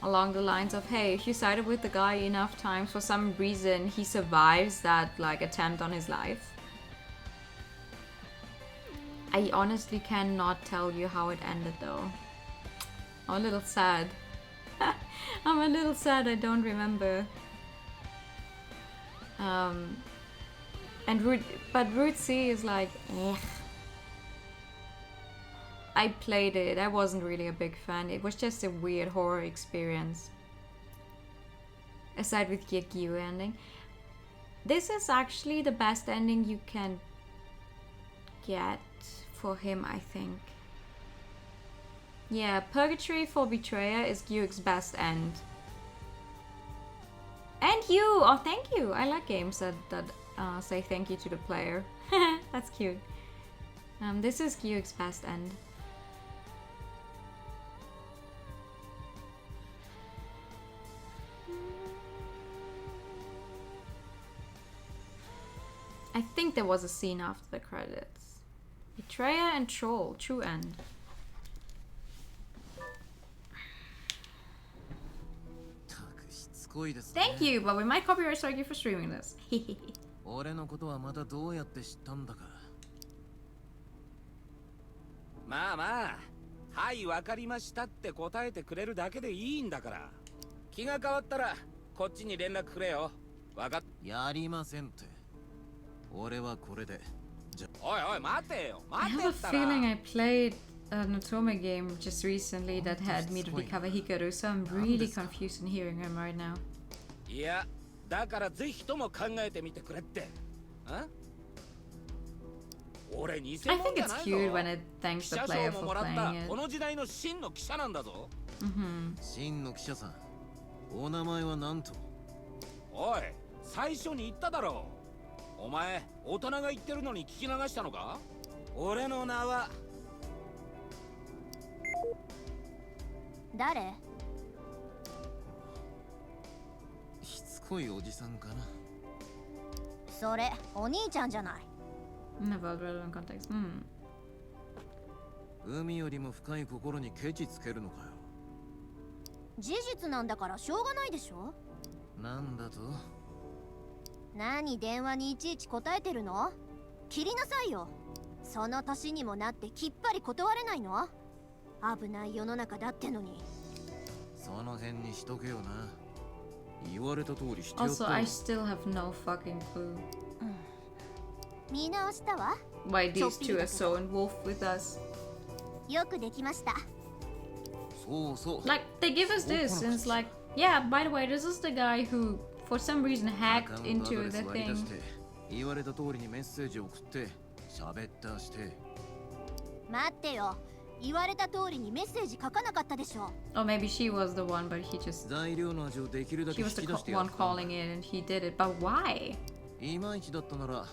[SPEAKER 1] along the lines of, hey, if you sided with the guy enough times, for some reason he survives that like attempt on his life. I honestly cannot tell you how it ended though. I'm a little sad. I'm a little sad I don't remember. But Route C is like, eh. I played it. I wasn't really a big fan. It was just a weird horror experience. Aside with Gekyu ending. This is actually the best ending you can get for him, I think. Yeah, Purgatory for Betrayer is Gyu's best end. And you! Oh, thank you! I like games that say thank you to the player. That's cute. This is Gyu's best end. I think there was a scene after the credits. Betrayer and Troll, true end. Thank you, but we might copyright strike you for streaming this.
[SPEAKER 2] 俺のことはまたどうやって知ったんだか。まあまあ、はいわかりましたって答えてくれるだけでいいんだから。気が変わったらこっちに連絡くれよ。わかっ。やりませんって。俺はこれで。おいおい待てよ。待てったら。I have a
[SPEAKER 1] feeling I played an Otome game just recently that had me to recover Hikaru, so I'm really confused in hearing him right now.
[SPEAKER 2] いや、だからぜひとも考えてみてくれって。あ？俺偽物じゃないぞ。
[SPEAKER 1] I think it's cute when it thanks the player for playing it.
[SPEAKER 2] この時代の真の記者なんだぞ。真の記者さん。お名前は何と？おい、最初に言っただろう。お前、大人が言ってるのに聞き流したのか？俺の名は。
[SPEAKER 4] 誰？
[SPEAKER 2] しつこいおじさんかな。
[SPEAKER 4] それ、お兄ちゃんじゃない。
[SPEAKER 1] Never relevant context.
[SPEAKER 2] 海よりも深い心にケチつけるのかよ。
[SPEAKER 4] 事実なんだからしょうがないでしょ。
[SPEAKER 2] なんだと？
[SPEAKER 4] 何電話にいちいち答えてるの？切りなさいよ。その年にもなってきっぱり断れないの？危ない世の中だってのに。
[SPEAKER 2] その辺にしとけよな。言われた通りしてやった。
[SPEAKER 1] Also, I still have no fucking clue.
[SPEAKER 4] 見直したわ。
[SPEAKER 1] Why these two are so involved with us?
[SPEAKER 4] よくできました。
[SPEAKER 2] そうそう。
[SPEAKER 1] Like they give us this, and it's like, yeah. By the way, this is the guy who, for some reason, hacked into the thing.
[SPEAKER 2] 言われた通りにメッセージを送って喋ったして。
[SPEAKER 4] 待ってよ。言われた通りにメッセージ書かなかったでしょ。
[SPEAKER 1] Or maybe she was the one, but he just.
[SPEAKER 2] 材料の味をできるだけ引き出してやった。
[SPEAKER 1] She was the one calling it, and he did it. But why?
[SPEAKER 2] いまいちだったなら、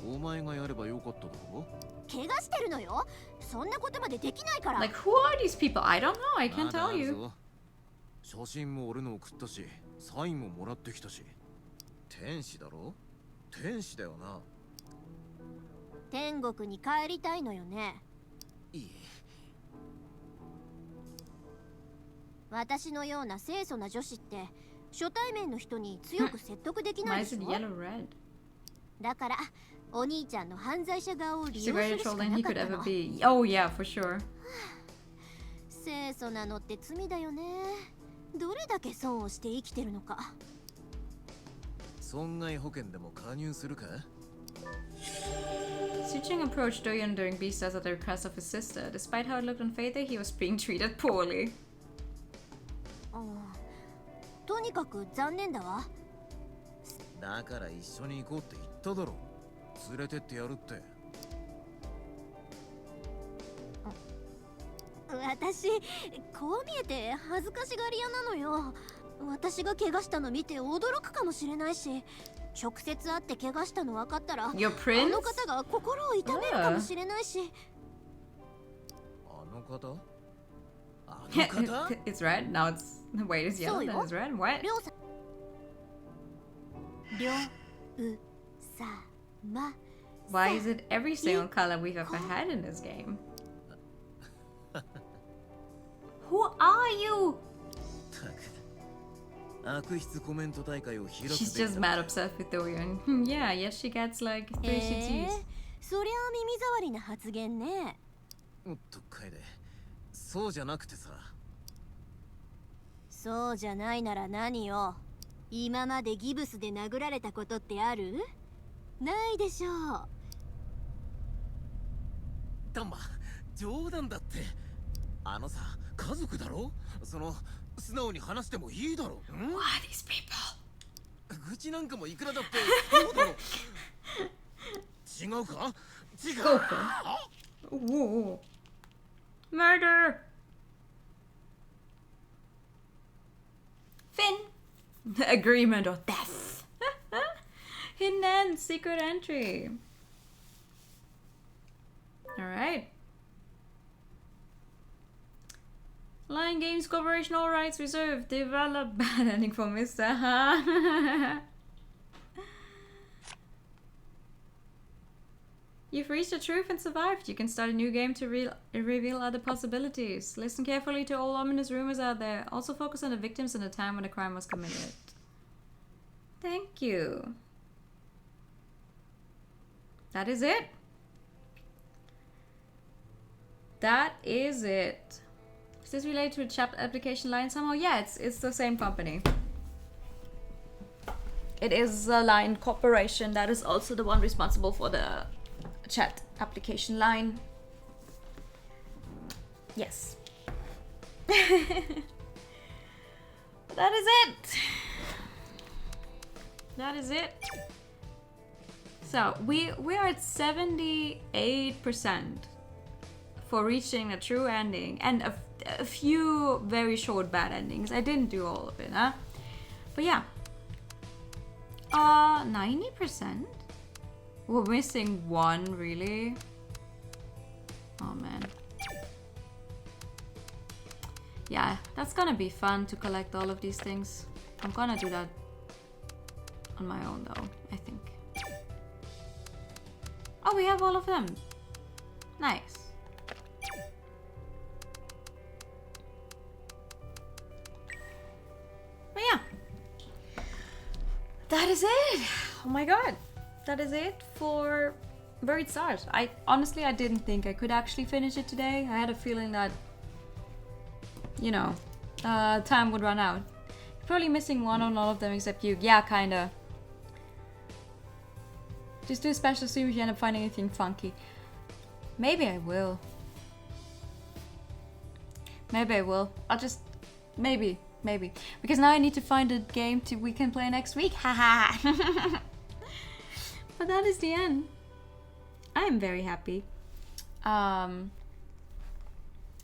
[SPEAKER 2] お前がやればよかっただろ。
[SPEAKER 4] 怪我してるのよ。そんなことまでできないから。
[SPEAKER 1] Like who are these people? I don't know. I can't tell you.
[SPEAKER 2] 写真も俺の送ったし、サインももらってきたし。天使だろ？天使だよな。
[SPEAKER 4] 天国に帰りたいのよね。
[SPEAKER 2] いい。
[SPEAKER 4] 私のような清楚な女子って初対面の人に強く説得できないでしょ。だからお兄ちゃんの犯罪者側を利用するしかなかったの。
[SPEAKER 1] Oh yeah, for sure.
[SPEAKER 4] 清楚なのって罪だよね。どれだけ損をして生きてるのか。
[SPEAKER 2] 損害保険でも加入するか？
[SPEAKER 1] Suching approached Doyon during Beastars at the request of his sister. Despite how it looked on Faith, he was being treated poorly.
[SPEAKER 4] とにかく残念だわ。
[SPEAKER 2] だから一緒に行こうって言っただろ。連れてってやるって。
[SPEAKER 4] 私、こう見えて恥ずかしがり屋なのよ。私が怪我したの見て驚くかもしれないし、直接会って怪我したの分かったら、あの方が心を痛めるかもしれないし。
[SPEAKER 2] あの方
[SPEAKER 1] ？It's red. Now it's wait, it's yellow. Then it's red. What?
[SPEAKER 4] りょうさま。
[SPEAKER 1] Why is it every single color we've ever had in this game? Who are you? She's just mad obsessed with Dorian. Yeah, yes, she gets like 3 CTs.
[SPEAKER 3] そりゃ耳障りな発言ね。
[SPEAKER 5] おっと楓、そうじゃなくてさ。
[SPEAKER 3] そうじゃないなら何よ。今までギブスで殴られたことってある？ないでしょう。
[SPEAKER 5] ダンバ、冗談だって。あのさ、家族だろ？その素直に話してもいいだろ。
[SPEAKER 1] Who are these people?
[SPEAKER 5] 愚痴なんかもいくらだってそうだろ。違うか？違う。
[SPEAKER 1] Go for it. Whoa. Murder. Finn. Agreement or death. Hidden end, secret entry. Alright. Lion Games Corporation, all rights reserved. Develop bad ending for Mr. You've reached the truth and survived. You can start a new game to reveal other possibilities. Listen carefully to all ominous rumors out there. Also focus on the victims and the time when the crime was committed. Thank you. That is it. That is it. Is this related to a chapter application line somehow? Yeah, it's the same company. It is a Lion Corporation that is also the one responsible for the chat application line. Yes. That is it. That is it. So we are at 78% for reaching a true ending and a few very short bad endings. I didn't do all of it, huh? But yeah. 90%? We're missing one, really? Oh man. Yeah, that's gonna be fun to collect all of these things. I'm gonna do that on my own though, I think. Oh, we have all of them. Nice. But yeah. That is it. Oh my god. That is it for where it starts. I didn't think I could actually finish it today. I had a feeling that, you know, time would run out. Probably missing one on all of them except you. Yeah, kinda. Just do a special stream if you end up finding anything funky. Maybe I will. Maybe I will. I'll just... Maybe. Because now I need to find a game we can play next week. Haha. But that is the end. I am very happy. I'm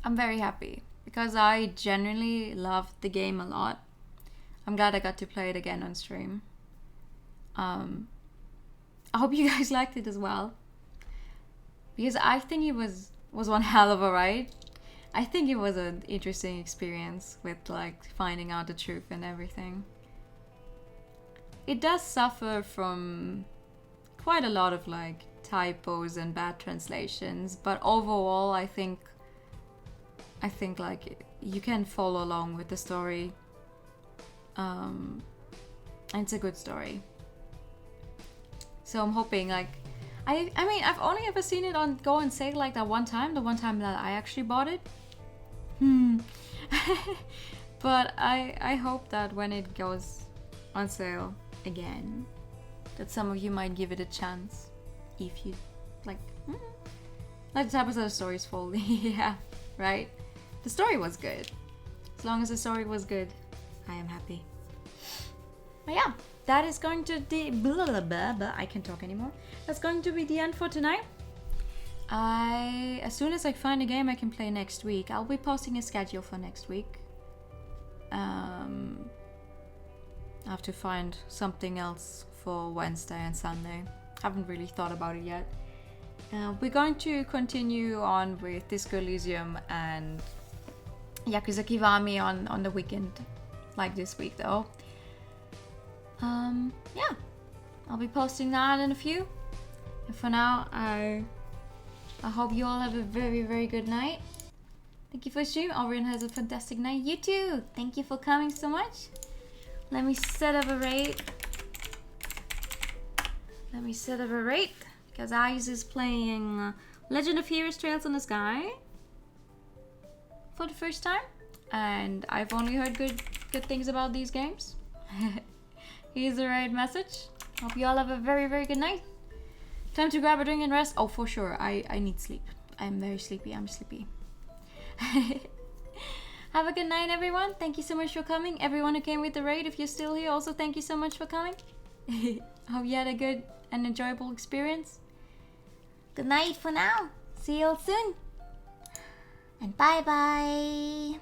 [SPEAKER 1] very happy because I genuinely loved the game a lot. I'm glad I got to play it again on stream. I hope you guys liked it as well. Because I think it was one hell of a ride. I think it was an interesting experience with like finding out the truth and everything. It does suffer from quite a lot of like typos and bad translations, but overall I think like you can follow along with the story. And it's a good story. So I'm hoping like I mean I've only ever seen it on go on sale like that one time, the one time that I actually bought it. But I hope that when it goes on sale again, that some of you might give it a chance if you like the type of the story's full. Yeah, right? The story was good. As long as the story was good, I am happy. But yeah, that is going to be I can't talk anymore. That's going to be the end for tonight. As soon as I find a game I can play next week, I'll be posting a schedule for next week. I have to find something else for Wednesday and Sunday. Haven't really thought about it yet. We're going to continue on with Disco Elysium and Yakuza Kiwami on the weekend, like this week though. Yeah, I'll be posting that in a few. And for now, I hope you all have a very, very good night. Thank you for stream. Orion has a fantastic night. You too. Thank you for coming so much. Let me set up a raid. Because Ice is playing Legend of Heroes Trails in the Sky for the first time. And I've only heard good things about these games. Here's the right message. Hope you all have a very, very good night. Time to grab a drink and rest. Oh, for sure. I need sleep. I'm very sleepy. I'm sleepy. Have a good night, everyone. Thank you so much for coming. Everyone who came with the raid, if you're still here, also thank you so much for coming. Hope you had a good and enjoyable experience.
[SPEAKER 10] Good night for now. See you all soon. And bye bye.